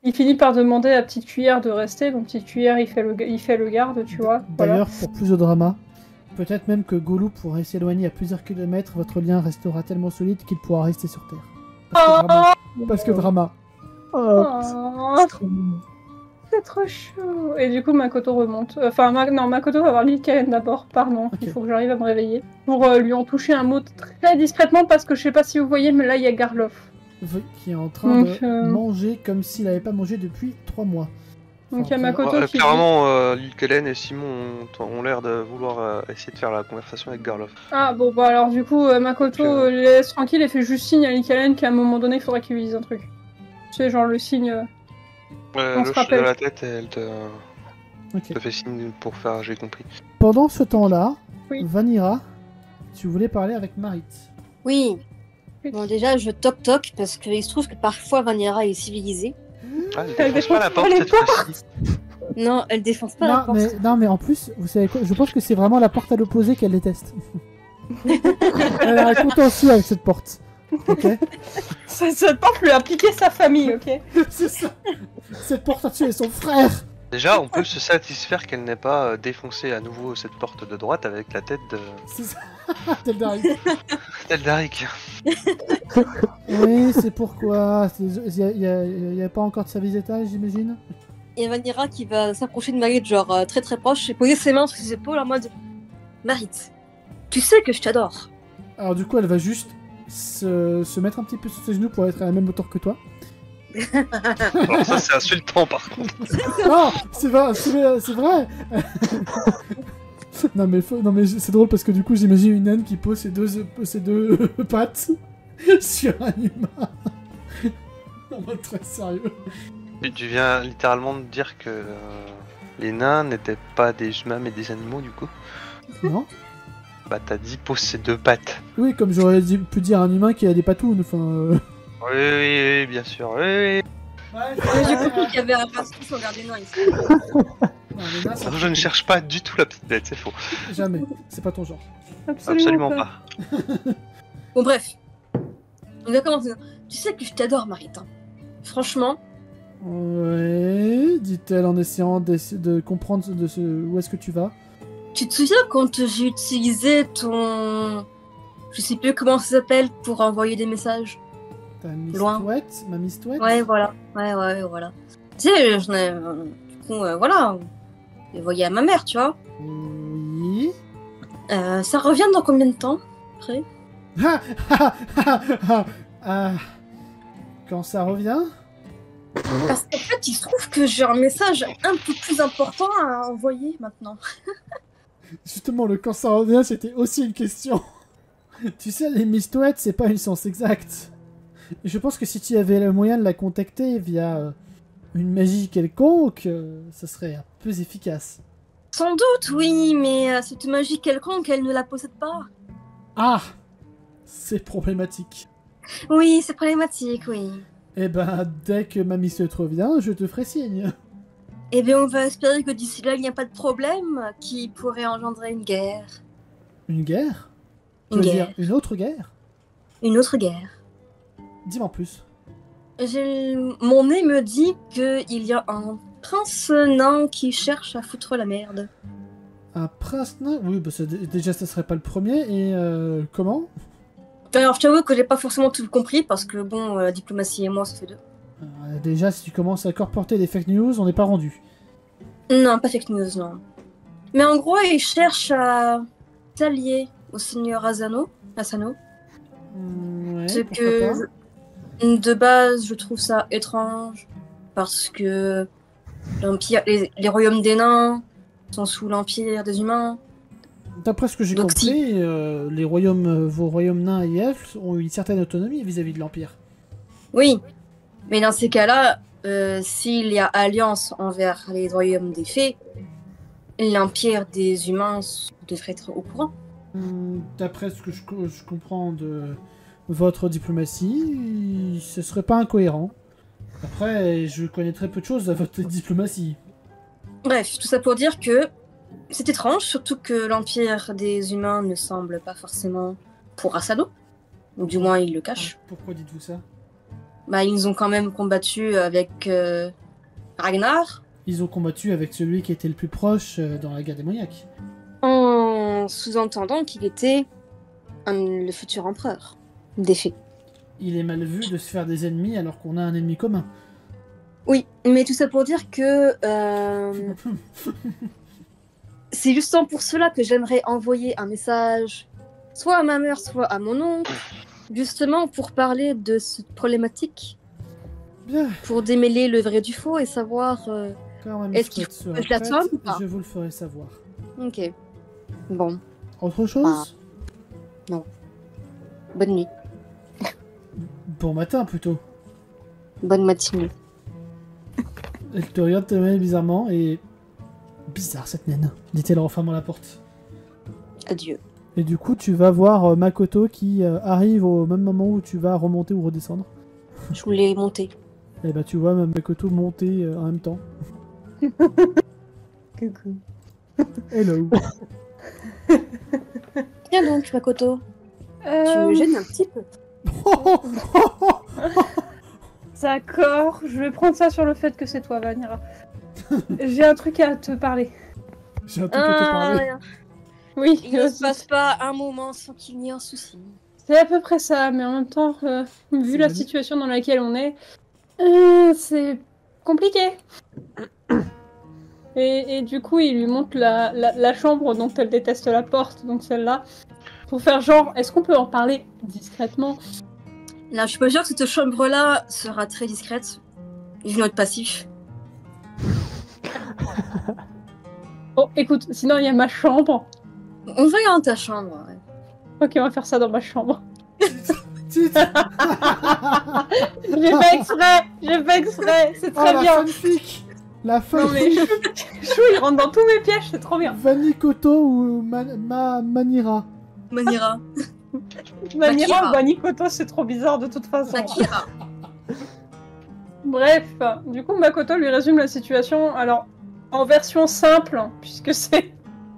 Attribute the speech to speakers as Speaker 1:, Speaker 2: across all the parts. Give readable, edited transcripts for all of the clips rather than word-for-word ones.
Speaker 1: il finit par demander à Petite Cuillère de rester, donc Petite Cuillère il fait le garde, tu vois.
Speaker 2: D'ailleurs,
Speaker 1: Voilà.
Speaker 2: pour plus de drama, peut-être même que Gollum pourrait s'éloigner à plusieurs kilomètres, votre lien restera tellement solide qu'il pourra rester sur Terre. Parce que drama. Oh,
Speaker 1: Oh,
Speaker 2: c'est trop mignon.
Speaker 1: c'est trop chaud. Et du coup, Makoto remonte. Enfin, non, Makoto va voir Likaen d'abord, pardon.
Speaker 2: Ok.
Speaker 1: Il faut que j'arrive à me réveiller. Pour lui en toucher un mot très discrètement, parce que je sais pas si vous voyez, mais là, il y a Garloff.
Speaker 2: Qui est en train
Speaker 1: Donc,
Speaker 2: de manger comme s'il n'avait pas mangé depuis 3 mois.
Speaker 1: Donc il y a
Speaker 2: Enfin,
Speaker 1: Makoto qui dit...
Speaker 3: Clairement, Lil Kellen et Simon ont l'air de vouloir essayer de faire la conversation avec Garloff.
Speaker 1: Ah bon, bah alors du coup, Makoto les laisse tranquille et fait juste signe à Likaen qu'à un moment donné, il faudrait qu'il lui dise un truc. Tu sais, genre le signe... on se
Speaker 3: Le
Speaker 1: rappelle.
Speaker 3: de la tête, elle te
Speaker 2: ok.
Speaker 3: fait signe pour faire j'ai compris.
Speaker 2: Pendant ce temps-là,
Speaker 1: Oui.
Speaker 2: Vanira, tu voulais parler avec Marit.
Speaker 4: Oui. Bon, déjà, je toc-toc parce qu'il se trouve que parfois Vanira est civilisée.
Speaker 3: Ah, elle défonce pas la porte cette fois-ci.
Speaker 4: Non, elle défonce pas la porte.
Speaker 2: Non, mais en plus, vous savez quoi? Je pense que c'est vraiment la porte à l'opposé qu'elle déteste. Elle a un contentieux avec cette porte. Ok.
Speaker 1: Cette porte lui a piqué sa famille, ok.
Speaker 2: C'est ça. Cette porte a tué son frère.
Speaker 3: Déjà, on peut se satisfaire qu'elle n'ait pas défoncé à nouveau cette porte de droite avec la tête de
Speaker 2: C'est ça. Teldaric.
Speaker 3: Teldaric.
Speaker 2: Oui, c'est pourquoi. Il n'y a pas encore de service d'étage, j'imagine.
Speaker 4: Et Vanira qui va s'approcher de Marit, genre très très proche, et poser ses mains sur ses épaules en mode Marit, tu sais que je t'adore.
Speaker 2: Alors, du coup, elle va juste se mettre un petit peu sur ses genoux pour être à la même hauteur que toi.
Speaker 3: Alors ça, c'est insultant par contre.
Speaker 2: Non, c'est vrai. Non mais c'est drôle parce que du coup j'imagine une naine qui pose ses deux pattes sur un humain. En mode très sérieux.
Speaker 3: Tu viens littéralement de dire que les nains n'étaient pas des humains mais des animaux du coup.
Speaker 2: Non.
Speaker 3: Bah t'as dit pose ses deux pattes.
Speaker 2: Oui, comme j'aurais pu dire un humain qui a des patounes, enfin...
Speaker 3: Oui, bien sûr, oui.
Speaker 4: J'ai compris qu'il y avait un racisme sur Garde des Nains ici.
Speaker 2: Non, mais là, ça-
Speaker 3: Alors, je ne cherche pas du tout la petite bête, c'est faux.
Speaker 2: Jamais, c'est pas ton genre.
Speaker 3: Absolument pas.
Speaker 4: Bon, bref. On va commencer. Tu sais que je t'adore, Marit. Hein. Franchement,
Speaker 2: Ouais, dit-elle en essayant de comprendre où est-ce que tu vas.
Speaker 4: tu te souviens quand j'ai utilisé ton. Je sais plus comment ça s'appelle pour envoyer des messages?
Speaker 2: Ta Miss
Speaker 4: Loin.
Speaker 2: Touette, ma Miss Touette.
Speaker 4: Ouais, voilà. Ouais, voilà. Tu sais, j'en ai. Du coup, voilà. J'ai envoyé à ma mère, tu vois.
Speaker 2: Oui.
Speaker 4: Ça revient dans combien de temps après?
Speaker 2: Ah, quand ça revient.
Speaker 4: Parce qu'en fait, il se trouve que j'ai un message un peu plus important à envoyer maintenant.
Speaker 2: Justement, le quand ça revient, c'était aussi une question. Tu sais, les Miss Touette, c'est pas une science exacte. Et je pense que si tu avais le moyen de la contacter via une magie quelconque, ça serait un peu efficace.
Speaker 4: Sans doute, oui, mais cette magie quelconque, elle ne la possède pas.
Speaker 2: Ah, c'est problématique.
Speaker 4: Oui, c'est problématique, oui.
Speaker 2: Eh ben, dès que ma Miss Touette revient, je te ferai signe.
Speaker 4: Eh bien, on va espérer que d'ici là, il n'y a pas de problème qui pourrait engendrer une guerre.
Speaker 2: Une guerre? Tu
Speaker 4: Une
Speaker 2: veux
Speaker 4: guerre.
Speaker 2: dire une autre guerre?
Speaker 4: Une autre guerre.
Speaker 2: Dis-moi en plus.
Speaker 4: Mon nez me dit qu'il y a un prince nain qui cherche à foutre la merde.
Speaker 2: Un prince nain? Oui, bah déjà, ça serait pas le premier. Et comment?
Speaker 4: Alors, je t'avoue que j'ai pas forcément tout compris parce que, bon, la diplomatie et moi, ça fait deux.
Speaker 2: Déjà, si tu commences à colporter des fake news, on n'est pas rendu.
Speaker 4: Non, pas fake news, non. Mais en gros, il cherche à s'allier au seigneur Asano.
Speaker 2: Ouais,
Speaker 4: Ce
Speaker 2: pourquoi
Speaker 4: que,
Speaker 2: pas.
Speaker 4: de base, je trouve ça étrange parce que l'empire, les royaumes des nains sont sous l'empire des humains.
Speaker 2: D'après ce que j'ai
Speaker 4: Donc,
Speaker 2: compris, les royaumes, vos royaumes nains et elfes ont une certaine autonomie vis-à-vis de l'Empire.
Speaker 4: Oui, mais dans ces cas-là, s'il y a alliance envers les royaumes des fées, l'empire des humains devrait être au courant.
Speaker 2: D'après ce que je comprends de votre diplomatie, ce serait pas incohérent. Après, je connais très peu de choses à votre diplomatie.
Speaker 4: Bref, tout ça pour dire que c'est étrange, surtout que l'empire des humains ne semble pas forcément pour Asano. Ou du moins, il le cache.
Speaker 2: Pourquoi dites-vous ça?
Speaker 4: Bah, ils ont quand même combattu avec Ragnar,
Speaker 2: Ils ont combattu avec celui qui était le plus proche dans la guerre démoniaque.
Speaker 4: en sous-entendant qu'il était le futur empereur des fées.
Speaker 2: Il est mal vu de se faire des ennemis alors qu'on a un ennemi commun.
Speaker 4: Oui, mais tout ça pour dire que c'est justement pour cela que j'aimerais envoyer un message soit à ma mère, soit à mon oncle, justement pour parler de cette problématique,
Speaker 2: Bien,
Speaker 4: pour démêler le vrai du faux et savoir...
Speaker 2: quand même,
Speaker 4: Est-ce qu'il
Speaker 2: sera
Speaker 4: faut que je la
Speaker 2: prête,
Speaker 4: somme ou pas?
Speaker 2: je vous le ferai savoir.
Speaker 4: Ok. Bon,
Speaker 2: Autre chose?
Speaker 4: bonne nuit.
Speaker 2: Bon matin plutôt.
Speaker 4: Bonne matinée.
Speaker 2: Elle te regarde très bizarrement et... Bizarre cette naine, dit-elle en fermant la porte.
Speaker 4: Adieu.
Speaker 2: Et du coup, tu vas voir Makoto qui arrive au même moment où tu vas remonter ou redescendre.
Speaker 4: Je voulais monter.
Speaker 2: Et bah tu vois même Makoto monter en même temps.
Speaker 1: Coucou.
Speaker 2: Hello.
Speaker 4: Tiens donc, Makoto. Tu me gênes un petit peu.
Speaker 1: D'accord, je vais prendre ça sur le fait que c'est toi, Vanira. J'ai un truc à te parler.
Speaker 2: J'ai un truc à te parler.
Speaker 4: Rien.
Speaker 1: Oui,
Speaker 4: Il ne se passe pas un moment sans qu'il n'y ait un souci.
Speaker 1: c'est à peu près ça, mais en même temps, vu
Speaker 2: C'est
Speaker 1: la
Speaker 2: magnifique.
Speaker 1: situation dans laquelle on est, c'est compliqué. Et du coup, il lui montre la chambre dont elle déteste la porte, donc celle-là, pour faire genre, est-ce qu'on peut en parler discrètement?
Speaker 4: Là, je suis pas sûre que cette chambre-là sera très discrète. Vu notre passif.
Speaker 1: Oh, écoute, sinon il y a ma chambre.
Speaker 4: On va aller dans ta chambre. Ouais.
Speaker 1: Ok, on va faire ça dans ma chambre.
Speaker 2: Titre.
Speaker 1: J'ai fait exprès, c'est très
Speaker 2: la
Speaker 1: bien.
Speaker 2: fanfic. La
Speaker 1: Non mais
Speaker 2: fanfic.
Speaker 1: Chou, il rentre dans tous mes pièges, c'est trop bien.
Speaker 2: Vanikoto ou Manira.
Speaker 4: Manira.
Speaker 1: Manira
Speaker 4: Makira.
Speaker 1: ou Banikoto, c'est trop bizarre de toute façon.
Speaker 4: Makira.
Speaker 1: Bref, du coup Makoto lui résume la situation, alors en version simple, puisque c'est...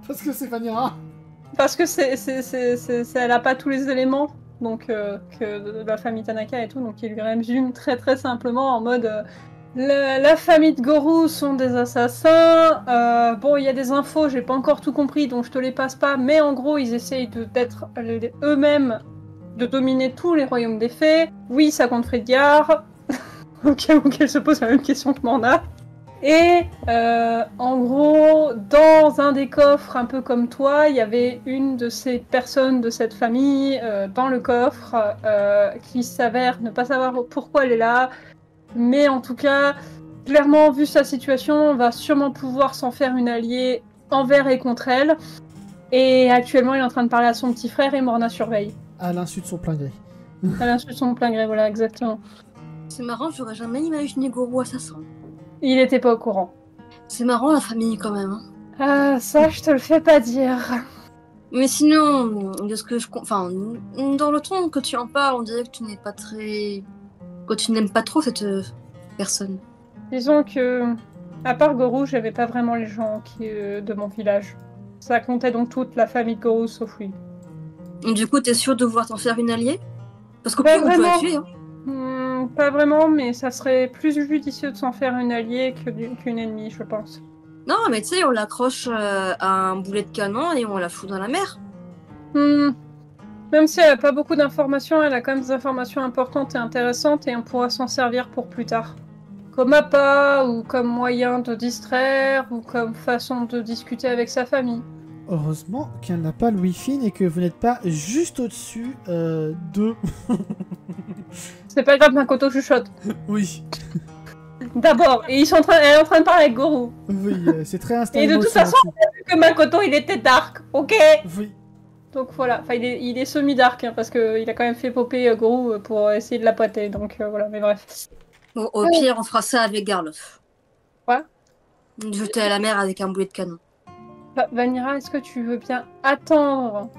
Speaker 2: Parce que c'est Vanira.
Speaker 1: Parce que elle a pas tous les éléments donc, que de la famille Tanaka et tout, donc il lui résume très très simplement en mode... la famille de Goru sont des assassins. Bon, il y a des infos, j'ai pas encore tout compris, donc je te les passe pas. Mais en gros, ils essayent d'être eux-mêmes, de dominer tous les royaumes des fées. Oui, ça compte Fredgar. Au cas où qu'elle se pose la même question que Manda. Et en gros, dans un des coffres, un peu comme toi, il y avait une de ces personnes de cette famille dans le coffre qui s'avère ne pas savoir pourquoi elle est là. Mais en tout cas, clairement, vu sa situation, on va sûrement pouvoir s'en faire une alliée envers et contre elle. Et actuellement, il est en train de parler à son petit frère et Morna surveille.
Speaker 2: À l'insu de son plein gré.
Speaker 1: À l'insu de son plein gré, voilà, exactement.
Speaker 4: C'est marrant, j'aurais jamais imaginé Goru assassin.
Speaker 1: Il était pas au courant.
Speaker 4: C'est marrant la famille quand même. Hein.
Speaker 1: Ah, ça, je te le fais pas dire.
Speaker 4: Mais sinon, de ce que je... Enfin, dans le ton que tu en parles, on dirait que tu n'es pas très... Que tu n'aimes pas trop cette personne.
Speaker 1: Disons que, à part Goru, j'avais pas vraiment les gens de mon village. Ça comptait donc toute la famille de Goru, sauf lui.
Speaker 4: Du coup, t'es sûr de vouloir t'en faire une alliée? Parce qu'au
Speaker 1: Pas
Speaker 4: pire, on peut la
Speaker 1: vraiment.
Speaker 4: tuer. Hein.
Speaker 1: Pas vraiment, mais ça serait plus judicieux de s'en faire une alliée qu'une ennemie, je pense.
Speaker 4: Non, mais tu sais, on l'accroche à un boulet de canon et on la fout dans la mer.
Speaker 1: Même si elle a pas beaucoup d'informations, elle a quand même des informations importantes et intéressantes et on pourra s'en servir pour plus tard. Comme appât, ou comme moyen de distraire, ou comme façon de discuter avec sa famille.
Speaker 2: Heureusement qu'elle n'a pas le Wi-Fi et que vous n'êtes pas juste au-dessus de...
Speaker 1: C'est pas grave, Makoto chuchote.
Speaker 2: Oui.
Speaker 1: D'abord, et elle est en train de parler avec Goru.
Speaker 2: Oui, c'est très installé.
Speaker 1: Et de toute façon, on a vu que Makoto, il était dark, ok?
Speaker 2: Oui.
Speaker 1: Donc voilà, enfin il est semi-dark, hein, parce qu'il a quand même fait popper Goru pour essayer de la poiter, donc voilà, mais bref.
Speaker 4: Au pire, on fera ça avec Garloff.
Speaker 1: Quoi?
Speaker 4: Jeter à la mer avec un boulet de canon.
Speaker 1: Vanira, est-ce que tu veux bien attendre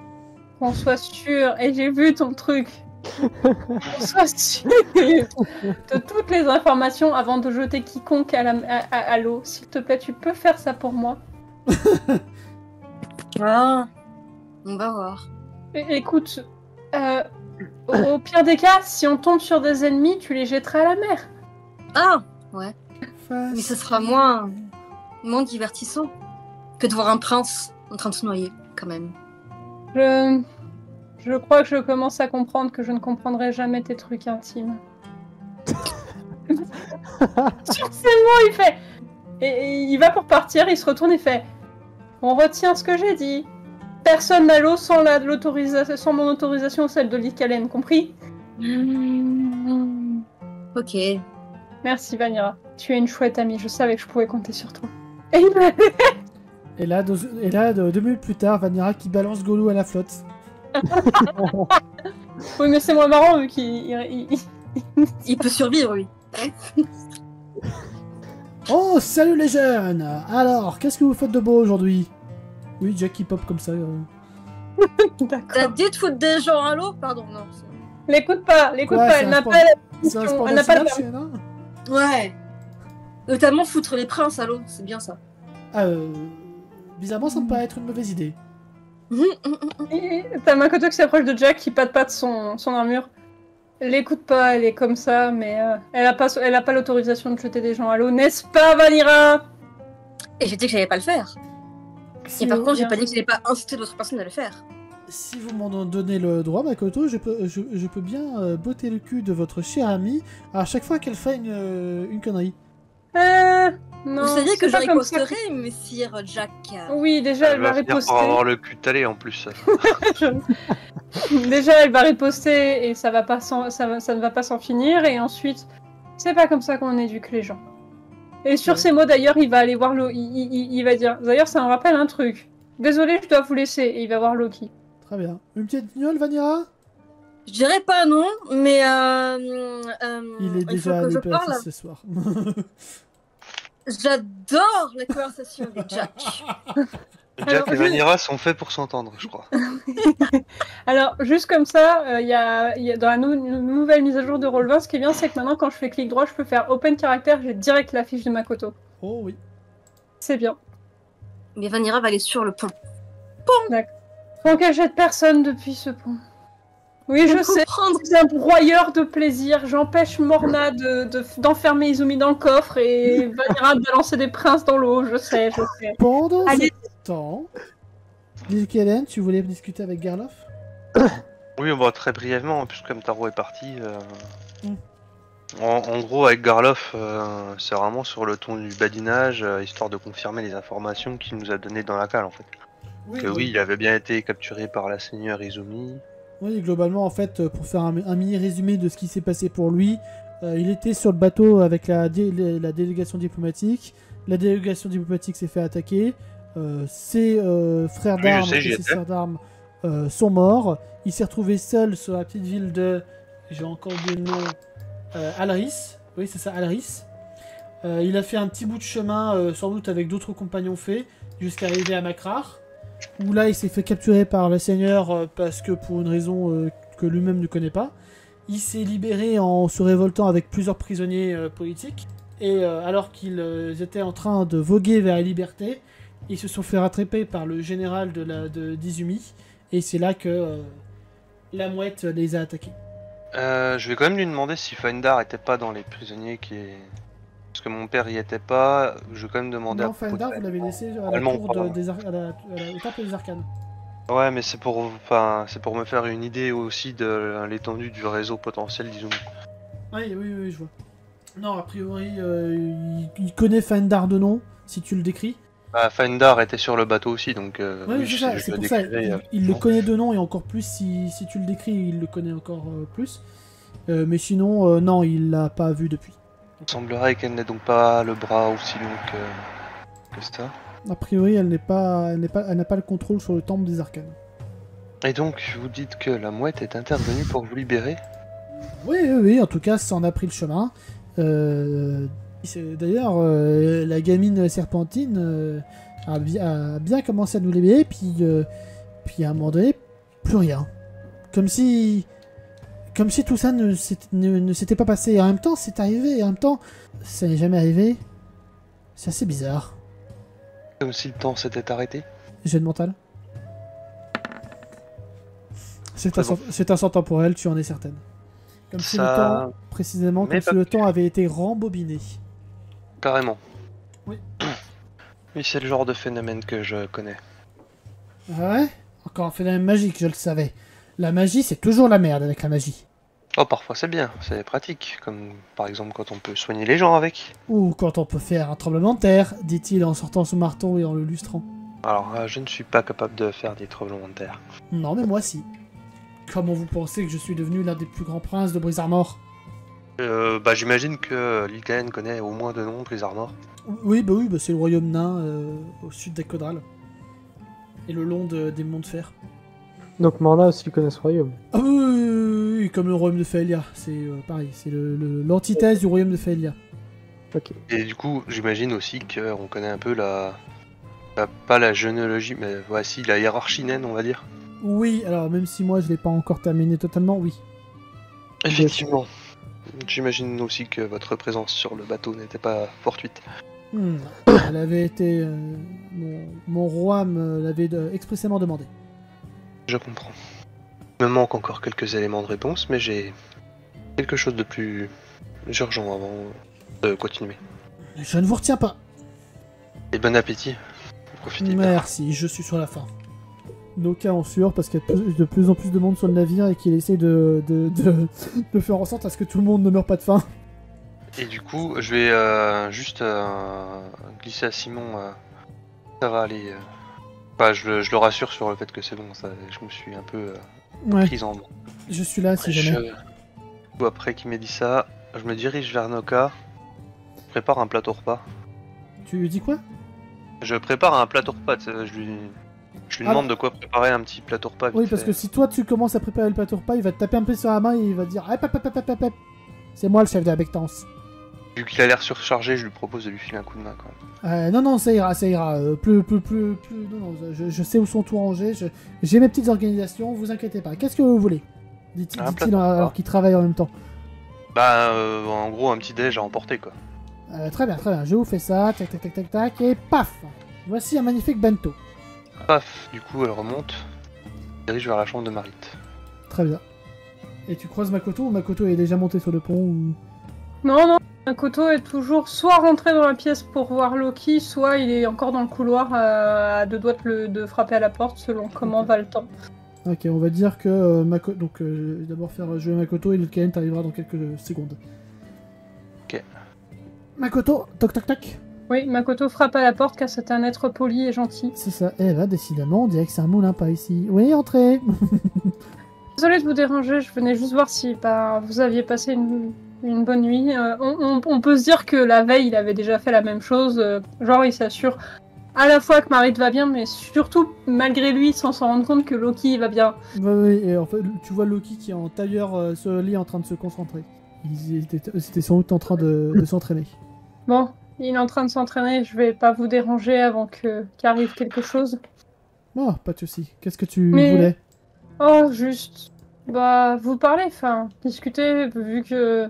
Speaker 1: qu'on soit sûr, et j'ai vu ton truc, qu'on soit sûr de toutes les informations avant de jeter quiconque à l'eau? S'il te plaît, tu peux faire ça pour moi?
Speaker 4: Ah, on va voir.
Speaker 1: Écoute, Au pire des cas, si on tombe sur des ennemis, tu les jetteras à la mer.
Speaker 4: Ah, ouais. Mais ce sera moins divertissant que de voir un prince en train de se noyer, quand même.
Speaker 1: Je crois que je commence à comprendre que je ne comprendrai jamais tes trucs intimes. Sur ces mots, il fait... Et il va pour partir, il se retourne et fait... On retient ce que j'ai dit. Personne n'a l'eau sans mon autorisation ou celle de Lycalen, compris?
Speaker 4: Ok.
Speaker 1: Merci Vanira. Tu es une chouette amie, je savais que je pouvais compter sur toi.
Speaker 2: Et là, 2 minutes plus tard, Vanira qui balance Golou à la flotte.
Speaker 1: Oui, mais c'est moins marrant vu qu'il...
Speaker 4: Il peut survivre, oui.
Speaker 2: Oh, salut les jeunes! Alors, qu'est-ce que vous faites de beau aujourd'hui? Oui, Jack qui pop comme ça.
Speaker 4: T'as
Speaker 1: D'accord.
Speaker 4: dit de foutre des gens à l'eau? Pardon, non.
Speaker 1: L'écoute pas,
Speaker 2: Quoi,
Speaker 1: elle n'a pas la
Speaker 2: C'est un sport
Speaker 1: elle n'a pas
Speaker 2: national
Speaker 1: de...
Speaker 2: chez Hénin?
Speaker 4: Ouais. Notamment foutre les princes à l'eau, c'est bien ça.
Speaker 2: Bizarrement, ça me paraît être une mauvaise idée.
Speaker 1: T'as Makoto qui s'approche de Jack qui patte son armure. L'écoute pas, elle est comme ça, mais elle a pas l'autorisation de jeter des gens à l'eau, n'est-ce pas, Vanira?
Speaker 4: Et j'ai dit que j'allais pas le faire. Et par contre, j'ai pas dit que j'allais pas inciter d'autres personnes à le faire.
Speaker 2: Si vous m'en donnez le droit, Makoto, je peux bien botter le cul de votre chère amie à chaque fois qu'elle fait une connerie.
Speaker 1: Non,
Speaker 4: Vous saviez que
Speaker 1: c'est pas
Speaker 4: je
Speaker 1: comme ça.
Speaker 4: riposterais, messire Jack.
Speaker 1: Oui, déjà, elle va
Speaker 3: finir
Speaker 1: riposter.
Speaker 3: par avoir le cul talé en plus.
Speaker 1: Déjà, elle va riposter et ça ne va pas s'en finir. Et ensuite, c'est pas comme ça qu'on éduque les gens. Et sur ces mots, d'ailleurs, il va aller voir Loki. Il va dire... D'ailleurs, ça me rappelle un truc. Désolé, je dois vous laisser. Et il va voir Loki.
Speaker 2: Très bien. Une petite guignole, Vanira?
Speaker 4: Je dirais pas non, mais
Speaker 2: Il est déjà
Speaker 4: faut que je
Speaker 2: allé
Speaker 4: parle.
Speaker 2: ce soir.
Speaker 4: J'adore la conversation avec Jack.
Speaker 3: Jack et Vanira sont faits pour s'entendre, je crois.
Speaker 1: Alors, juste comme ça, il y a dans la nouvelle mise à jour de Roll20, ce qui est bien, c'est que maintenant, quand je fais clic droit, je peux faire Open Character, j'ai direct la fiche de Makoto.
Speaker 2: Oh oui.
Speaker 1: C'est bien.
Speaker 4: Mais Vanira va aller sur le pont.
Speaker 1: Faut qu'elle jette personne depuis ce pont. Oui, je sais. C'est un broyeur de plaisir. J'empêche Morna d'enfermer Izumi dans le coffre et Vanira de balancer des princes dans l'eau. Je sais.
Speaker 2: Pendant
Speaker 1: Allez.
Speaker 2: ce temps, Lycalen, tu voulais discuter avec Garloff?
Speaker 3: Oui, bon, très brièvement, puisque comme Taro est parti. En gros, avec Garloff, c'est vraiment sur le ton du badinage, histoire de confirmer les informations qu'il nous a données dans la cale, en fait. Oui, il avait bien été capturé par la seigneur Izumi.
Speaker 2: Oui, globalement, en fait, pour faire un mini résumé de ce qui s'est passé pour lui, il était sur le bateau avec la délégation diplomatique. La délégation diplomatique s'est fait attaquer. Ses frères d'armes et ses sœurs d'armes sont morts. Il s'est retrouvé seul sur la petite ville de... J'ai encore oublié le nom... Alris. Oui, c'est ça, Alris. Il a fait un petit bout de chemin, sans doute avec d'autres compagnons faits, jusqu'à arriver à Makrar, où là il s'est fait capturer par le seigneur parce que pour une raison que lui-même ne connaît pas. Il s'est libéré en se révoltant avec plusieurs prisonniers politiques, et alors qu'ils étaient en train de voguer vers la liberté, ils se sont fait rattraper par le général d'Izumi, et c'est là que la mouette les a attaqués.
Speaker 3: Je vais quand même lui demander si Findar était pas dans les prisonniers qui est... Parce que mon père y était pas, je vais quand même demander
Speaker 2: Non,
Speaker 3: à...
Speaker 2: Findar, vous l'avez laissé à la
Speaker 3: Allemand,
Speaker 2: tour
Speaker 3: pardon.
Speaker 2: au temple des arcanes.
Speaker 3: Ouais, mais c'est pour me faire une idée aussi de l'étendue du réseau potentiel d'Izumi.
Speaker 2: Oui, je vois. Non, a priori, il connaît Findar de nom, si tu le décris.
Speaker 3: Bah, Findar était sur le bateau aussi, donc...
Speaker 2: Oui, c'est ça, c'est pour ça. Il le connaît de nom, et encore plus, si tu le décris, il le connaît encore plus. Mais sinon, non, il l'a pas vu depuis.
Speaker 3: Il semblerait qu'elle n'ait donc pas le bras aussi long que ça.
Speaker 2: A priori, elle n'a pas le contrôle sur le temple des arcanes.
Speaker 3: Et donc, vous dites que la mouette est intervenue pour vous libérer?
Speaker 2: Oui, en tout cas, ça en a pris le chemin. D'ailleurs, la gamine serpentine a bien commencé à nous libérer, puis à un moment donné, plus rien. Comme si tout ça ne s'était pas passé. Et en même temps, c'est arrivé, et en même temps, ça n'est jamais arrivé. C'est assez bizarre.
Speaker 3: Comme si le temps s'était arrêté?
Speaker 2: Jet de mental. C'est un sort temporel, tu en es certaine. Comme si le
Speaker 3: Ça...
Speaker 2: temps, précisément,
Speaker 3: Mais
Speaker 2: comme si
Speaker 3: pas
Speaker 2: le temps avait été rembobiné.
Speaker 3: Carrément.
Speaker 2: Oui.
Speaker 3: Oui, c'est le genre de phénomène que je connais.
Speaker 2: Ah ouais? Encore un phénomène magique, je le savais. La magie, c'est toujours la merde avec la magie.
Speaker 3: Oh, parfois c'est bien, c'est pratique, comme par exemple quand on peut soigner les gens avec.
Speaker 2: Ou quand on peut faire un tremblement de terre, dit-il en sortant son marteau et en le lustrant.
Speaker 3: Alors, je ne suis pas capable de faire des tremblements de terre.
Speaker 2: Non, mais moi si. Comment vous pensez que je suis devenu l'un des plus grands princes de Brise-Armor?
Speaker 3: J'imagine que Lil'Gaelen connaît au moins de noms Brise-Armor.
Speaker 2: Oui, c'est le royaume nain au sud d'Akodral. Et le long des monts de fer.
Speaker 5: Donc Morna aussi connaît ce royaume.
Speaker 2: Ah oui, comme le royaume de Faelia. C'est pareil, c'est l'antithèse du royaume de Faelia.
Speaker 5: Ok.
Speaker 3: Et du coup, j'imagine aussi qu'on connaît un peu pas la généalogie, mais voici la hiérarchie naine, on va dire.
Speaker 2: Oui, alors même si moi je l'ai pas encore terminé totalement, oui.
Speaker 3: Effectivement. J'imagine aussi que votre présence sur le bateau n'était pas fortuite.
Speaker 2: Elle avait été... mon roi me l'avait expressément demandé.
Speaker 3: Je comprends. Il me manque encore quelques éléments de réponse, mais j'ai quelque chose de plus urgent avant de continuer.
Speaker 2: Je ne vous retiens pas.
Speaker 3: Et bon appétit. Profitez bien.
Speaker 2: Merci, je suis sur la fin. Noka en sueur parce qu'il y a de plus en plus de monde sur le navire et qu'il essaie de faire en sorte à ce que tout le monde ne meure pas de faim.
Speaker 3: Et du coup, je vais juste glisser à Simon. Ça va aller. Je le rassure sur le fait que c'est bon. Je me suis un peu prise en main.
Speaker 2: Je suis là si jamais.
Speaker 3: Après qu'il m'ait dit ça, je me dirige vers Noka. Je prépare un plateau repas.
Speaker 2: Tu lui dis quoi?
Speaker 3: Je prépare un plateau repas. Je lui demande de quoi préparer un petit plateau repas.
Speaker 2: Oui, parce que si toi tu commences à préparer le plateau repas, il va te taper un peu sur la main et il va te dire hop. C'est moi le chef de la bectance.
Speaker 3: Vu qu'il a l'air surchargé, je lui propose de lui filer un coup de main quand même.
Speaker 2: Non, ça ira. Non, je sais où sont tout rangés. J'ai mes petites organisations, vous inquiétez pas. Qu'est-ce que vous voulez? Dit-il alors qu'il travaille en même temps.
Speaker 3: En gros, un petit déj à emporter quoi.
Speaker 2: Très bien. Je vous fais ça. Tac, et paf! Voici un magnifique bento.
Speaker 3: Paf, du coup, elle remonte. Elle dirige vers la chambre de Marit.
Speaker 2: Très bien. Et tu croises Makoto ou Makoto est déjà monté sur le pont ou...
Speaker 1: Non, Makoto est toujours soit rentré dans la pièce pour voir Loki, soit il est encore dans le couloir à deux doigts de frapper à la porte selon comment va le temps.
Speaker 2: Ok, on va dire que Makoto... Donc, d'abord faire jouer Makoto et Lil'Gaelen t'arrivera dans quelques secondes.
Speaker 3: Ok.
Speaker 2: Makoto, toc.
Speaker 1: Oui, Makoto frappe à la porte car c'est un être poli et gentil.
Speaker 2: C'est ça. Eh bah, décidément, on dirait que c'est un moulin pas ici. Oui, entrez.
Speaker 1: Désolée de vous déranger, je venais juste voir si vous aviez passé une bonne nuit. On peut se dire que la veille, il avait déjà fait la même chose. Genre, il s'assure à la fois que Marit va bien, mais surtout, malgré lui, sans s'en rendre compte que Loki va bien.
Speaker 2: Oui, et en fait, tu vois Loki qui est en tailleur sur le lit en train de se concentrer. C'était sans doute en train de s'entraîner.
Speaker 1: Bon, il est en train de s'entraîner, je vais pas vous déranger avant qu'arrive quelque chose.
Speaker 2: Oh, pas de soucis. Qu'est-ce que tu voulais?
Speaker 1: Oh, juste... vous parlez, discuter, vu que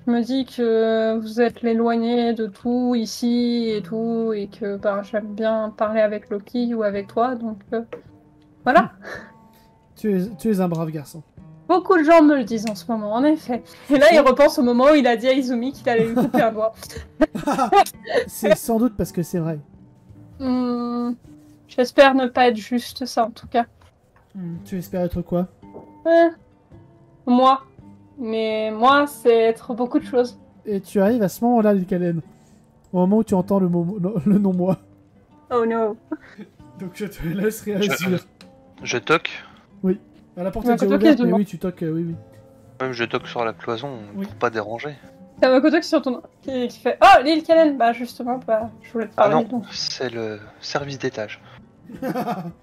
Speaker 1: je me dis que vous êtes l'éloigné de tout ici et tout, et que j'aime bien parler avec Loki ou avec toi, donc voilà.
Speaker 2: Tu es un brave garçon.
Speaker 1: Beaucoup de gens me le disent en ce moment, en effet. Et là, il repense au moment où il a dit à Izumi qu'il allait lui couper un doigt.
Speaker 2: C'est sans doute parce que c'est vrai.
Speaker 1: J'espère ne pas être juste ça, en tout cas.
Speaker 2: Tu espères être quoi?
Speaker 1: Moi. Mais moi, c'est être beaucoup de choses.
Speaker 2: Et tu arrives à ce moment-là, Lil'Gaelen. Au moment où tu entends le nom moi.
Speaker 1: Oh no.
Speaker 2: Donc je te laisse réagir.
Speaker 3: Je toque.
Speaker 2: Oui. À la porte est déjà ouverte, mais oui, tu toques, oui.
Speaker 3: Même je toque sur la cloison pour pas déranger.
Speaker 1: T'as Makoto qui fait Oh, Lil'Gaelen. Justement, je voulais te parler.
Speaker 3: Ah non, c'est le service d'étage.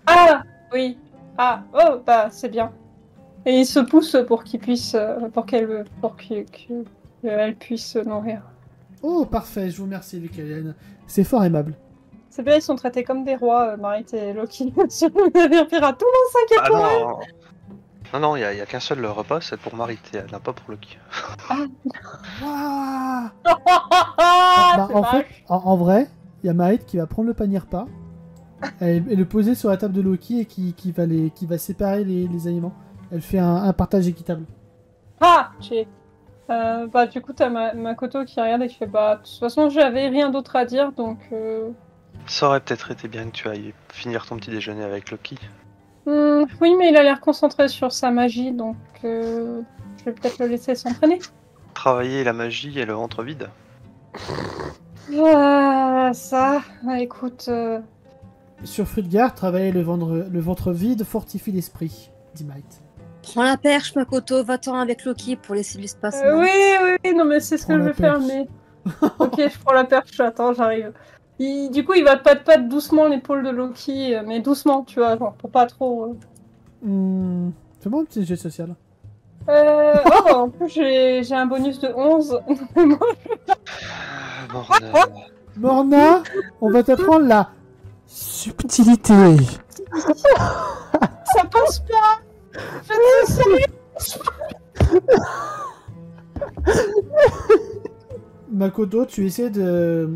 Speaker 1: Ah, oui. Ah, oh, c'est bien. Et il se pousse pour qu'il puisse, pour qu'elle puisse se nourrir.
Speaker 2: Oh, parfait, je vous remercie, Lil'Gaelen. C'est fort aimable.
Speaker 1: C'est bien, ils sont traités comme des rois, Marit et Loki, sur le navire pirate. Tout le monde s'inquiète pour elle.
Speaker 3: Non, il y a qu'un seul repas, c'est pour Marit, elle n'a pas pour Loki.
Speaker 2: En vrai, il y a Marit qui va prendre le panier repas et le poser sur la table de Loki et qui va séparer les aliments. Elle fait un partage équitable.
Speaker 1: Ah, j'ai. Bah, du coup, t'as Makoto qui regarde et qui fait bah, de toute façon, j'avais rien d'autre à dire donc.
Speaker 3: Ça aurait peut-être été bien que tu ailles finir ton petit déjeuner avec Loki.
Speaker 1: Oui, mais il a l'air concentré sur sa magie donc je vais peut-être le laisser s'entraîner.
Speaker 3: Travailler la magie et le ventre vide.
Speaker 1: Ça, écoute.
Speaker 2: Sur Frudgar, travailler le ventre vide fortifie l'esprit, dit Might.
Speaker 4: Prends la perche, Makoto, va-t'en avec Loki pour laisser de l'espace.
Speaker 1: Oui, non, mais c'est ce
Speaker 2: Prends
Speaker 1: que je
Speaker 2: la
Speaker 1: vais faire,
Speaker 2: perche.
Speaker 1: mais. Ok, je prends la perche, attends, j'arrive. Du coup, il va pat doucement l'épaule de Loki, mais doucement, tu vois, genre, pour pas trop.
Speaker 2: Fais-moi un petit jet social.
Speaker 1: En plus, j'ai un bonus de 11.
Speaker 3: Bordel.
Speaker 2: Morna, on va t'apprendre la subtilité.
Speaker 1: Ça passe pas. Je te sérieux.
Speaker 2: Makoto, tu essaies de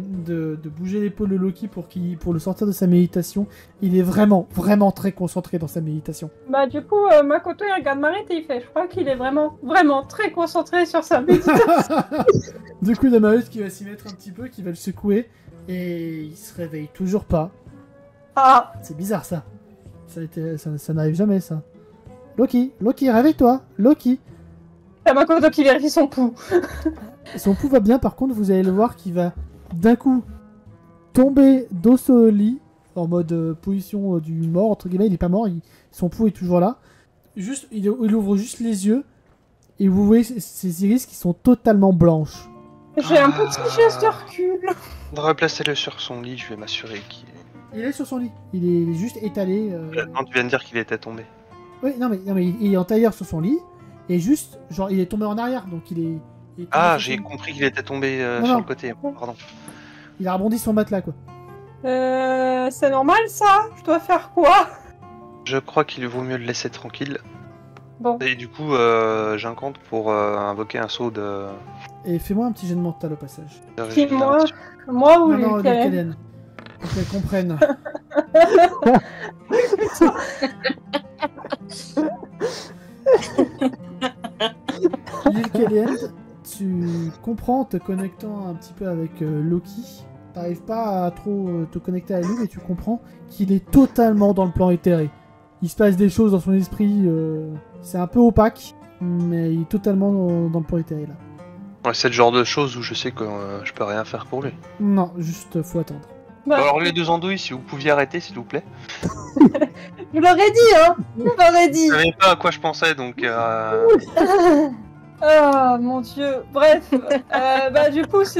Speaker 2: bouger l'épaule de Loki pour le sortir de sa méditation. Il est vraiment, vraiment très concentré dans sa méditation.
Speaker 1: Bah, du coup, Makoto, il regarde Marit et il fait je crois qu'il est vraiment, vraiment très concentré sur sa méditation.
Speaker 2: Du coup, il y a Marit qui va s'y mettre un petit peu, qui va le secouer. Et il se réveille toujours pas.
Speaker 1: Ah,
Speaker 2: C'est bizarre ça. Ça n'arrive jamais ça. Loki, réveille-toi. Loki.
Speaker 1: t'as Makoto qui vérifie son pouls.
Speaker 2: Son pouls va bien, par contre, vous allez le voir qui va d'un coup tomber dos au lit, en mode position du mort, entre guillemets. Il est pas mort, son pouls est toujours là. Juste, il ouvre juste les yeux, et vous voyez ses iris qui sont totalement blanches.
Speaker 1: J'ai un petit geste de recul.
Speaker 3: Replacez-le sur son lit, je vais m'assurer qu'il est...
Speaker 2: Il est sur son lit, il est juste étalé.
Speaker 3: Non, tu viens de dire qu'il était tombé.
Speaker 2: Oui, non mais il est en tailleur sur son lit, et juste, genre, il est tombé en arrière, donc il est tombé
Speaker 3: Ah,
Speaker 2: sur
Speaker 3: j'ai
Speaker 2: son-
Speaker 3: compris qu'il était tombé
Speaker 2: Non,
Speaker 3: sur
Speaker 2: non.
Speaker 3: le côté, pardon.
Speaker 2: Il a rebondi sur le matelas, quoi.
Speaker 1: C'est normal ça? Je dois faire quoi?
Speaker 3: Je crois qu'il vaut mieux le laisser tranquille.
Speaker 1: Bon.
Speaker 3: Et du coup, j'incante pour invoquer un saut de...
Speaker 2: Et fais-moi un petit jet de mental au passage.
Speaker 3: de
Speaker 1: Qui, moi?
Speaker 3: régénération.
Speaker 1: Moi ou
Speaker 2: Non,
Speaker 1: lui
Speaker 2: Kellen. Pour qu'elle comprenne. Lil Kellen, tu comprends en te connectant un petit peu avec Loki. T'arrives pas à trop te connecter à lui, mais tu comprends qu'il est totalement dans le plan éthéré. Il se passe des choses dans son esprit, c'est un peu opaque, mais il est totalement dans le plan éthéré là.
Speaker 3: Ouais, c'est le genre de choses où je sais que je peux rien faire pour lui.
Speaker 2: Non, juste faut attendre.
Speaker 1: Bah,
Speaker 3: Alors les deux andouilles, si vous pouviez arrêter, s'il vous plaît.
Speaker 1: je l'aurais dit, hein. Je l'aurais dit.
Speaker 3: Je savais pas à quoi je pensais, donc...
Speaker 1: Ah mon dieu, bref, bah du coup si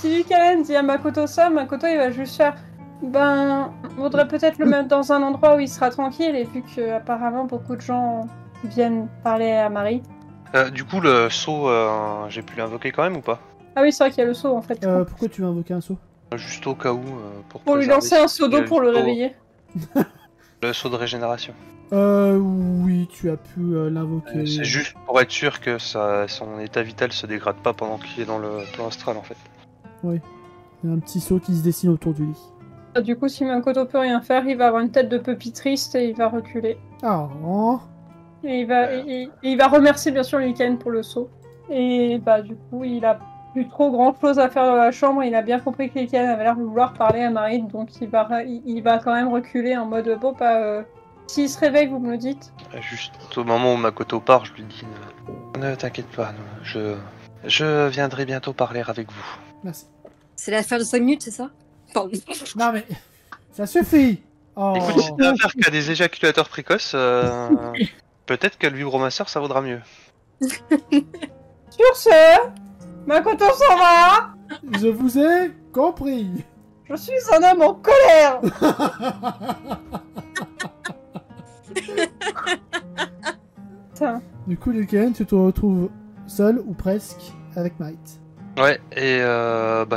Speaker 1: Lucanen dit à Makoto ça, Makoto il va juste faire vaudrait peut-être le mettre dans un endroit où il sera tranquille et vu que apparemment beaucoup de gens viennent parler à Marie.
Speaker 3: du coup, le saut, j'ai pu l'invoquer quand même ou pas?
Speaker 1: Ah oui c'est vrai qu'il y a le saut en fait.
Speaker 2: Pourquoi tu veux invoquer un saut?
Speaker 3: Juste au cas où, pour
Speaker 1: Pour lui
Speaker 3: préserver
Speaker 1: lancer un seau d'eau
Speaker 3: le
Speaker 1: pour le
Speaker 3: saut-
Speaker 1: réveiller.
Speaker 3: Le saut de régénération.
Speaker 2: Oui, tu as pu l'invoquer.
Speaker 3: C'est juste pour être sûr que son état vital se dégrade pas pendant qu'il est dans le plan astral en fait.
Speaker 2: Il y a un petit saut qui se dessine autour du lit.
Speaker 1: Du coup si Makoto peut rien faire, il va avoir une tête de puppy triste et il va reculer.
Speaker 2: Ah,
Speaker 1: Et il va remercier bien sûr Lucanen pour le saut. Et bah du coup il a plus trop grand chose à faire dans la chambre, il a bien compris que Lucanen avait l'air de vouloir parler à Marie, donc il va quand même reculer en mode bon s'il se réveille vous me le dites.
Speaker 3: Juste au moment où Makoto part, je lui dis ne t'inquiète pas, je viendrai bientôt parler avec vous.
Speaker 2: merci.
Speaker 4: C'est l'affaire de 5 minutes, c'est ça? Pardon.
Speaker 2: Non mais, ça suffit. Oh.
Speaker 3: Écoute, si t'as affaire qu'à des éjaculateurs précoces, peut-être que le vibromasseur ça vaudra mieux.
Speaker 1: Sur ce, Makoto s'en va.
Speaker 2: Je vous ai compris.
Speaker 1: Je suis un homme en colère. Putain.
Speaker 2: Du coup, Lucanen, tu te retrouves seul ou presque avec Might.
Speaker 3: Ouais, et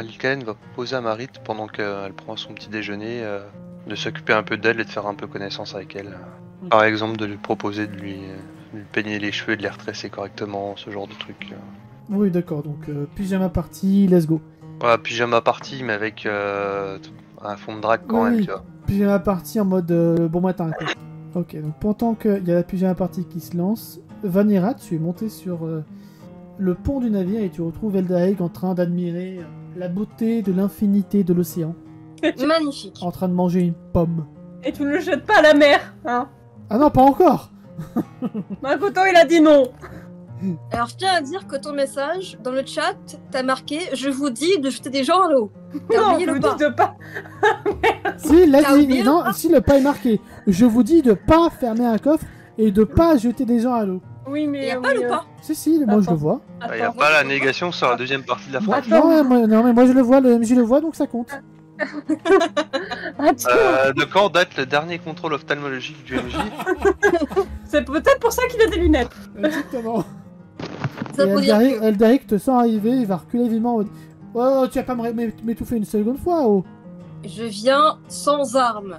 Speaker 3: Lucanen va proposer à Marit, pendant qu'elle prend son petit déjeuner, de s'occuper un peu d'elle et de faire un peu connaissance avec elle. Par exemple, de lui proposer de lui peigner les cheveux et de les retresser correctement, ce genre de truc.
Speaker 2: Oui, d'accord. Donc pyjama party, let's go.
Speaker 3: Voilà, pyjama party, mais avec un fond de drague quand
Speaker 2: Oui,
Speaker 3: même,
Speaker 2: oui.
Speaker 3: tu vois.
Speaker 2: Pyjama party en mode bon matin. Quoi. Ok, donc pendant qu'il y a la pyjama party qui se lance, Vanira, tu es monté sur le pont du navire et tu retrouves Eldaeg en train d'admirer la beauté de l'infinité de l'océan,
Speaker 4: Magnifique.
Speaker 2: en train de manger une pomme.
Speaker 1: Et tu ne le jettes pas à la mer, hein.
Speaker 2: Ah non, pas encore.
Speaker 1: Makoto, il a dit non.
Speaker 4: Alors, je tiens à dire que ton message, dans le chat, t'as marqué « Je vous dis de jeter des gens à l'eau ». T'as
Speaker 1: Non,
Speaker 4: oublié
Speaker 1: je
Speaker 4: le
Speaker 1: vous
Speaker 4: pas.
Speaker 1: dis de pas.
Speaker 2: Si, il l'a
Speaker 4: T'as
Speaker 2: dit.
Speaker 4: oublié le
Speaker 2: Non,
Speaker 4: pas.
Speaker 2: si le pas est marqué. Je vous dis de pas fermer un coffre et de pas jeter des gens à l'eau.
Speaker 1: Oui, mais...
Speaker 4: Il y a pas
Speaker 1: oui,
Speaker 4: le pas.
Speaker 2: Si, moi je
Speaker 1: Attends.
Speaker 2: le vois.
Speaker 3: Il n'y a
Speaker 1: Attends.
Speaker 3: pas la négation sur la deuxième partie de la phrase.
Speaker 1: Attends.
Speaker 2: Non, mais moi je le vois, le MJ le voit, donc ça compte.
Speaker 1: Attends.
Speaker 3: De quand date le dernier contrôle ophtalmologique du MJ?
Speaker 1: C'est peut-être pour ça qu'il a des lunettes.
Speaker 2: Exactement.
Speaker 4: Ça
Speaker 2: Et
Speaker 4: pour dire que
Speaker 2: Eldaric te sent arriver, il va reculer vivement. Oh, tu vas pas m'étouffer une seconde fois, oh.
Speaker 4: je viens sans armes.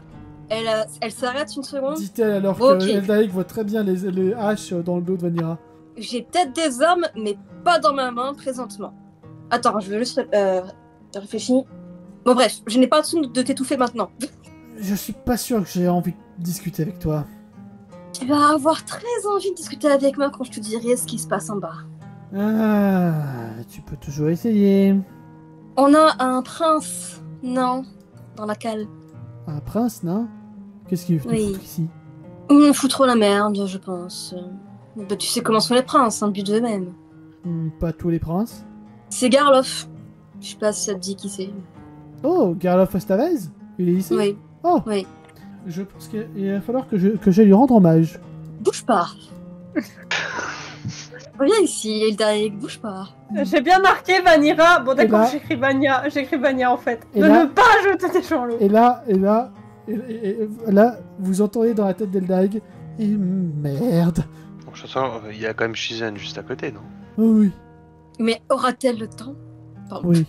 Speaker 4: Elle s'arrête une seconde.
Speaker 2: Dit-elle alors
Speaker 4: Ok.
Speaker 2: que Eldaric voit très bien les haches dans le dos de Vanira.
Speaker 4: J'ai peut-être des armes, mais pas dans ma main présentement. Attends, je vais juste réfléchir. Bon bref, je n'ai pas le temps de t'étouffer maintenant.
Speaker 2: Je suis pas sûr que j'ai envie de discuter avec toi.
Speaker 4: Tu vas avoir très envie de discuter avec moi quand je te dirai ce qui se passe en bas.
Speaker 2: Ah, tu peux toujours essayer.
Speaker 4: On a un prince, non, dans la cale.
Speaker 2: Un prince, non? Qu'est-ce qu'il veut
Speaker 4: Oui.
Speaker 2: foutre ici?
Speaker 4: Il me fout trop la merde, je pense. Bah, tu sais comment sont les princes, un but d'eux-mêmes.
Speaker 2: Pas tous les princes.
Speaker 4: C'est Garloff. Je sais pas si ça te dit qui c'est.
Speaker 2: Oh, Garloff Ostavez? Il est ici?
Speaker 4: Oui.
Speaker 2: Oh.
Speaker 4: Oui.
Speaker 2: Je pense qu'il va falloir que j'aille lui rendre hommage.
Speaker 4: Bouge pas. Reviens ici, Eldaric, bouge pas.
Speaker 1: J'ai bien marqué Vanira. Bon, d'accord,
Speaker 2: là-
Speaker 1: j'écris Vania en fait.
Speaker 2: Et
Speaker 1: De
Speaker 2: là-
Speaker 1: ne pas jeter des gens à l'eau.
Speaker 2: Et là, vous entendez dans la tête d'Eldaric. Et merde.
Speaker 3: Bon, de toute façon, il y a quand même Shizen juste à côté, non?
Speaker 2: Oh oui,
Speaker 4: Mais aura-t-elle le temps? Pardon.
Speaker 2: oui.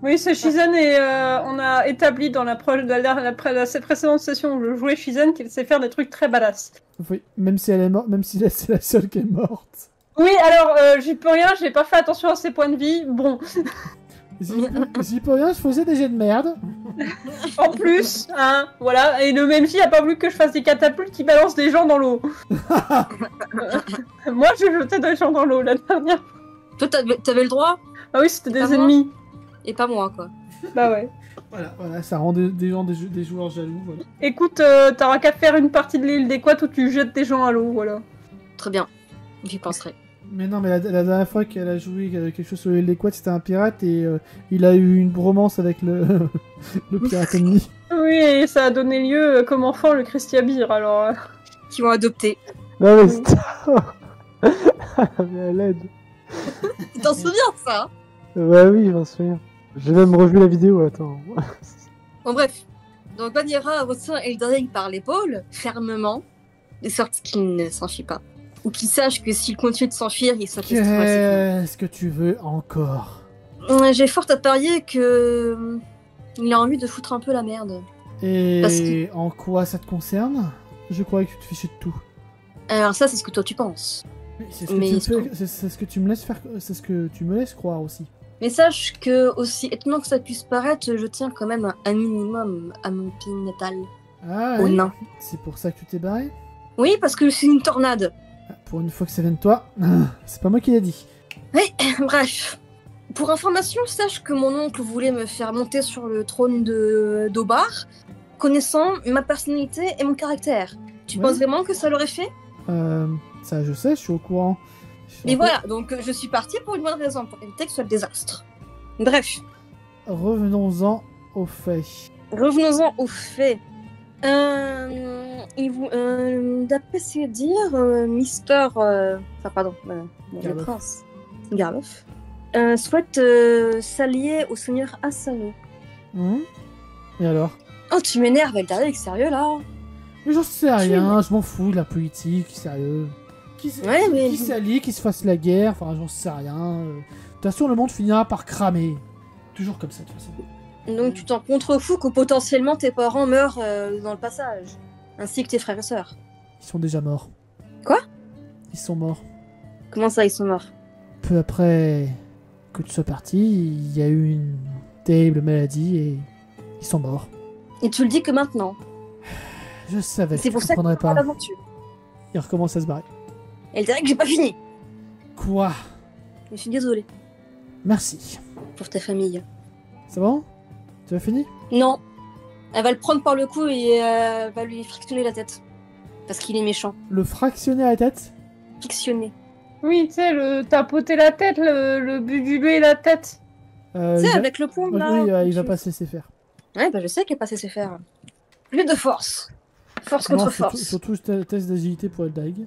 Speaker 1: Oui, c'est Shizen et on a établi dans la précédente session où je jouais Shizen qu'il sait faire des trucs très badass.
Speaker 2: Oui, même si elle est morte, même si c'est la seule qui est morte.
Speaker 1: Oui, alors j'y peux rien, j'ai pas fait attention à ses points de vie. Bon,
Speaker 2: J'y peux rien, je faisais des jets de merde.
Speaker 1: en plus, hein, voilà. Et le MJ a pas voulu que je fasse des catapultes qui balancent des gens dans l'eau. Moi, j'ai jeté des gens dans l'eau la dernière.
Speaker 4: Toi, t'avais le droit?
Speaker 1: Ah oui, c'était
Speaker 4: Pas
Speaker 1: des
Speaker 4: moi.
Speaker 1: ennemis.
Speaker 4: Et pas moi, quoi.
Speaker 1: Bah ouais.
Speaker 2: Voilà, ça rend des joueurs jaloux. Voilà.
Speaker 1: Écoute, t'auras qu'à faire une partie de l'île des Quats où tu jettes des gens à l'eau, voilà.
Speaker 4: Très bien. J'y penserai.
Speaker 2: Mais non, mais la dernière fois qu'elle a joué quelque chose sur l'île des Quats, c'était un pirate et il a eu une bromance avec le pirate ennemi.
Speaker 1: Oui, et ça a donné lieu comme enfant le Christiabir, alors...
Speaker 4: Qui ont adopté.
Speaker 5: Non mais c'est... mais à l'aide.
Speaker 4: Tu t'en souviens de ça?
Speaker 5: Ouais, oui, je m'en souviens. J'ai même revu la vidéo, attends.
Speaker 4: Bon, bref. Donc, Vanira retient Eldaric par l'épaule, fermement, de sorte qu'il ne s'enfuit pas. Ou qu'il sache que s'il continue de s'enfuir, il se
Speaker 2: Qu'est-ce que tu veux encore?
Speaker 4: J'ai fort à parier que. Il a envie de foutre un peu la merde.
Speaker 2: Et
Speaker 4: Parce que-
Speaker 2: en quoi ça te concerne? Je croyais que tu te fichais de tout.
Speaker 4: Alors, ça, c'est ce que toi tu penses.
Speaker 2: Oui, c'est ce,
Speaker 4: Mais
Speaker 2: c'est ce que tu me laisses faire, c'est ce que tu me laisses croire aussi.
Speaker 4: Mais sache que, aussi étonnant que ça puisse paraître, je tiens quand même un minimum à mon pays natal,
Speaker 2: Ah
Speaker 4: au
Speaker 2: ouais?
Speaker 4: nain.
Speaker 2: C'est pour ça que tu t'es barré?
Speaker 4: Oui, parce que je suis une tornade.
Speaker 2: Ah, pour une fois que ça vient de toi, c'est pas moi qui l'ai dit.
Speaker 4: Oui, bref. Pour information, sache que mon oncle voulait me faire monter sur le trône d'Obar, connaissant ma personnalité et mon caractère. Tu
Speaker 2: Ouais.
Speaker 4: penses vraiment que ça l'aurait fait?
Speaker 2: Ça je sais, je suis au courant.
Speaker 4: Mais voilà, donc je suis partie pour une bonne raison, pour éviter que ce soit le désastre. Bref,
Speaker 2: Revenons-en aux faits.
Speaker 4: revenons-en aux faits. D'après ce dire, Mister... enfin, pardon, le
Speaker 2: Garloff.
Speaker 4: prince, Garloff, souhaite s'allier au seigneur Asano.
Speaker 2: Et alors?
Speaker 4: Oh, tu m'énerves, Eldaric, sérieux, là?
Speaker 2: Mais j'en sais rien, je m'en fous de la politique, sérieux.
Speaker 4: Ouais, mais-
Speaker 2: Qui s'allie, qui se fasse la guerre, enfin j'en sais rien. De toute façon, le monde finira par cramer. Toujours comme ça, de toute façon.
Speaker 4: Donc tu t'en contrefous que potentiellement tes parents meurent dans le passage, ainsi que tes frères et sœurs.
Speaker 2: Ils sont déjà morts.
Speaker 4: Quoi?
Speaker 2: Ils sont morts.
Speaker 4: Comment ça, ils sont morts?
Speaker 2: Peu après que tu sois parti, il y a eu une terrible maladie et ils sont morts.
Speaker 4: Et tu le dis que maintenant.
Speaker 2: Je savais,
Speaker 4: C'est
Speaker 2: je
Speaker 4: pour ça
Speaker 2: comprendrais
Speaker 4: qu'on va à
Speaker 2: pas.
Speaker 4: l'aventure.
Speaker 2: Il recommence à se barrer.
Speaker 4: Elle dirait que j'ai pas fini.
Speaker 2: Quoi?
Speaker 4: Je suis désolée
Speaker 2: Merci.
Speaker 4: pour ta famille.
Speaker 2: C'est bon? Tu as fini?
Speaker 4: Non. Elle va le prendre par le cou et va lui frictionner la tête. Parce qu'il est méchant.
Speaker 2: Le fractionner à la tête?
Speaker 4: Frictionner.
Speaker 1: Oui, tu sais, le tapoter la tête, le buguler la tête.
Speaker 4: Tu
Speaker 2: il
Speaker 4: sais,
Speaker 2: va-
Speaker 4: avec le poing, là.
Speaker 2: Oui, il va pas se laisser faire.
Speaker 4: Ouais, bah je sais qu'elle pas censé faire. Plus de force. Force
Speaker 2: Non,
Speaker 4: contre
Speaker 2: surtout,
Speaker 4: force.
Speaker 2: surtout test d'agilité pour Eldaig.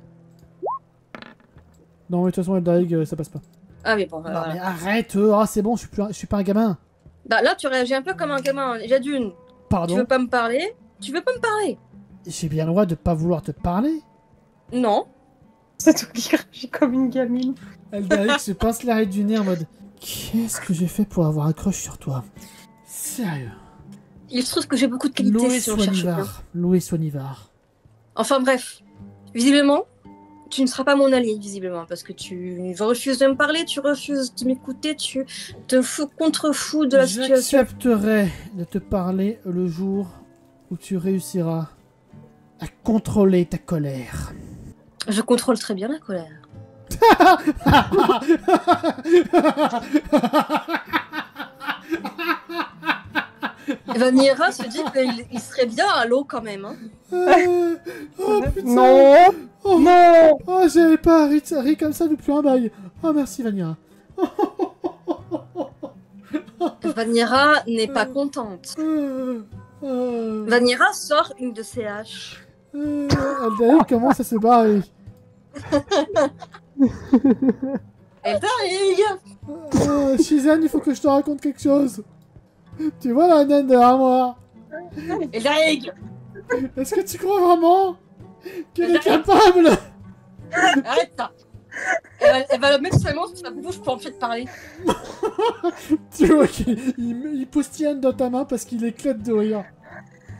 Speaker 2: Non, mais de toute façon, Eldaig, ça passe pas.
Speaker 4: Ah mais bon,
Speaker 2: Non,
Speaker 4: voilà.
Speaker 2: mais arrête! Ah, c'est bon, je suis pas un gamin.
Speaker 4: Bah là, tu réagis un peu comme un gamin. Déjà d'une, tu
Speaker 2: Pardon?
Speaker 4: veux pas me parler. Tu veux pas me parler.
Speaker 2: J'ai bien le droit de pas vouloir te parler?
Speaker 4: Non.
Speaker 1: C'est tout qui réagit comme une gamine.
Speaker 2: Eldaig se pince l'arrêt du nez en mode qu'est-ce que j'ai fait pour avoir un crush sur toi? Sérieux?
Speaker 4: Il se trouve que j'ai beaucoup de qualités
Speaker 2: Louis
Speaker 4: si on cherche bien.
Speaker 2: Swannivar. Louis Swannivar.
Speaker 4: Enfin bref. Visiblement, tu ne seras pas mon allié, visiblement. Parce que tu refuses de me parler, tu refuses de m'écouter, tu te contrefous de la situation.
Speaker 2: J'accepterai de te parler le jour où tu réussiras à contrôler ta colère.
Speaker 4: Je contrôle très bien la colère. Vanilla se dit qu'il serait bien à l'eau quand même. Hein.
Speaker 2: Oh putain!
Speaker 1: Non.
Speaker 2: Oh,
Speaker 1: Non.
Speaker 2: oh, j'avais pas ri comme ça depuis un bail. Oh merci Vanilla.
Speaker 4: Vanilla n'est pas contente. Vanilla sort une de ses haches.
Speaker 2: Aldaïr commence à se barrer.
Speaker 4: Elle t'arrive.
Speaker 2: Shizen, il faut que je te raconte quelque chose. Tu vois la naine derrière moi?
Speaker 4: Elle t'arrive.
Speaker 2: Est-ce que tu crois vraiment qu'elle est capable?
Speaker 4: Arrête ça. Elle va mettre sa main sur sa bouche pour empêcher de parler.
Speaker 2: Tu vois qu'il postillonne dans ta main parce qu'il éclate de rire.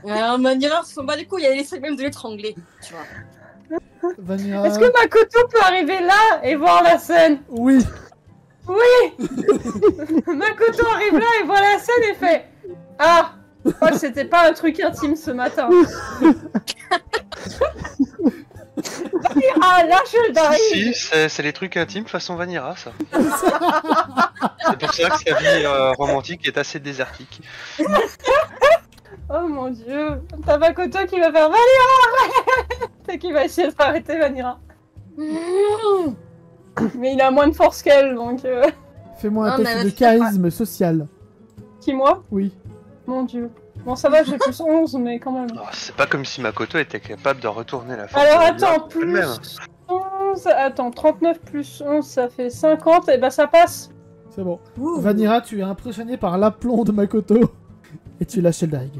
Speaker 4: Vanilla s'en bat les couilles, elle essaie même de l'étrangler. Tu vois.
Speaker 2: Vanilla...
Speaker 1: Est-ce que Makoto peut arriver là et voir la scène?
Speaker 2: Oui.
Speaker 1: Makoto arrive là et voit la scène et fait ah, je crois que c'était pas un truc intime ce matin. Ah, lâche le Dari.
Speaker 3: Si, c'est les trucs intimes façon Vanilla, ça. C'est pour ça que sa vie romantique est assez désertique.
Speaker 1: Oh mon dieu, t'as Makoto qui va faire Vanilla. Et qui va essayer de arrêter Vanilla. Mais il a moins de force qu'elle, donc...
Speaker 2: Fais-moi un
Speaker 4: Non,
Speaker 2: test
Speaker 4: mais
Speaker 2: de charisme social.
Speaker 1: Qui, moi?
Speaker 2: Oui.
Speaker 1: Mon dieu. Bon, ça va, j'ai plus 11, mais quand même.
Speaker 3: Oh, c'est pas comme si Makoto était capable de retourner la force.
Speaker 1: Alors
Speaker 3: de
Speaker 1: attends,
Speaker 3: Vanilla
Speaker 1: plus
Speaker 3: elle-même.
Speaker 1: 11... Attends, 39 plus 11, ça fait 50, et bah ça passe.
Speaker 2: C'est bon. Vanilla, tu es impressionné par l'aplomb de Makoto. Et tu lâches Eldaig.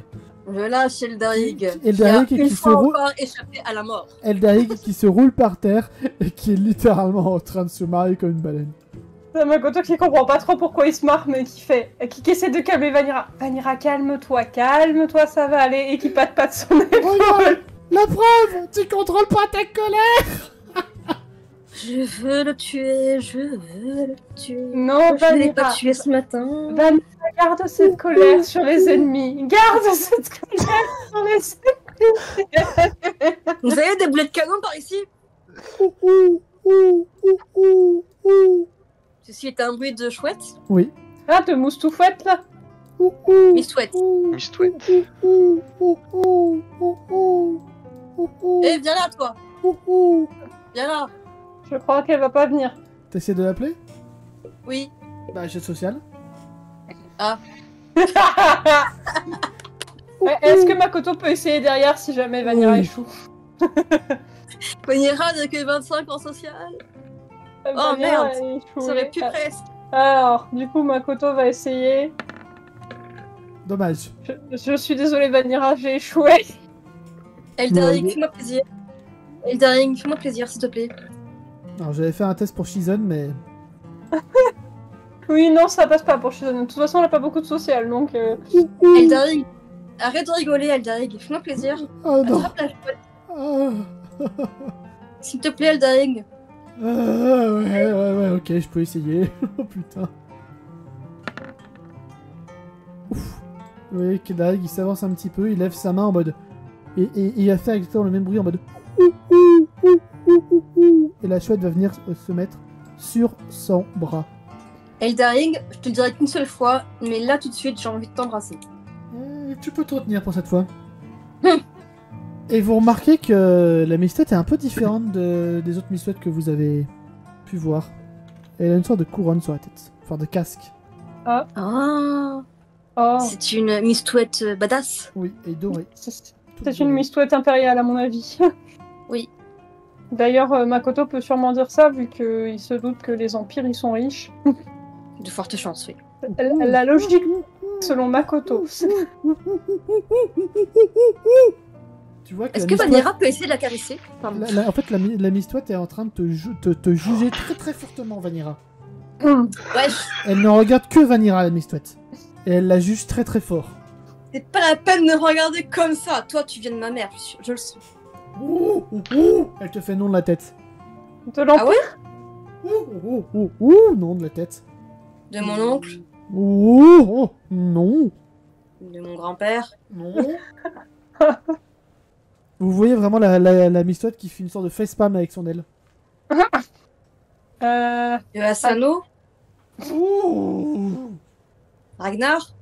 Speaker 4: Je lâche Eldaig.
Speaker 2: Eldaig
Speaker 4: qui a une
Speaker 2: qui se
Speaker 4: fois
Speaker 2: roule...
Speaker 4: encore échappé à la mort.
Speaker 2: Eldaig qui se roule par terre et qui est littéralement en train de se marier comme une baleine.
Speaker 1: C'est Makoto qui comprend pas trop pourquoi il se marre, mais qui essaie de calmer Vanilla. Vanilla, calme-toi, ça va aller, et qui patte son épaule.
Speaker 2: Regarde, la preuve, tu contrôles pas ta colère.
Speaker 4: Je veux le tuer, je veux le tuer.
Speaker 1: Non,
Speaker 4: Je l'ai pas
Speaker 1: Vanilla.
Speaker 4: tué ce matin.
Speaker 1: Vanilla, garde cette colère sur les ennemis. Garde cette colère sur les ennemis.
Speaker 4: Vous avez des boulets de canon par ici? Ceci est un bruit de chouette.
Speaker 2: Oui.
Speaker 1: Ah, de moustoufouette, là.
Speaker 4: Miss Chouette.
Speaker 3: Miss Tweet.
Speaker 4: Eh, viens là, toi. Viens là.
Speaker 1: Je crois qu'elle va pas venir.
Speaker 2: T'essaies de l'appeler?
Speaker 4: Oui.
Speaker 2: Bah, jet social.
Speaker 1: Ouais, est-ce que Makoto peut essayer derrière si jamais Vanilla
Speaker 2: Oui.
Speaker 1: échoue?
Speaker 4: Vanilla n'a que 25 en social.
Speaker 1: Vanilla
Speaker 4: merde.
Speaker 1: a échoué.
Speaker 4: Ça aurait pu presque.
Speaker 1: Alors, du coup, Makoto va essayer.
Speaker 2: Dommage.
Speaker 1: Je suis désolée, Vanilla, j'ai échoué.
Speaker 4: Eldaring, fais-moi plaisir. Eldaring, fais-moi plaisir, s'il te plaît.
Speaker 2: Alors, j'avais fait un test pour Shizen, mais...
Speaker 1: Oui, non, ça passe pas pour Shizen. De toute façon, elle a pas beaucoup de social, donc...
Speaker 4: Eldaring, arrête de rigoler, Eldaring. Fais-moi plaisir.
Speaker 2: Oh non.
Speaker 4: Attrape la chouette.
Speaker 2: Ah.
Speaker 4: S'il te plaît, Eldaring.
Speaker 2: Ouais, ok, je peux essayer. Oh putain. Ouf. Vous voyez qu'Eldaig, il s'avance un petit peu, il lève sa main en mode... Et il va faire exactement le même bruit en mode... Et la chouette va venir se mettre sur son bras.
Speaker 4: Eldaring, je te le dirai qu'une seule fois, mais là tout de suite j'ai envie de t'embrasser.
Speaker 2: Tu peux te retenir pour cette fois. Et vous remarquez que la mistouette est un peu différente des autres mistouettes que vous avez pu voir. Elle a une sorte de couronne sur la tête, enfin de casque.
Speaker 4: Ah,
Speaker 1: Oh,
Speaker 4: c'est une mistouette badass.
Speaker 2: Oui, et dorée.
Speaker 1: c'est une mistouette impériale à mon avis.
Speaker 4: Oui.
Speaker 1: D'ailleurs, Makoto peut sûrement dire ça vu qu'il se doute que les empires ils sont riches.
Speaker 4: De fortes chances, oui.
Speaker 1: La logique selon Makoto.
Speaker 2: Tu vois que
Speaker 4: Est-ce
Speaker 2: la
Speaker 4: que
Speaker 2: mistouette-
Speaker 4: Vanira peut essayer de la caresser? Pardon.
Speaker 2: En fait, la mistouette est en train de te juger très très fortement, Vanira.
Speaker 4: Wesh,
Speaker 2: Elle ne regarde que Vanira, la mistouette. Et elle la juge très très fort.
Speaker 4: c'est pas la peine de me regarder comme ça. Toi, tu viens de ma mère, je le sens.
Speaker 2: Elle te fait non de la tête.
Speaker 1: De l'empire.
Speaker 4: Ah ouais?
Speaker 2: Non de la tête.
Speaker 4: De mon oncle,
Speaker 2: Non.
Speaker 4: de mon grand-père.
Speaker 2: Non. Vous voyez vraiment la mistouette qui fait une sorte de facepalm avec son aile.
Speaker 4: De Asano, Ragnar.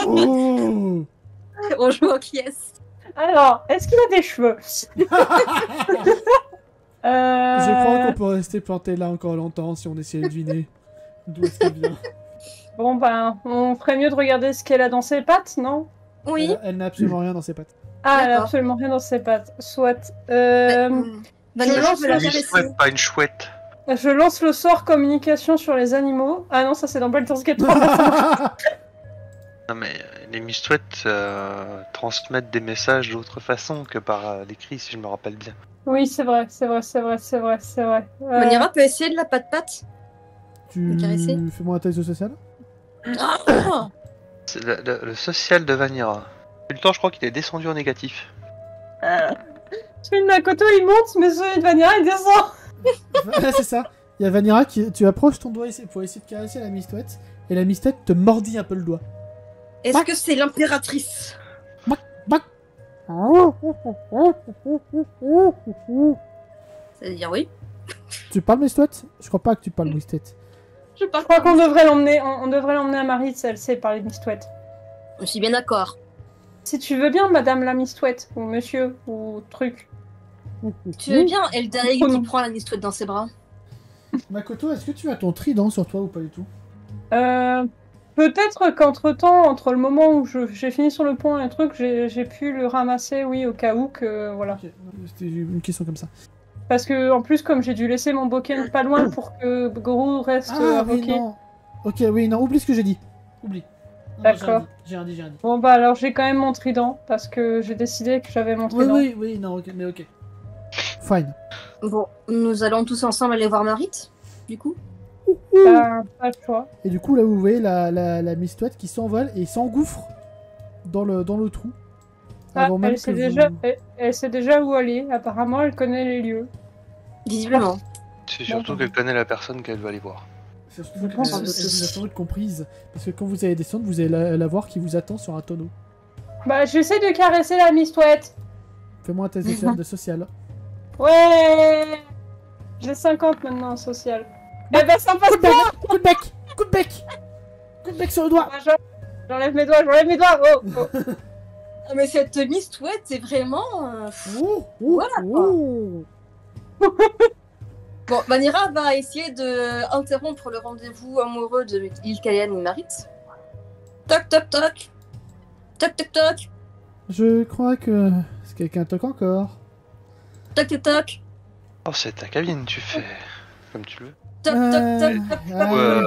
Speaker 4: On joue au qui est-ce?
Speaker 1: Alors, est-ce qu'il a des cheveux
Speaker 2: Je crois qu'on peut rester planté là encore longtemps si on essayait de deviner d'où est-ce qu'elle vient.
Speaker 1: Bon ben, on ferait mieux de regarder ce qu'elle a dans ses pattes, non?
Speaker 4: Oui.
Speaker 2: Elle n'a absolument rien dans ses pattes.
Speaker 1: Ah, elle a
Speaker 4: D'accord.
Speaker 1: absolument rien dans ses pattes. Soit.
Speaker 4: Vanilla, je veux la
Speaker 3: Une
Speaker 4: caresser.
Speaker 3: chouette, pas une chouette.
Speaker 1: Je lance le sort communication sur les animaux. Ah non, ça c'est dans Baldur's Gate 3.
Speaker 3: Non mais les mistouettes transmettent des messages d'autre façon que par l'écrit, si je me rappelle bien.
Speaker 1: Oui, c'est vrai, c'est vrai, c'est vrai, c'est vrai, c'est vrai.
Speaker 4: Vanilla peut essayer de la patte-patte.
Speaker 2: Tu
Speaker 4: caresser
Speaker 2: fais-moi un test de social.
Speaker 3: C'est le social de Vanira. Depuis le temps, je crois qu'il est descendu en négatif.
Speaker 1: Celui de Makoto il monte, mais celui de Vanilla il descend.
Speaker 2: Voilà, c'est ça. Il y a Vanira qui... Tu approches ton doigt pour essayer de caresser la mistouette. Et la mistouette te mordit un peu le doigt.
Speaker 4: Est-ce que c'est l'impératrice? C'est-à-dire oui.
Speaker 2: Tu parles mistouette? Je crois pas que tu parles mistouette.
Speaker 4: Je
Speaker 1: Je crois qu'on devrait l'emmener, on devrait l'emmener à Maritz, elle sait parler de mistouette.
Speaker 4: Je suis bien d'accord.
Speaker 1: Si tu veux bien, madame la mistouette, ou monsieur, ou truc.
Speaker 4: Tu veux bien Eldaring
Speaker 1: Oh non.
Speaker 4: qui prend la mistouette dans ses bras?
Speaker 2: Makoto, est-ce que tu as ton trident sur toi ou pas du tout?
Speaker 1: Peut-être qu'entre-temps, entre le moment où j'ai fini sur le pont et le truc, j'ai pu le ramasser, oui, au cas où que, voilà.
Speaker 2: Ok, c'était une question comme ça.
Speaker 1: Parce que, en plus, comme j'ai dû laisser mon boken pas loin pour que Goro reste
Speaker 2: Ah oui,
Speaker 1: invoqué.
Speaker 2: non. Ok, oui, non, oublie ce que j'ai dit. Oublie. Non,
Speaker 1: D'accord.
Speaker 2: J'ai rien dit.
Speaker 1: Bon bah alors j'ai quand même mon trident, parce que j'ai décidé que j'avais mon
Speaker 2: Oui,
Speaker 1: trident.
Speaker 2: oui, non, ok, mais ok. Fine.
Speaker 4: Bon, nous allons tous ensemble aller voir Marit, du coup.
Speaker 1: Pas le choix.
Speaker 2: Et du coup, là, vous voyez la mistouette qui s'envole et s'engouffre dans le trou.
Speaker 1: Ah,
Speaker 2: Avant même
Speaker 1: elle, sait
Speaker 2: que
Speaker 1: déjà,
Speaker 2: vous...
Speaker 1: elle sait déjà où aller, apparemment elle connaît les lieux.
Speaker 4: Visiblement.
Speaker 3: C'est surtout qu'elle connaît la personne qu'elle va aller voir.
Speaker 2: C'est surtout
Speaker 1: pense
Speaker 2: qu'elle
Speaker 4: que
Speaker 2: vous a sans doute comprise. Parce que quand vous allez descendre, vous allez la voir qui vous attend sur un tonneau.
Speaker 1: Bah j'essaie de caresser la mistouette.
Speaker 2: Fais-moi un test de social.
Speaker 1: Ouais. J'ai 50 maintenant en social. Eh ben ça passe pas.
Speaker 2: Coup de bec Coup de bec Coup de bec sur le doigt.
Speaker 1: J'enlève mes doigts, Oh, oh.
Speaker 4: Ah, mais cette mistouette, c'est vraiment...
Speaker 2: Voilà
Speaker 4: Bon, Vanira va essayer de interrompre le rendez-vous amoureux de Ilkalian et Marit. Toc, toc, toc. Toc, toc, toc.
Speaker 2: Je crois que... quelqu'un toque encore.
Speaker 4: Toc, toc, toc.
Speaker 3: Oh, c'est ta cabine, tu fais comme tu le veux.
Speaker 4: Toc, toc, toc, toc,
Speaker 2: Ouais.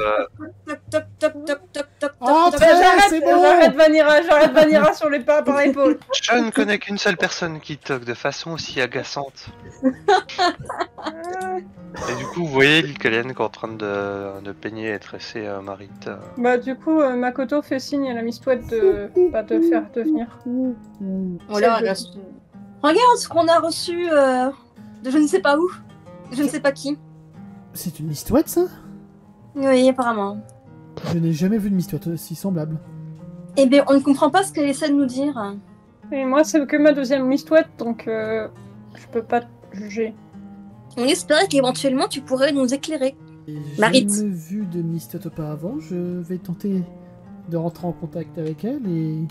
Speaker 4: toc, toc, toc, toc, toc, toc,
Speaker 2: Oh,
Speaker 4: toc,
Speaker 2: très
Speaker 4: toc.
Speaker 2: bien, c'est bon.
Speaker 1: J'arrête Vanira sur les pas par l'épaule.
Speaker 3: Je ne connais qu'une seule personne qui toque de façon aussi agaçante. Et du coup, vous voyez l'Ilkalian qui est en train de peigner et tresser Marit.
Speaker 1: Bah du coup, Makoto fait signe à la mistouette de faire venir.
Speaker 4: Voilà, regarde ce qu'on a reçu de je ne sais pas où. Je ne sais pas qui.
Speaker 2: C'est une mistouette, ça?
Speaker 4: Oui, apparemment.
Speaker 2: Je n'ai jamais vu de mistouette aussi semblable.
Speaker 4: Eh bien, on ne comprend pas ce qu'elle essaie de nous dire.
Speaker 1: Et moi, c'est que ma deuxième mistouette, donc je peux pas te juger.
Speaker 4: On espérait qu'éventuellement tu pourrais nous éclairer.
Speaker 2: J'ai
Speaker 4: Marit.
Speaker 2: jamais vu de Mistot auparavant. Je vais tenter de rentrer en contact avec elle et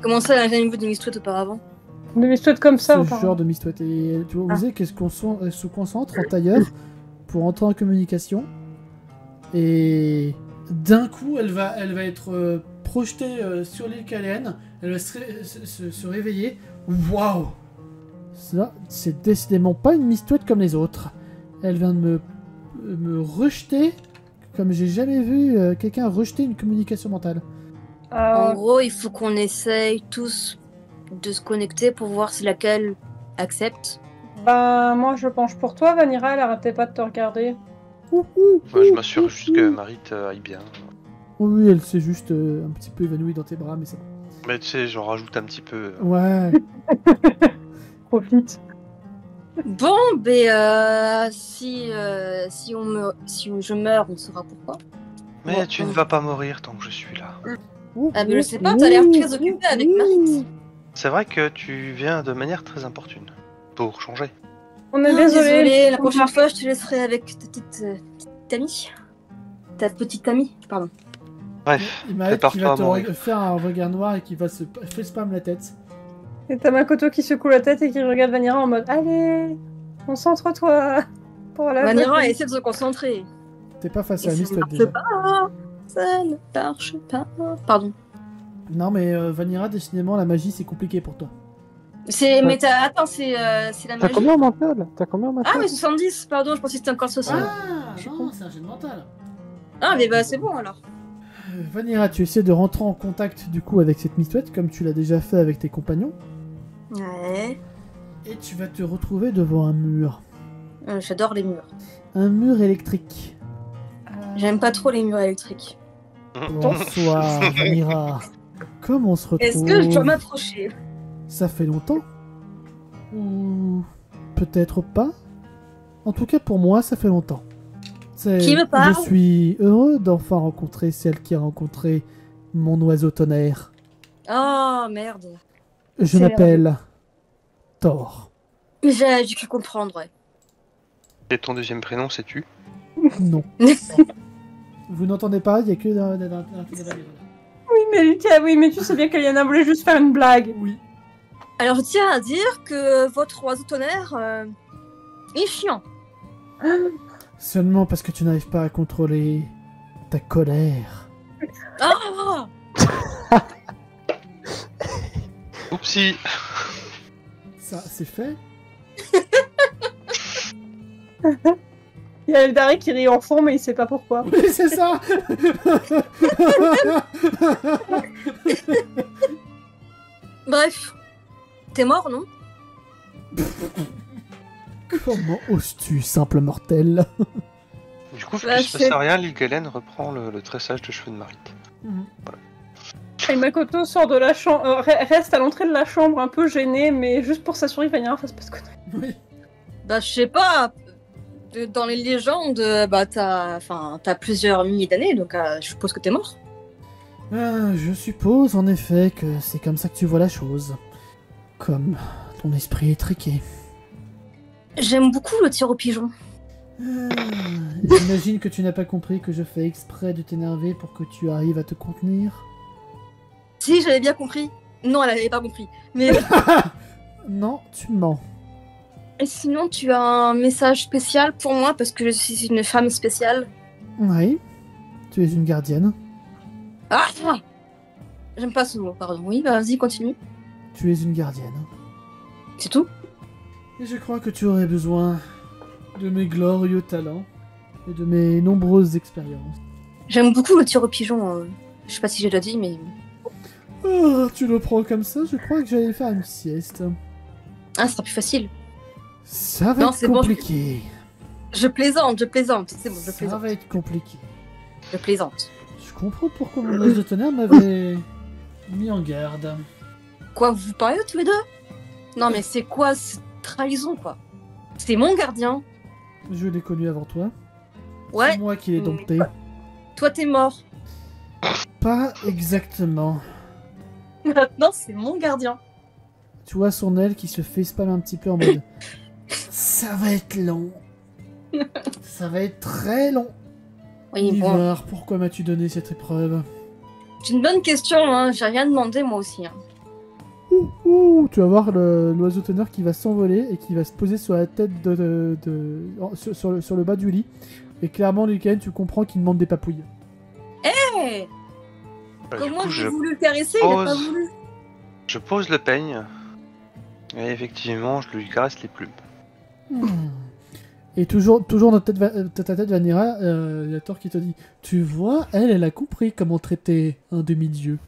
Speaker 4: Comment ça, elle a jamais vu de mistouette auparavant?
Speaker 1: Des mistouettes comme ça,
Speaker 2: ce
Speaker 1: enfin.
Speaker 2: genre de Mistot. Et tu vois, vous savez qu'est-ce qu'on se concentre en tailleur pour entrer en communication. Et d'un coup, elle va être projetée sur l'île Calen. Elle va se réveiller. Waouh! Ça, c'est décidément pas une mistouette comme les autres. Elle vient de me rejeter comme j'ai jamais vu quelqu'un rejeter une communication mentale.
Speaker 4: En gros, il faut qu'on essaye tous de se connecter pour voir si laquelle accepte.
Speaker 1: Bah, moi, je penche pour toi, Vanira, elle arrêtait pas de te regarder.
Speaker 3: Moi, je m'assure juste que Marit aille bien.
Speaker 2: Oui, elle s'est juste un petit peu évanouie dans tes bras, mais c'est bon.
Speaker 3: Mais tu sais, j'en rajoute un petit peu.
Speaker 2: Ouais.
Speaker 1: Profite.
Speaker 4: Bon, ben si je meurs, on saura pourquoi.
Speaker 3: Mais
Speaker 4: Bon,
Speaker 3: tu ne vas pas mourir tant que je suis là.
Speaker 4: Ah mais je sais pas, t'as l'air très occupé avec Marit.
Speaker 3: C'est vrai que tu viens de manière très importune. Pour changer.
Speaker 1: On est
Speaker 4: Ah,
Speaker 1: désolé.
Speaker 4: la prochaine fois je te laisserai avec ta petite amie. Ta petite amie, pardon.
Speaker 3: Bref,
Speaker 2: Il m'a qui
Speaker 3: prépare-toi
Speaker 2: va
Speaker 3: à mourir.
Speaker 2: te faire un regard noir et qui va se spam la tête.
Speaker 1: Et t'as Makoto qui secoue la tête et qui regarde Vanira en mode allez, concentre-toi. Pour la
Speaker 4: Vanira essaie de se concentrer.
Speaker 2: T'es pas face
Speaker 4: Et
Speaker 2: à
Speaker 4: ça
Speaker 2: Mistot
Speaker 4: ne marche
Speaker 2: déjà.
Speaker 4: pas. Ça ne marche pas. Pardon.
Speaker 2: Non, mais Vanira, décidément, la magie c'est compliqué pour toi.
Speaker 4: Mais attends, c'est la
Speaker 5: T'as
Speaker 4: magie.
Speaker 5: combien en mental?
Speaker 4: Ah mais 70, pardon, je pensais que c'était encore social.
Speaker 2: Ah, non, c'est un jeu mental.
Speaker 4: Ah mais bah c'est bon alors.
Speaker 2: Vanira, tu essaies de rentrer en contact du coup avec cette mistouette comme tu l'as déjà fait avec tes compagnons.
Speaker 4: Ouais.
Speaker 2: Et tu vas te retrouver devant un mur.
Speaker 4: J'adore les murs.
Speaker 2: Un mur électrique.
Speaker 4: J'aime pas trop les murs électriques.
Speaker 2: Bonsoir, Vanira. Comment on se retrouve?
Speaker 4: Est-ce que je dois m'approcher?
Speaker 2: Ça fait longtemps? Ou peut-être pas? En tout cas, pour moi, ça fait longtemps.
Speaker 4: Qui me parle?
Speaker 2: Je suis heureux d'enfin rencontrer celle qui a rencontré mon oiseau tonnerre.
Speaker 4: Oh merde.
Speaker 2: Je
Speaker 1: C'est
Speaker 2: m'appelle Thor.
Speaker 4: J'ai cru comprendre, ouais.
Speaker 3: Et ton deuxième prénom, sais-tu?
Speaker 2: Non. Vous n'entendez pas? Il n'y a que dans
Speaker 1: Oui, mais Lucas, oui, mais tu sais bien qu'Eliana voulait juste faire une blague.
Speaker 2: Oui.
Speaker 4: Alors je tiens à dire que votre oiseau tonnerre est chiant.
Speaker 2: Seulement parce que tu n'arrives pas à contrôler ta colère.
Speaker 4: Ah
Speaker 3: Oupsie.
Speaker 2: Ça, c'est fait.
Speaker 1: Il y a Eldari qui rit en fond, mais il sait pas pourquoi.
Speaker 2: Oui, c'est ça.
Speaker 4: Bref. T'es mort, non?
Speaker 2: Comment oses-tu, simple mortel?
Speaker 3: Du coup, vu
Speaker 4: Bah,
Speaker 3: qu'il se passe rien, l'île Galen reprend le tressage de cheveux de Marit.
Speaker 1: Et Makoto sort de la chambre, reste à l'entrée de la chambre un peu gêné, mais juste pour s'assurer que Vanira fasse pas de conneries.
Speaker 2: Oui.
Speaker 4: Bah je sais pas. Dans les légendes, bah t'as plusieurs milliers d'années, donc je suppose que t'es mort.
Speaker 2: Je suppose en effet que c'est comme ça que tu vois la chose. Comme ton esprit est triqué.
Speaker 4: J'aime beaucoup le tir au pigeon.
Speaker 2: J'imagine que tu n'as pas compris que je fais exprès de t'énerver pour que tu arrives à te contenir.
Speaker 4: Si, j'avais bien compris. Non, elle avait pas compris. Mais
Speaker 2: Non, tu mens.
Speaker 4: et sinon, tu as un message spécial pour moi parce que je suis une femme spéciale.
Speaker 2: Oui, tu es une gardienne.
Speaker 4: Ah, j'aime pas ce mot, pardon. Oui, bah vas-y, continue.
Speaker 2: Tu es une gardienne.
Speaker 4: C'est tout.
Speaker 2: Et je crois que tu aurais besoin de mes glorieux talents et de mes nombreuses expériences.
Speaker 4: J'aime beaucoup le tir au pigeon. Je sais pas si j'ai déjà dit, mais
Speaker 2: Oh, tu le prends comme ça, je crois que j'allais faire une sieste.
Speaker 4: ah, ce sera plus facile.
Speaker 2: Ça va
Speaker 4: Non,
Speaker 2: être
Speaker 4: c'est bon.
Speaker 2: compliqué.
Speaker 4: Je plaisante. C'est bon, je
Speaker 2: Ça
Speaker 4: plaisante.
Speaker 2: va être compliqué.
Speaker 4: Je plaisante.
Speaker 2: Je comprends pourquoi mon oiseau de tonnerre m'avait mis en garde.
Speaker 4: Quoi, vous parlez tous les deux? Non, mais c'est quoi cette trahison, quoi? C'est mon gardien.
Speaker 2: Je l'ai connu avant toi.
Speaker 4: Ouais.
Speaker 2: C'est moi qui l'ai dompté.
Speaker 4: Toi, t'es mort.
Speaker 2: Pas exactement.
Speaker 4: Maintenant, c'est mon gardien.
Speaker 2: Tu vois son aile qui se fait spam un petit peu en mode... Ça va être long. Ça va être très long.
Speaker 4: Oui, bon.
Speaker 2: Ivar, pourquoi m'as-tu donné cette épreuve?
Speaker 4: C'est une bonne question, hein. J'ai rien demandé moi aussi. Hein.
Speaker 2: Tu vas voir l'oiseau teneur qui va s'envoler et qui va se poser sur la tête sur le bas du lit. Et clairement, Lucas, tu comprends qu'il demande des papouilles.
Speaker 4: Hey Comment j'ai voulu le caresser, il a pas voulu.
Speaker 3: Je pose le peigne. Et effectivement, je lui caresse les plumes.
Speaker 2: Et toujours dans ta tête, Vanira, il y a Thor qui te dit: Tu vois, elle a compris comment traiter un demi-dieu.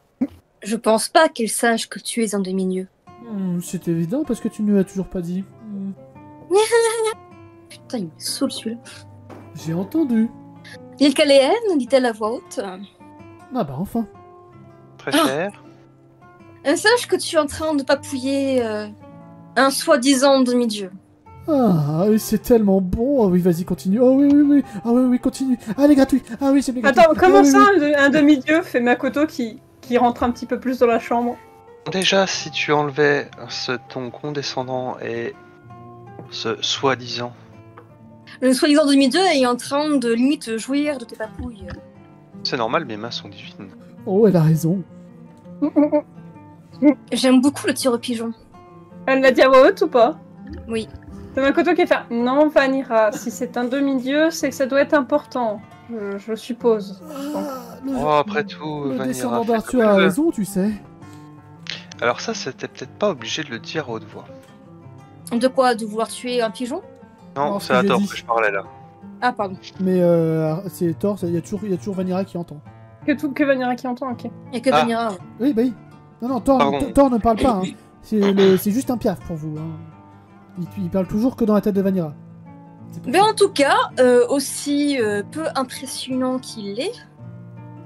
Speaker 4: Je pense pas qu'elle sache que tu es un demi-dieu.
Speaker 2: C'est évident parce que tu ne l'as toujours pas dit.
Speaker 4: Putain, il me saoule celui-là.
Speaker 2: J'ai entendu.
Speaker 4: L'île Caléenne, dit-elle à voix haute.
Speaker 2: Ah bah enfin.
Speaker 3: Très cher.
Speaker 4: Sache que tu es en train de papouiller un soi-disant demi-dieu.
Speaker 2: Ah, c'est tellement bon. Oh oui, vas-y, continue. Oh oui. Ah oui, continue. Allez, gratuit. Ah oui, c'est bien gratuit.
Speaker 1: Attends, comment
Speaker 2: oui,
Speaker 1: ça, un demi-dieu fait Makoto qui rentre un petit peu plus dans la chambre?
Speaker 3: Déjà, si tu enlevais ce ton condescendant et ce soi-disant.
Speaker 4: Le soi-disant demi-dieu est en train de limite jouir de tes papouilles.
Speaker 3: C'est normal, mes mains sont divines.
Speaker 2: Oh, elle a raison.
Speaker 4: J'aime beaucoup le tir au pigeon.
Speaker 1: Elle l'a dit à voix haute ou pas?
Speaker 4: Oui.
Speaker 1: C'est Makoto qui fait: Non, Vanira, si c'est un demi-dieu, c'est que ça doit être important. Je suppose.
Speaker 3: Après tout,
Speaker 2: le
Speaker 3: Vanira
Speaker 2: descendant
Speaker 3: fait
Speaker 2: d'Arthur
Speaker 3: comme
Speaker 2: a
Speaker 3: elle veut.
Speaker 2: raison, tu sais.
Speaker 3: Alors ça, c'était peut-être pas obligé de le dire à haute voix.
Speaker 4: De quoi? De vouloir tuer un pigeon?
Speaker 3: Non,
Speaker 2: Non,
Speaker 3: c'est
Speaker 2: ce
Speaker 3: à
Speaker 2: que j'ai
Speaker 3: Thor
Speaker 2: dit.
Speaker 3: que je parlais là.
Speaker 4: Ah, pardon.
Speaker 2: Mais c'est Thor, il y a toujours Vanira qui entend.
Speaker 1: Que Vanira qui entend, ok.
Speaker 4: Il y a que
Speaker 3: Ah.
Speaker 4: Vanira.
Speaker 2: Oui, bah oui. Non, Thor ne parle pas. Hein. C'est juste un piaf pour vous. Hein. Il parle toujours que dans la tête de Vanira.
Speaker 4: Mais en tout cas, aussi peu impressionnant qu'il est,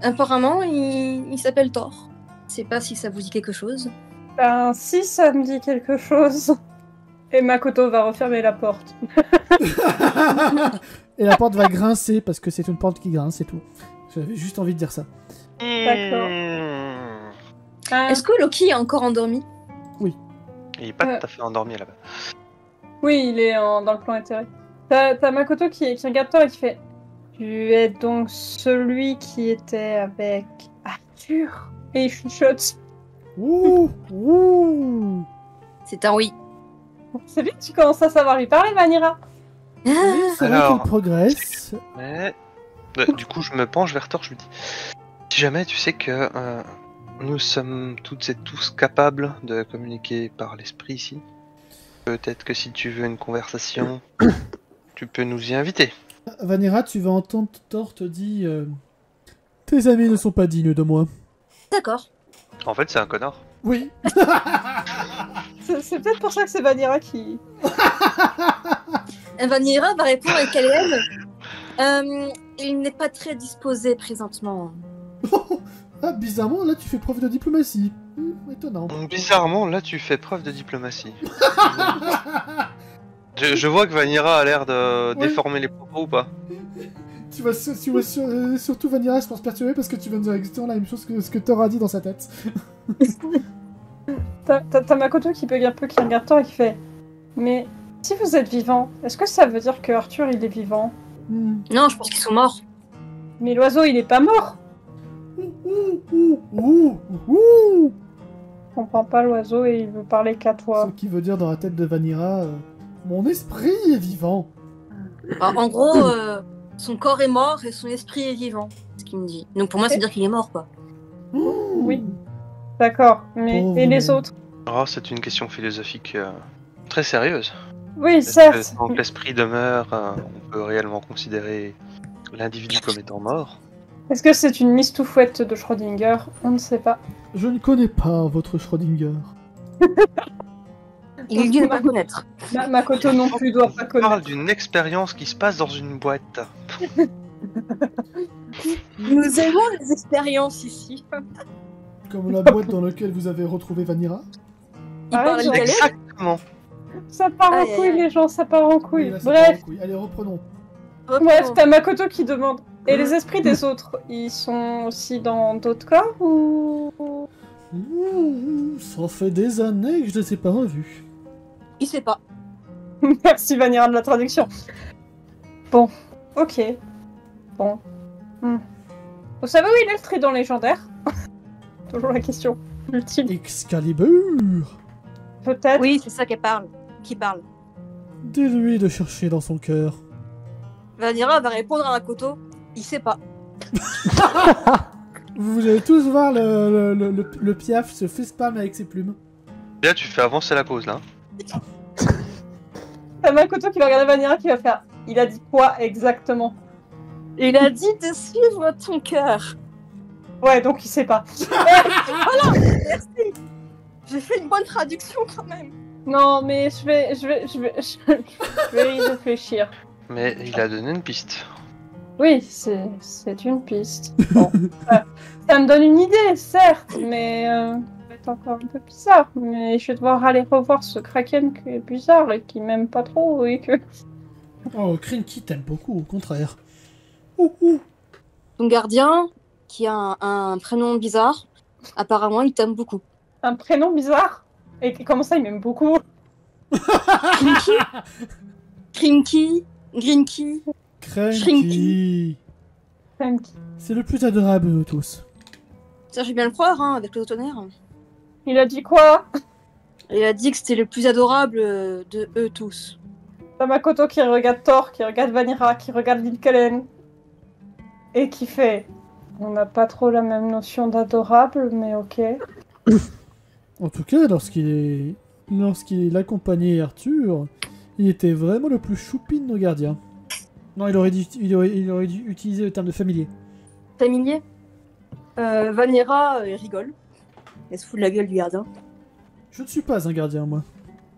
Speaker 4: apparemment, il s'appelle Thor. Je sais pas si ça vous dit quelque chose.
Speaker 1: Ben, si ça me dit quelque chose. Et Makoto va refermer la porte.
Speaker 2: Et la porte va grincer parce que c'est une porte qui grince, c'est tout. J'avais juste envie de dire ça.
Speaker 1: D'accord.
Speaker 4: Est-ce que Loki est encore endormi?
Speaker 3: Il est pas tout à fait endormi là-bas.
Speaker 1: Oui, il est dans le plan éthéré. T'as Makoto qui regarde Thor et qui fait: Tu es donc celui qui était avec Arthur? Et il chuchote.
Speaker 2: Ouh.
Speaker 4: C'est un oui.
Speaker 1: C'est lui que tu commences à savoir lui parler, Vanira.
Speaker 2: Oui, c'est vrai
Speaker 3: Alors,
Speaker 2: qu'il progresse.
Speaker 3: Mais du coup, je me penche vers Thor, je lui dis: Si jamais tu sais que nous sommes toutes et tous capables de communiquer par l'esprit ici, peut-être que si tu veux une conversation, tu peux nous y inviter.
Speaker 2: Vanira, tu vas entendre Thor te dire Tes amis ne sont pas dignes de moi.
Speaker 4: D'accord.
Speaker 3: En fait, c'est un connard.
Speaker 2: Oui.
Speaker 1: C'est peut-être pour ça que c'est Vanira qui...
Speaker 4: Vanira va répondre avec Caléenne. Il n'est pas très disposé présentement.
Speaker 2: Ah, bizarrement, là, tu fais preuve de diplomatie. Étonnant.
Speaker 3: Bizarrement, là, tu fais preuve de diplomatie. je vois que Vanira a l'air de déformer les propos ou pas.
Speaker 2: Tu vas surtout Vanira, je pense, perturbé parce que tu vas nous dire exactement la même chose que ce que Thor a dit dans sa tête.
Speaker 1: T'as Makoto qui bug un peu, qui regarde Thor et qui fait: Mais si vous êtes vivant, est-ce que ça veut dire que Arthur il est vivant?
Speaker 4: Non, je pense qu'ils sont morts.
Speaker 1: Mais l'oiseau il est pas mort. Je comprends pas l'oiseau et il veut parler qu'à toi.
Speaker 2: Ce qui veut dire dans la tête de Vanira Mon esprit est vivant.
Speaker 4: En gros, son corps est mort et son esprit est vivant. Ce qu'il me dit. Donc pour moi, ça veut dire qu'il est mort, quoi.
Speaker 1: Oui. D'accord, mais
Speaker 2: Pauvre
Speaker 1: et les
Speaker 2: homme.
Speaker 1: autres?
Speaker 3: Oh, c'est une question philosophique très sérieuse.
Speaker 1: Oui,
Speaker 3: Est-ce
Speaker 1: certes.
Speaker 3: que tant que l'esprit demeure, on peut réellement considérer l'individu comme étant mort?
Speaker 1: Est-ce que c'est une mistoufouette de Schrödinger? On ne sait pas.
Speaker 2: Je ne connais pas votre Schrödinger.
Speaker 4: Il dit ne pas connaître.
Speaker 1: Makoto non plus doit pas
Speaker 3: On parle
Speaker 1: connaître.
Speaker 3: d'une expérience qui se passe dans une boîte.
Speaker 4: Nous aimons les expériences ici.
Speaker 2: Comme la boîte dans laquelle vous avez retrouvé Vanira.
Speaker 4: Il parle italien.
Speaker 3: Exactement.
Speaker 1: Ça part en
Speaker 4: Aïe, aïe,
Speaker 1: couille,
Speaker 4: aïe.
Speaker 1: les gens, ça part en couille.
Speaker 2: Oui, là, ça part en
Speaker 1: Bref,
Speaker 2: couille. Allez, reprenons.
Speaker 1: bref, t'as Makoto qui demande: Et les esprits des autres, ils sont aussi dans d'autres corps ou...
Speaker 2: Ça fait des années que je ne les ai pas revus.
Speaker 4: Il sait pas.
Speaker 1: Merci Vanira de la traduction. Bon, ok. Bon. Vous savez où il est le trident légendaire? Toujours la question ultime.
Speaker 2: Excalibur!
Speaker 1: Peut-être.
Speaker 4: Oui, c'est ça qui parle.
Speaker 2: Dis-lui de chercher dans son cœur.
Speaker 4: Vanira va répondre à Makoto. Il sait pas.
Speaker 2: Vous allez tous voir le Piaf se facepalm avec ses plumes.
Speaker 3: Là, tu fais avancer la cause, là.
Speaker 1: C'est Makoto qui va regarder Vanira qui va faire. Il a dit quoi exactement?
Speaker 4: Il a dit de suivre ton cœur.
Speaker 1: Ouais, donc il sait pas.
Speaker 4: Voilà, merci. J'ai fait une bonne traduction quand même.
Speaker 1: Non, mais je vais y réfléchir.
Speaker 3: Mais il a donné une piste.
Speaker 1: Oui, c'est une piste. Bon, ça me donne une idée, certes, mais c'est encore un peu bizarre. Mais je vais devoir aller revoir ce Kraken qui est bizarre et qui m'aime pas trop et que...
Speaker 2: Oh, Krinky t'aime beaucoup, au contraire.
Speaker 4: Ton gardien, qui a un prénom bizarre, apparemment il t'aime beaucoup.
Speaker 1: Un prénom bizarre? Et comment ça, il m'aime beaucoup?
Speaker 4: Krinky, Grinky.
Speaker 2: Krinky.
Speaker 1: Cranky.
Speaker 2: C'est le plus adorable de tous.
Speaker 4: Ça, je vais bien le croire, hein, avec le tonnerre.
Speaker 1: Il a dit quoi?
Speaker 4: Il a dit que c'était le plus adorable de eux tous.
Speaker 1: T'as Makoto qui regarde Thor, qui regarde Vanira, qui regarde Vilkelen. Et qui fait... On n'a pas trop la même notion d'adorable, mais ok.
Speaker 2: En tout cas, lorsqu'il accompagnait Arthur, il était vraiment le plus choupi de nos gardiens. Non, il aurait dû utiliser le terme de familier.
Speaker 4: Familier. Vanira, il rigole. Elle se fout de la gueule du gardien.
Speaker 2: Je ne suis pas un gardien, moi.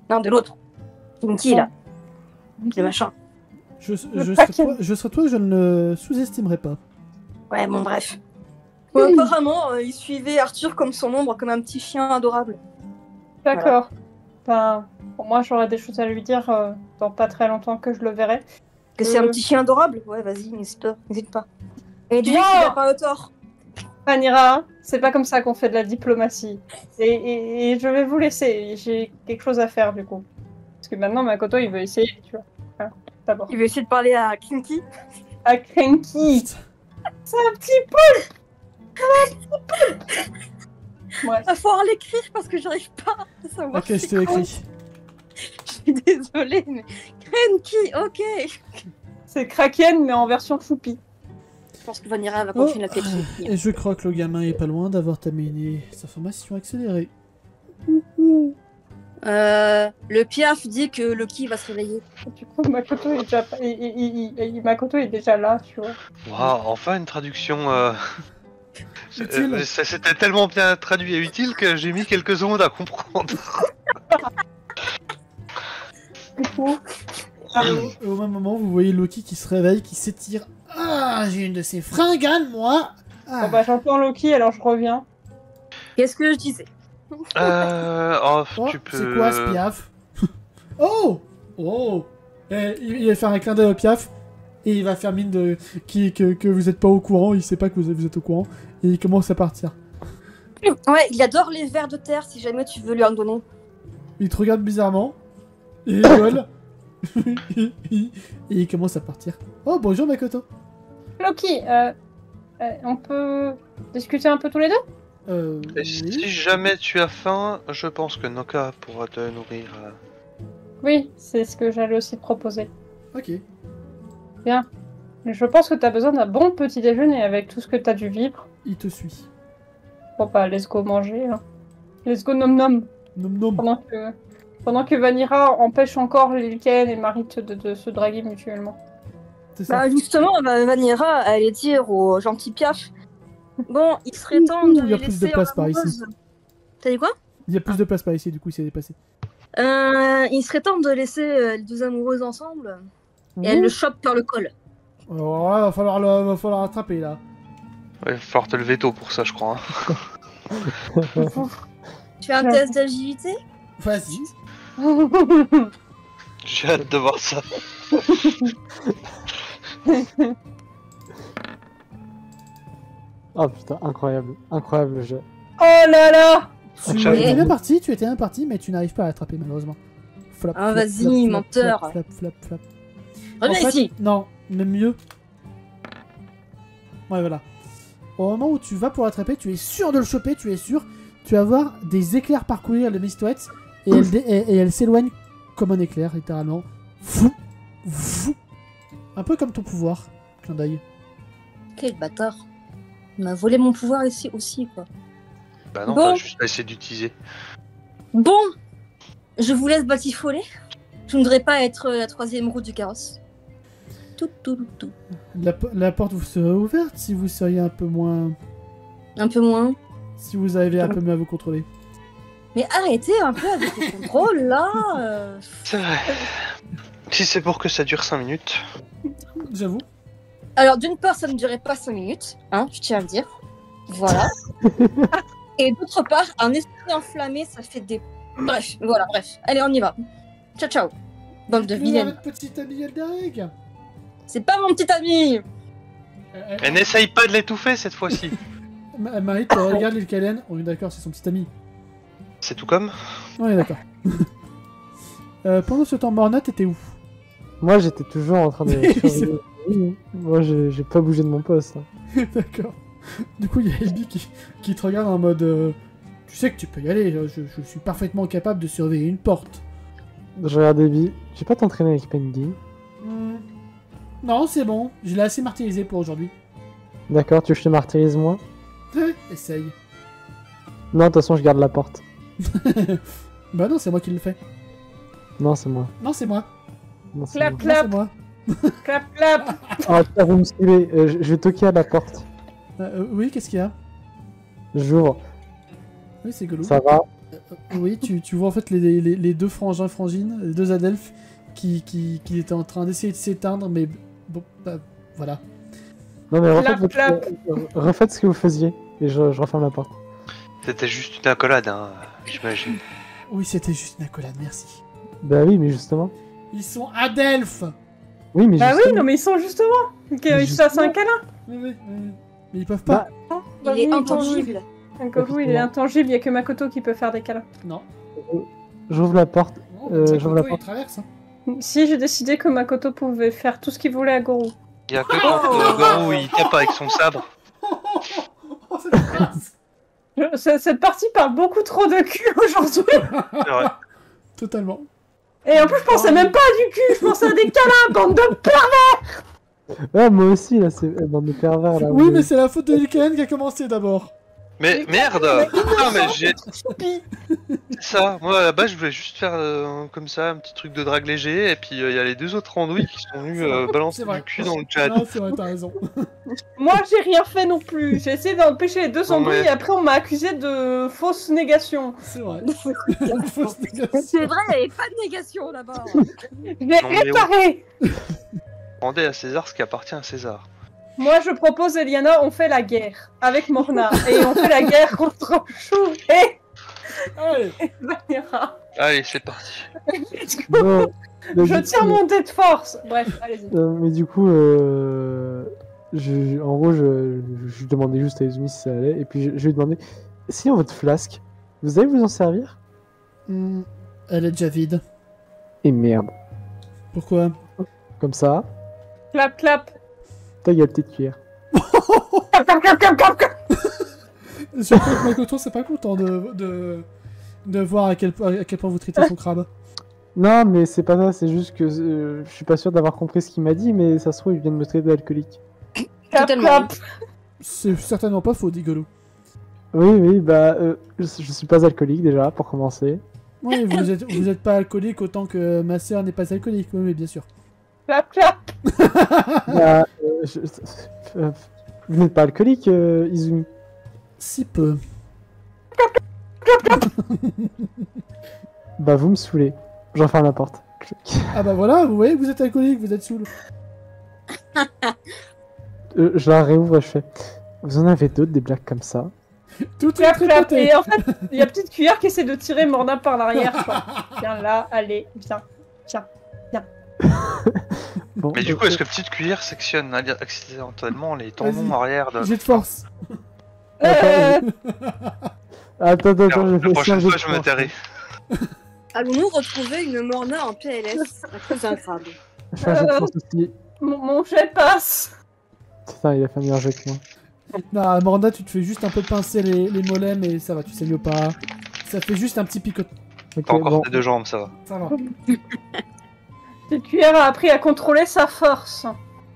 Speaker 4: Non, de l'autre. Krinky, là. Le machin.
Speaker 2: Je serais toi, je ne le sous-estimerais pas.
Speaker 4: Ouais, bon, bref. Bon, apparemment, il suivait Arthur comme son ombre, comme un petit chien adorable.
Speaker 1: D'accord. Enfin, pour moi, j'aurais des choses à lui dire dans pas très longtemps que je le verrai.
Speaker 4: Que c'est un petit chien adorable? Ouais, vas-y, n'hésite pas. Et dis-lui qu'il n'a pas le tort.
Speaker 1: Vanira, c'est pas comme ça qu'on fait de la diplomatie. Et je vais vous laisser. J'ai quelque chose à faire, du coup. Parce que maintenant, Makoto, il veut essayer, tu vois. Enfin, d'abord.
Speaker 4: Il veut essayer de parler à Krinky.
Speaker 1: À Cranky. C'est un petit peu. Ouais.
Speaker 4: Il va falloir l'écrire parce que j'arrive pas à savoir.
Speaker 2: Ok, je te l'écris.
Speaker 4: Je suis désolée, mais Krinky, ok.
Speaker 1: C'est Kraken, mais en version choupi.
Speaker 4: Je pense que Vanira va continuer la pétrir.
Speaker 2: Et je crois que le gamin est pas loin d'avoir terminé sa formation accélérée.
Speaker 4: Le Piaf dit que Loki va se réveiller.
Speaker 1: Du coup, Makoto est déjà, Makoto est déjà là, tu vois.
Speaker 3: Waouh, enfin une traduction.
Speaker 2: Utile.
Speaker 3: C'était tellement bien traduit et utile que j'ai mis quelques secondes à comprendre.
Speaker 1: Du coup,
Speaker 2: Et au même moment, vous voyez Loki qui se réveille, qui s'étire. Ah, j'ai une de ces fringales, moi. Ah.
Speaker 1: bon, bah, j'entends Loki, alors je reviens.
Speaker 4: Qu'est-ce que je disais?
Speaker 3: Oh,
Speaker 2: Oh,
Speaker 3: tu peux.
Speaker 2: c'est quoi ce Piaf? Oh. Et il va faire un clin d'œil au Piaf et il va faire mine de que vous êtes pas au courant. Il sait pas que vous êtes au courant et il commence à partir.
Speaker 4: Ouais, il adore les vers de terre si jamais tu veux lui en donner.
Speaker 2: Il te regarde bizarrement. Il rigole. Et il commence à partir. Oh, bonjour Makoto.
Speaker 1: Loki, on peut discuter un peu tous les deux?
Speaker 3: Et si jamais tu as faim, je pense que Noka pourra te nourrir.
Speaker 1: Oui, c'est ce que j'allais aussi proposer.
Speaker 2: Ok.
Speaker 1: Bien. Je pense que t'as besoin d'un bon petit déjeuner avec tout ce que t'as dû vivre.
Speaker 2: Il te suit.
Speaker 1: Bon bah, let's go manger. Hein. Let's go nom nom.
Speaker 2: Nom nom.
Speaker 1: Pendant que Vanira empêche encore Lilken et Marit de se draguer mutuellement.
Speaker 2: C'est ça.
Speaker 4: Bah justement, Vanira allait dire au gentil Piaf. Bon, il serait temps de
Speaker 2: Il y a
Speaker 4: les
Speaker 2: plus de
Speaker 4: laisser
Speaker 2: place
Speaker 4: en
Speaker 2: par ici.
Speaker 4: amoureuse. T'as dit quoi?
Speaker 2: Il y a plus de place par ici, du coup il s'est dépassé.
Speaker 4: Il serait temps de laisser les deux amoureuses ensemble. Et elle le chope par le col.
Speaker 2: Alors là, va falloir attraper là.
Speaker 3: Ouais, fort le veto pour ça, je crois. Hein.
Speaker 4: Tu fais un test d'agilité?
Speaker 2: Vas-y.
Speaker 3: J'ai hâte de voir ça.
Speaker 5: Oh putain, incroyable, incroyable le jeu.
Speaker 1: Oh là là.
Speaker 2: Tu
Speaker 3: J'avoue.
Speaker 2: étais bien parti, mais tu n'arrives pas à l'attraper malheureusement. Flap,
Speaker 4: Ah,
Speaker 2: flap,
Speaker 4: vas-y,
Speaker 2: flap, flap,
Speaker 4: menteur.
Speaker 2: Flap, flap, flap, flap.
Speaker 4: Reviens
Speaker 2: En fait,
Speaker 4: ici.
Speaker 2: Non, même mieux. Ouais, voilà. Au moment où tu vas pour l'attraper, tu es sûr de le choper, tu es sûr. Tu vas voir des éclairs parcourir le Mistouette et elle s'éloigne comme un éclair, littéralement. Fou, fou. Un peu comme ton pouvoir, clin d'œil.
Speaker 4: Quel bâtard. Il m'a volé mon pouvoir ici aussi, quoi.
Speaker 3: Bah non,
Speaker 4: Bon.
Speaker 3: t'as juste à essayer d'utiliser.
Speaker 4: Bon, je vous laisse batifoler. Je ne voudrais pas être la troisième roue du carrosse. Tout.
Speaker 2: La porte vous serait ouverte si vous seriez un peu moins...
Speaker 4: Un peu moins.
Speaker 2: Si vous arrivez un peu mieux à vous contrôler.
Speaker 4: Mais arrêtez un peu avec le contrôle, là.
Speaker 3: C'est vrai. Si c'est pour que ça dure 5 minutes.
Speaker 2: J'avoue.
Speaker 4: Alors, d'une part, ça ne durait pas 5 minutes, hein, je tiens à le dire. Voilà. Et d'autre part, un esprit enflammé, ça fait des... Bref, voilà, bref. Allez, on y va. Ciao, ciao. Bande de vilaines.
Speaker 2: Votre petite amie Eldareg.
Speaker 4: C'est pas mon petit ami.
Speaker 3: Et n'essaye pas de l'étouffer cette fois-ci.
Speaker 2: Marie, tu regardes l'île Kalen. On est d'accord, c'est son petit ami.
Speaker 3: C'est tout comme.
Speaker 2: On est d'accord. Pendant ce temps, Morna, t'étais où?
Speaker 5: Moi, j'étais toujours en train de surveiller. Oui, moi, j'ai pas bougé de mon poste. Hein.
Speaker 2: D'accord. Du coup, il y a Elby qui te regarde en mode tu sais que tu peux y aller, je suis parfaitement capable de surveiller une porte.
Speaker 5: Je regarde Abby. J'ai pas t'entraîner avec Pendy.
Speaker 2: Non, c'est bon, je l'ai assez martyrisé pour aujourd'hui.
Speaker 5: D'accord, tu veux que je te martyrise moi?
Speaker 2: Essaye.
Speaker 5: Non, de toute façon, je garde la porte.
Speaker 2: Bah non, c'est moi qui le fais.
Speaker 5: Non, c'est moi.
Speaker 2: Non, c'est moi.
Speaker 5: Non, c'est
Speaker 1: Clap,
Speaker 5: moi.
Speaker 1: clap.
Speaker 2: Non,
Speaker 1: Clap, clap.
Speaker 5: Ah, putain, vous me suivez. Je vais toquer à la porte.
Speaker 2: c'est moi. Oui, qu'est-ce qu'il y a?
Speaker 5: J'ouvre.
Speaker 2: Oui, c'est Golou.
Speaker 5: Ça va?
Speaker 2: Oui, tu vois en fait les deux frangins frangines, les deux adelphes qui étaient en train d'essayer de s'éteindre, mais bon, bah, voilà.
Speaker 5: Non, mais refaites,
Speaker 1: Clap,
Speaker 5: refaites ce que vous faisiez. Et je referme la porte.
Speaker 3: C'était juste une accolade, hein, j'imagine.
Speaker 2: Oui, c'était juste une accolade, merci.
Speaker 5: Bah oui, mais justement.
Speaker 2: Ils sont adelphes.
Speaker 5: Oui, mais
Speaker 1: Bah oui,
Speaker 5: justement.
Speaker 1: non mais ils sont justement. Qu'ils se fassent un câlin.
Speaker 2: Oui. Mais ils peuvent pas.
Speaker 1: Bah
Speaker 4: Il est
Speaker 1: oui,
Speaker 4: intangible.
Speaker 1: Un Goku, il est intangible, il y a que Makoto qui peut faire des câlins.
Speaker 2: Non.
Speaker 5: J'ouvre la porte. J'ouvre la
Speaker 2: il
Speaker 5: porte.
Speaker 2: traverse. Hein.
Speaker 1: Si, j'ai décidé que Makoto pouvait faire tout ce qu'il voulait à Goro.
Speaker 3: Il y a que quand Goro il tape avec son sabre.
Speaker 2: Oh, c'est dégueulasse.
Speaker 1: Cette partie parle beaucoup trop de cul aujourd'hui.
Speaker 3: C'est vrai.
Speaker 2: Totalement.
Speaker 1: Et en plus, je pensais même pas à du cul, je pensais à des câlins, bande de pervers.
Speaker 5: Ouais, moi aussi, là, c'est bande de pervers, là.
Speaker 2: Oui, mais c'est la faute de Lycaen qui a commencé d'abord.
Speaker 3: Mais merde! Non, mais j'ai. C'est ça, moi à la base je voulais juste faire comme ça un petit truc de drague léger, et puis il y a les deux autres randouilles qui sont venus balancer
Speaker 2: C'est vrai.
Speaker 3: du cul dans le chat.
Speaker 2: Non, c'est vrai, t'as raison.
Speaker 1: Moi, j'ai rien fait non plus. J'ai essayé d'empêcher les deux
Speaker 3: Non,
Speaker 1: andouilles
Speaker 3: mais-
Speaker 1: et après, on m'a accusé de fausse négation.
Speaker 2: C'est vrai.
Speaker 4: C'est vrai, il n'y avait pas de négation là-bas.
Speaker 1: Je l'ai
Speaker 3: Non, mais
Speaker 1: réparé.
Speaker 3: Rendez à César ce qui appartient à César.
Speaker 1: Moi, je propose, Eliana, on fait la guerre avec Morna. Et on fait la guerre contre Chou et
Speaker 2: Allez.
Speaker 1: Vanera.
Speaker 3: Allez, c'est parti.
Speaker 1: Let's go.
Speaker 5: Bon, bah,
Speaker 1: Je
Speaker 5: du
Speaker 1: tire
Speaker 5: coup,
Speaker 1: mon dé de force. Bref, allez-y.
Speaker 5: mais du coup, en gros, je demandais juste à Izumi si ça allait, et puis je lui ai demandé si dans votre flasque, vous allez vous en servir?
Speaker 2: Elle est déjà vide.
Speaker 5: Et merde.
Speaker 2: Pourquoi?
Speaker 5: Comme ça,
Speaker 1: Clap, clap.
Speaker 5: ta gueule, petite cuillère.
Speaker 1: Clap, clap, clap, clap, clap, clap.
Speaker 2: Je crois que Makoto c'est pas content de voir à quel point vous traitez son crabe.
Speaker 5: Non, mais c'est pas ça, c'est juste que je suis pas sûr d'avoir compris ce qu'il m'a dit, mais ça se trouve, il vient de me traiter d'alcoolique.
Speaker 1: Clap,
Speaker 4: Totalement.
Speaker 1: clap.
Speaker 2: C'est certainement pas faux, dit Golou.
Speaker 5: Oui, bah, je suis pas alcoolique déjà, pour commencer.
Speaker 2: Oui, vous êtes pas alcoolique autant que ma sœur n'est pas alcoolique, oui, mais bien sûr.
Speaker 1: Clap, clap.
Speaker 5: Bah, vous n'êtes pas alcoolique, Izumi?
Speaker 2: Si peu.
Speaker 5: Bah, vous me saoulez. J'en ferme la porte.
Speaker 2: Ah bah voilà, vous voyez que vous êtes alcoolique, vous êtes saoul.
Speaker 5: Je la réouvre et je fais. Vous en avez d'autres, des blagues comme ça?
Speaker 2: Tout est
Speaker 1: Clap, clap.
Speaker 2: tripoté.
Speaker 1: Et en fait, il y a petite cuillère qui essaie de tirer Morna par l'arrière. Quoi. Viens là, allez, viens.
Speaker 5: Bon,
Speaker 3: Mais du coup, est-ce que petite cuillère sectionne accidentellement les tendons
Speaker 2: Vas-y.
Speaker 3: arrière de.
Speaker 2: J'ai de force.
Speaker 5: Attends, je
Speaker 3: La
Speaker 5: fais
Speaker 3: prochaine
Speaker 5: ça,
Speaker 3: fois, je me tairai.
Speaker 4: Allons-nous retrouver une Morna en PLS à cause d'un crabe?
Speaker 5: Je fais un jet de force aussi.
Speaker 1: Mon jet passe.
Speaker 5: Putain, il a fait un meilleur jet que moi.
Speaker 2: Non, Morna, tu te fais juste un peu pincer les mollets, mais ça va, tu saignes pas. Ça fait juste un petit picot.
Speaker 5: Ok,
Speaker 3: T'as encore
Speaker 5: bon.
Speaker 3: tes 2 jambes, ça va.
Speaker 2: Ça va.
Speaker 1: Cette cuillère a appris à contrôler sa force.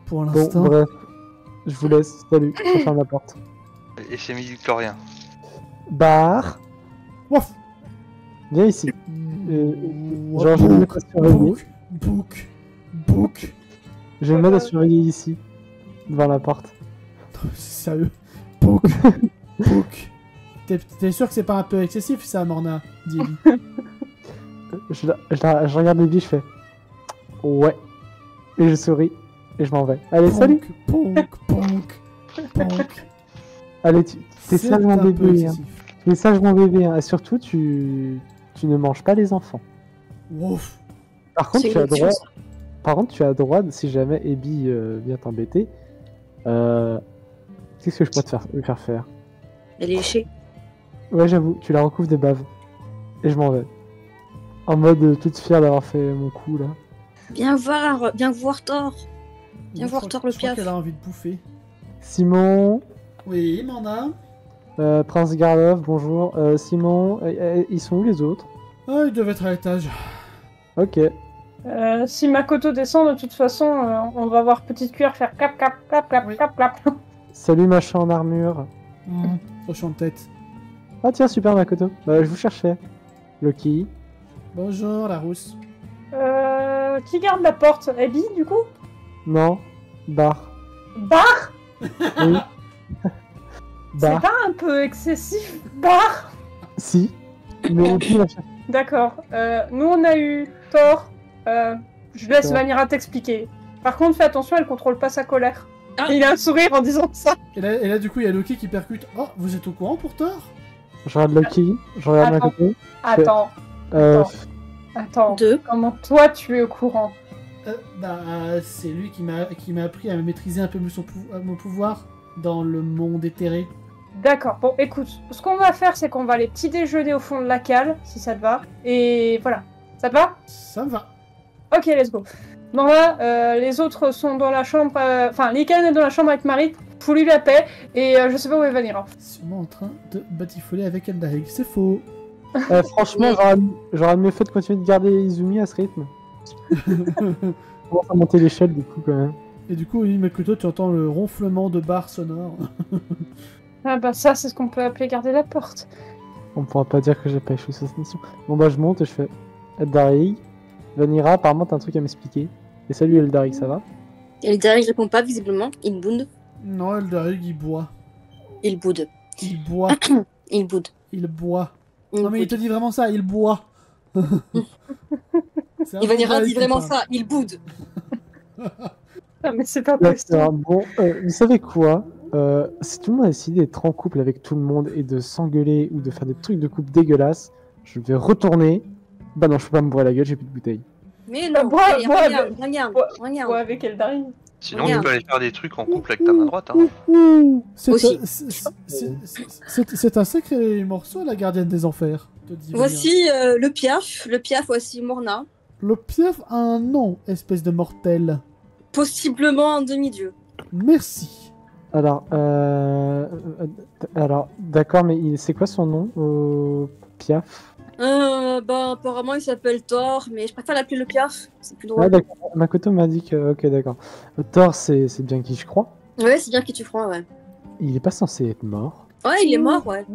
Speaker 2: Pour
Speaker 5: Bon,
Speaker 2: l'instant.
Speaker 5: bref. Je vous laisse. Salut. Je ferme la porte.
Speaker 3: Et c'est midi-victorien.
Speaker 5: Bar.
Speaker 2: Ouf.
Speaker 5: Viens ici.
Speaker 2: Ouah,
Speaker 5: Genre, je vais me mettre à surveiller.
Speaker 2: Book.
Speaker 5: Je vais me mettre à surveiller ici. Devant la porte.
Speaker 2: C'est sérieux. Book. T'es sûr que c'est pas un peu excessif ça, Morna? Dis.
Speaker 5: Je regarde Baby, je fais. Ouais. Et je souris. Et je m'en vais. Allez, salut.
Speaker 2: Ponk.
Speaker 5: Allez, t'es sage mon bébé. Hein. T'es sage mon bébé. Hein. Et surtout, tu ne manges pas les enfants.
Speaker 2: Ouf.
Speaker 5: Par contre,
Speaker 4: C'est
Speaker 5: tu as
Speaker 4: une option,
Speaker 5: droit.
Speaker 4: ça.
Speaker 5: Par contre, tu as droit, si jamais Abby vient t'embêter, qu'est-ce que je peux lui faire faire?
Speaker 4: Elle est léchée.
Speaker 5: Ouais, j'avoue, tu la recouvres de bave. Et je m'en vais. En mode toute fière d'avoir fait mon coup là.
Speaker 4: Viens voir Thor. Viens voir Thor le
Speaker 2: Je crois
Speaker 4: piaf.
Speaker 2: qu'elle a envie de bouffer.
Speaker 5: Simon,
Speaker 2: Oui, Morna.
Speaker 5: Prince Garlov, bonjour. Simon, ils sont où les autres?
Speaker 2: Ah, il devait être à l'étage.
Speaker 5: Ok.
Speaker 1: Si Makoto descend, de toute façon, on va voir Petite Cuillère faire clap, clap, clap, clap,
Speaker 2: Oui.
Speaker 1: clap, clap.
Speaker 5: Salut machin en armure.
Speaker 2: Hochant de tête.
Speaker 5: Ah tiens, super Makoto. Je vous cherchais. Loki.
Speaker 2: Bonjour, la rousse.
Speaker 1: Qui garde la porte? Abby, du coup?
Speaker 5: Non. Bar.
Speaker 1: Bar?
Speaker 5: Oui.
Speaker 1: C'est
Speaker 5: Bar.
Speaker 1: pas un peu excessif? Bar?
Speaker 5: Si. Mais on peut la chercher.
Speaker 1: D'accord. Nous, on a eu Thor. Je laisse
Speaker 5: Thor.
Speaker 1: Vanira t'expliquer. Par contre, fais attention, elle contrôle pas sa colère.
Speaker 4: Ah.
Speaker 1: Il a un sourire en disant ça.
Speaker 2: Et là, du coup, il y a Loki qui percute. Oh, vous êtes au courant pour Thor?
Speaker 5: Je regarde Loki. Je regarde
Speaker 1: Attends.
Speaker 5: Makoto.
Speaker 1: Attends,
Speaker 5: Euh,
Speaker 1: attends.
Speaker 4: Deux.
Speaker 1: Comment toi, tu es au courant?
Speaker 2: C'est lui qui m'a appris à maîtriser un peu mieux mon pouvoir dans le monde éthéré.
Speaker 1: D'accord. Bon, écoute, ce qu'on va faire, c'est qu'on va aller petit déjeuner au fond de la cale, si ça te va. Et voilà. Ça te va?
Speaker 2: Ça me va.
Speaker 1: Ok, let's go. Bon là, les autres sont dans la chambre... Enfin, Lycan est dans la chambre avec Marie. Faut lui la paix. Et je sais pas où est Vanira.
Speaker 2: Sûrement en train de batifoler avec Eldarig. C'est faux.
Speaker 5: franchement, j'aurais mieux fait de continuer de garder Izumi à ce rythme. On commence à monter l'échelle du coup quand même.
Speaker 2: Et du coup, oui, Makoto, tu entends le ronflement de barres sonores.
Speaker 1: Ah bah ça, c'est ce qu'on peut appeler garder la porte.
Speaker 5: On pourra pas dire que j'ai pas échoué sur cette mission. Bon bah je monte et je fais Eldarig. Vanira, apparemment t'as un truc à m'expliquer. Et salut Eldarig, ça va?
Speaker 4: Et derrière, il répond pas visiblement. Il boude.
Speaker 2: Non, Eldarig, il boit.
Speaker 4: Il boude.
Speaker 2: Il boit.
Speaker 4: Il boude.
Speaker 2: Il boit.
Speaker 4: Il
Speaker 2: Non mais il
Speaker 4: boude.
Speaker 2: te dit vraiment ça, il boit. C'est un
Speaker 4: Et Vanira
Speaker 2: peu
Speaker 4: dit vraiment
Speaker 2: quoi.
Speaker 4: ça. Il boude.
Speaker 1: Ah mais c'est pas possible.
Speaker 5: D'accord, bon, vous savez quoi? Si tout le monde a décidé d'être en couple avec tout le monde et de s'engueuler ou de faire des trucs de couple dégueulasses, je vais retourner. Bah non, je peux pas me boire la gueule, j'ai plus de bouteille.
Speaker 4: Mais
Speaker 1: Bah,
Speaker 4: non,
Speaker 1: bois,
Speaker 4: allez,
Speaker 1: bois,
Speaker 4: regarde.
Speaker 1: Ouais, avec Eldari.
Speaker 3: Sinon,
Speaker 4: Regarde.
Speaker 3: tu peux aller faire des trucs en couple avec ta main droite. Hein.
Speaker 4: Aussi.
Speaker 2: C'est un sacré morceau, la gardienne des enfers. te dit Vanilla.
Speaker 4: Voici le piaf, voici Morna.
Speaker 2: Le piaf a un nom, espèce de mortel.
Speaker 4: Possiblement un demi-dieu.
Speaker 2: Merci.
Speaker 5: Alors, d'accord, mais c'est quoi son nom, Piaf?
Speaker 4: Bah apparemment il s'appelle Thor, mais je préfère l'appeler le piaf, c'est plus drôle.
Speaker 5: Ouais, d'accord. Makoto m'a dit que. Ok, d'accord. Thor, c'est bien qui je crois.
Speaker 4: Ouais, c'est bien qui tu crois, ouais.
Speaker 5: Il est pas censé être mort.
Speaker 4: Ouais, il est mort, ouais.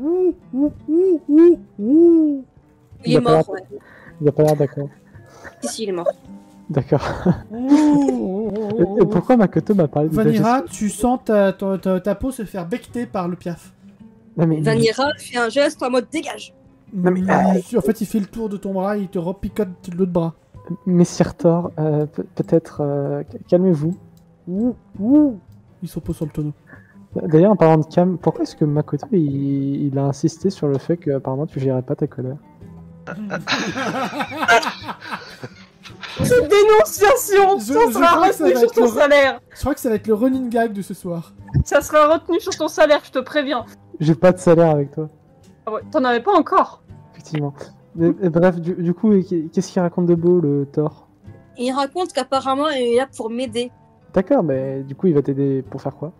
Speaker 4: Il est
Speaker 5: a pas
Speaker 4: mort,
Speaker 5: l'air-
Speaker 4: ouais.
Speaker 5: Il a pas l'air d'accord.
Speaker 4: Si, il est mort.
Speaker 5: D'accord. Et pourquoi Makoto m'a parlé de
Speaker 2: Vanira, tu sens ta peau se faire becter par le piaf.
Speaker 5: Non, mais.
Speaker 4: Vanira fait un geste en mode dégage.
Speaker 5: Non, mais-
Speaker 2: En fait, il fait le tour de ton bras et il te repicote l'autre bras.
Speaker 5: Messire Thor, peut-être. Calmez-vous.
Speaker 2: Il s'oppose sur le tonneau.
Speaker 5: D'ailleurs, en parlant de calme, pourquoi est-ce que Makoto il a insisté sur le fait que apparemment tu gérais pas ta colère?
Speaker 1: Cette dénonciation,
Speaker 2: Je
Speaker 1: ça sera
Speaker 2: crois que ça
Speaker 1: retenu
Speaker 2: va
Speaker 1: sur
Speaker 2: être
Speaker 1: ton
Speaker 2: le-
Speaker 1: salaire.
Speaker 2: Je crois que ça va être le running gag de ce soir.
Speaker 1: Ça sera retenu sur ton salaire, je te préviens.
Speaker 5: J'ai pas de salaire avec toi.
Speaker 1: Ah ouais, t'en avais pas encore.
Speaker 5: Effectivement. Mais, bref, du coup, qu'est-ce qu'il raconte de beau, le Thor?
Speaker 4: Il raconte qu'apparemment, il est là pour m'aider.
Speaker 5: D'accord, mais du coup, il va t'aider pour faire quoi?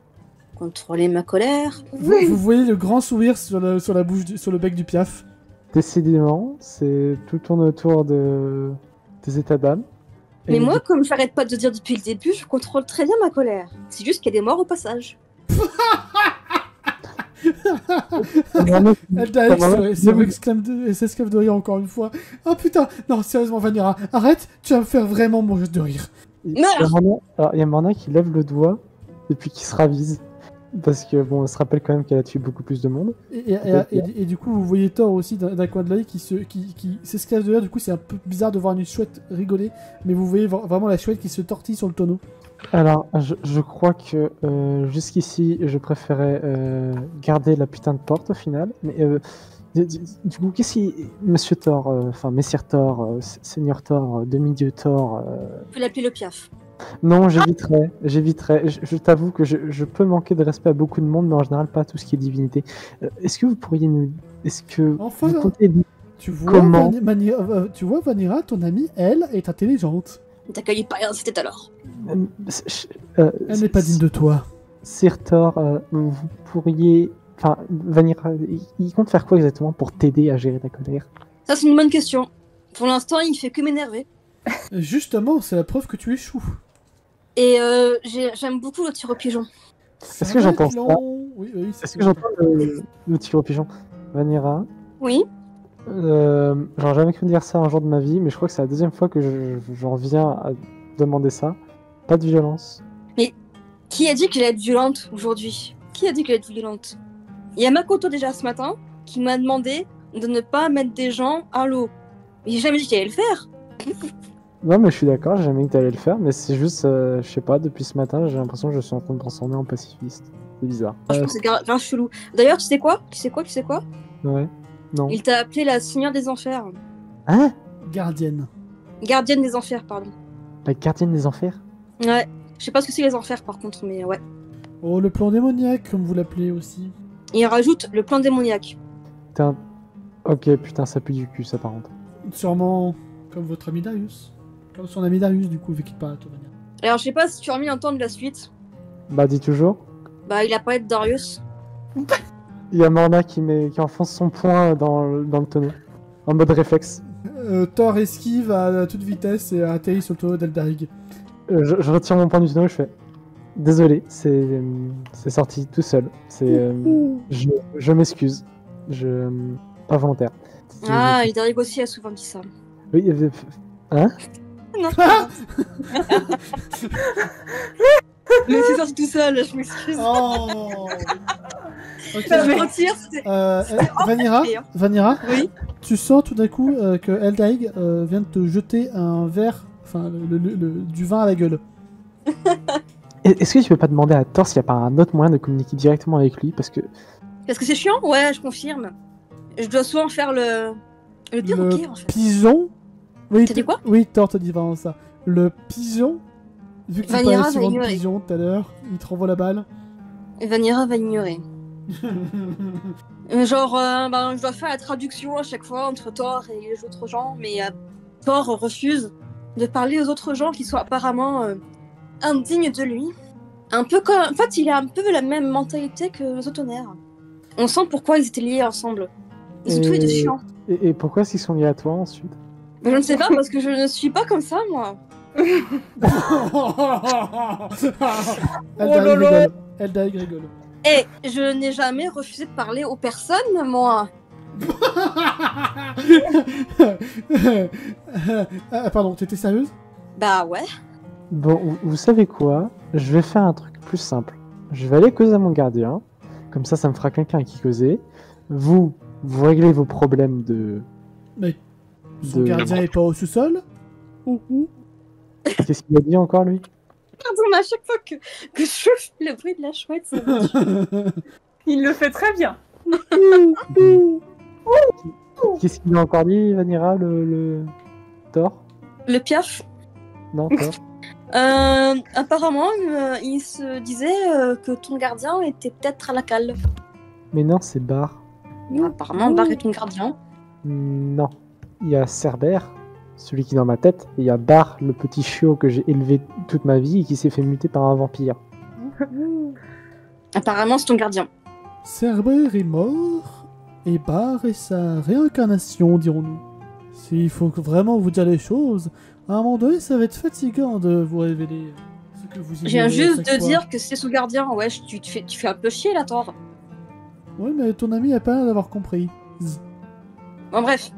Speaker 4: Contrôler ma colère.
Speaker 2: Vous voyez le grand sourire sur la bouche, sur le bec du Piaf.
Speaker 5: Décidément, tout tourne autour des états d'âme. Et
Speaker 4: Mais moi, comme j'arrête pas de dire depuis le début, je contrôle très bien ma colère. C'est juste qu'il y a des morts au passage.
Speaker 2: Eldaïg s'exclame de rire encore une fois. Oh putain, non, sérieusement, Vanira, arrête, tu vas me faire vraiment mourir de rire.
Speaker 5: Il y a Morna qui lève le doigt depuis qu'il se ravise. Parce que, bon, on se rappelle quand même qu'elle a tué beaucoup plus de monde.
Speaker 2: Et du coup, vous voyez Thor aussi d'un coin de l'œil qui s'esclave de rire. Du coup, c'est un peu bizarre de voir une chouette rigoler. Mais vous voyez vraiment la chouette qui se tortille sur le tonneau.
Speaker 5: Alors, je crois que jusqu'ici, je préférais garder la putain de porte au final. Mais du coup, qu'est-ce qui. Monsieur Thor, enfin, Messire Thor, Seigneur Thor, Demi-Dieu Thor.
Speaker 4: Tu peux l'appeler le Piaf.
Speaker 5: Non, j'éviterai. Je t'avoue que je peux manquer de respect à beaucoup de monde, mais en général pas à tout ce qui est divinité. Est-ce que vous pourriez nous... Est-ce que
Speaker 2: enfin,
Speaker 5: vous comptez...
Speaker 2: tu vois,
Speaker 5: comment
Speaker 2: Vanira, ton amie, elle, est intelligente.
Speaker 4: Ne t'accueillis pas rien, c'était alors.
Speaker 2: Elle n'est pas digne de toi.
Speaker 5: Sir Thor, vous pourriez... Enfin, Vanira, il compte faire quoi exactement pour t'aider à gérer ta colère?
Speaker 4: Ça, c'est une bonne question. Pour l'instant, il fait que m'énerver.
Speaker 2: Justement, c'est la preuve que tu échoues.
Speaker 4: Et j'aime beaucoup le tir au pigeon.
Speaker 5: Est-ce que j'entends ça?
Speaker 2: Oui,
Speaker 5: Est-ce que j'entends le tir au pigeon? Vanira,
Speaker 4: Oui.
Speaker 5: j'aurais jamais cru dire ça un jour de ma vie, mais je crois que c'est la deuxième fois que j'en viens à demander ça. Pas de violence.
Speaker 4: Mais qui a dit qu'elle allait être violente aujourd'hui? Qui a dit qu'elle allait être violente? Il y a Makoto déjà ce matin qui m'a demandé de ne pas mettre des gens à l'eau. Mais j'ai jamais dit qu'elle allait le faire.
Speaker 5: Non, mais je suis d'accord, j'ai jamais dit que t'allais le faire, mais c'est juste, je sais pas, depuis ce matin, j'ai l'impression que je suis en train de me transformer en pacifiste. C'est bizarre.
Speaker 4: Franchement, c'est grave chelou. D'ailleurs, tu sais quoi?
Speaker 5: Ouais. Non.
Speaker 4: Il t'a appelé la Seigneur des Enfers.
Speaker 5: Hein?
Speaker 2: Gardienne.
Speaker 4: Gardienne des Enfers, pardon.
Speaker 5: La gardienne des enfers?
Speaker 4: Ouais. Je sais pas ce que c'est les enfers par contre, mais ouais.
Speaker 2: Oh, le plan démoniaque, comme vous l'appelez aussi.
Speaker 4: Et il rajoute le plan démoniaque.
Speaker 5: Putain. Ok, putain, ça pue du cul, ça par contre.
Speaker 2: Sûrement comme votre ami Darius. Comme son ami Darius, du coup, vu qu'il parle à toute manière.
Speaker 4: Alors, je sais pas si tu as envie d'entendre la suite.
Speaker 5: Bah, dis toujours.
Speaker 4: Bah, il a parlé de Darius.
Speaker 5: Il y a Morna qui enfonce son poing dans le tonneau. En mode réflexe.
Speaker 2: Thor esquive à toute vitesse et atterrit sur le tonneau d'Eldarig.
Speaker 5: Je retire mon poing du tonneau et je fais... Désolé, c'est sorti tout seul. Je m'excuse. Pas volontaire.
Speaker 4: Ah, Hidarigo aussi a souvent dit ça.
Speaker 5: Oui, hein?
Speaker 4: Non. Mais c'est sorti tout seul, je m'excuse.
Speaker 2: Oh. Ok.
Speaker 4: Je retire, c'était...
Speaker 2: Vanira,
Speaker 4: Oui.
Speaker 2: tu sens tout d'un coup que Eldaig vient de te jeter un verre, enfin du vin à la gueule.
Speaker 5: Est-ce que tu peux pas demander à Thor s'il n'y a pas un autre moyen de communiquer directement avec lui? Parce que
Speaker 4: c'est chiant? Ouais, je confirme. Je dois souvent faire le perroquet, en fait.
Speaker 2: Pigeon? Oui,
Speaker 4: T'as dit quoi?
Speaker 2: Oui, Thor te dit vraiment ça. Le pigeon, vu que tu
Speaker 4: Vanira
Speaker 2: parlais souvent
Speaker 4: va
Speaker 2: de
Speaker 4: ignorer.
Speaker 2: pigeon tout à l'heure, il te renvoie la balle.
Speaker 4: Vanira va ignorer. Genre, je dois faire la traduction à chaque fois entre Thor et les autres gens, mais Thor refuse de parler aux autres gens qui sont apparemment indignes de lui. Un peu comme... En fait, il a un peu la même mentalité que Zotonaire. On sent pourquoi ils étaient liés ensemble. Ils sont tous les deux chiants.
Speaker 5: Et pourquoi est-ce qu'ils sont liés à toi ensuite?
Speaker 4: Je ne sais pas, parce que je ne suis pas comme ça, moi.
Speaker 2: Eldaig rigole.
Speaker 4: Et je n'ai jamais refusé de parler aux personnes, moi.
Speaker 2: Pardon, t'étais sérieuse?
Speaker 4: Bah ouais.
Speaker 5: Bon, vous savez quoi? Je vais faire un truc plus simple. Je vais aller causer à mon gardien. Comme ça me fera quelqu'un à qui causer. Vous réglez vos problèmes de...
Speaker 2: Mais son gardien est pas au sous-sol?
Speaker 5: Qu'est-ce qu'il a dit encore, lui?
Speaker 4: Pardon, mais à chaque fois que je fais le bruit de la chouette, ça me...
Speaker 1: Il le fait très bien.
Speaker 5: Qu'est-ce qu'il a encore dit, Vanira, le... Thor?
Speaker 4: Le Piaf.
Speaker 5: Non, Thor.
Speaker 4: Apparemment, il se disait que ton gardien était peut-être à la cale.
Speaker 5: Mais non, c'est Bar.
Speaker 4: Apparemment, Bar est ton gardien.
Speaker 5: Non. Il y a Cerbère, celui qui est dans ma tête, et il y a Bar, le petit chiot que j'ai élevé toute ma vie et qui s'est fait muter par un vampire.
Speaker 4: Apparemment, c'est ton gardien.
Speaker 2: Cerbère est mort, et Bar est sa réincarnation, dirons-nous. S'il faut vraiment vous dire les choses, à un moment donné, ça va être fatigant de vous révéler ce que vous
Speaker 4: Je viens
Speaker 2: ignorez à
Speaker 4: juste
Speaker 2: chaque
Speaker 4: de
Speaker 2: fois.
Speaker 4: dire que c'est son gardien. Ouais, tu fais un peu chier là, Thor.
Speaker 2: Oui, mais ton ami a pas l'air d'avoir compris.
Speaker 4: Bon, bref.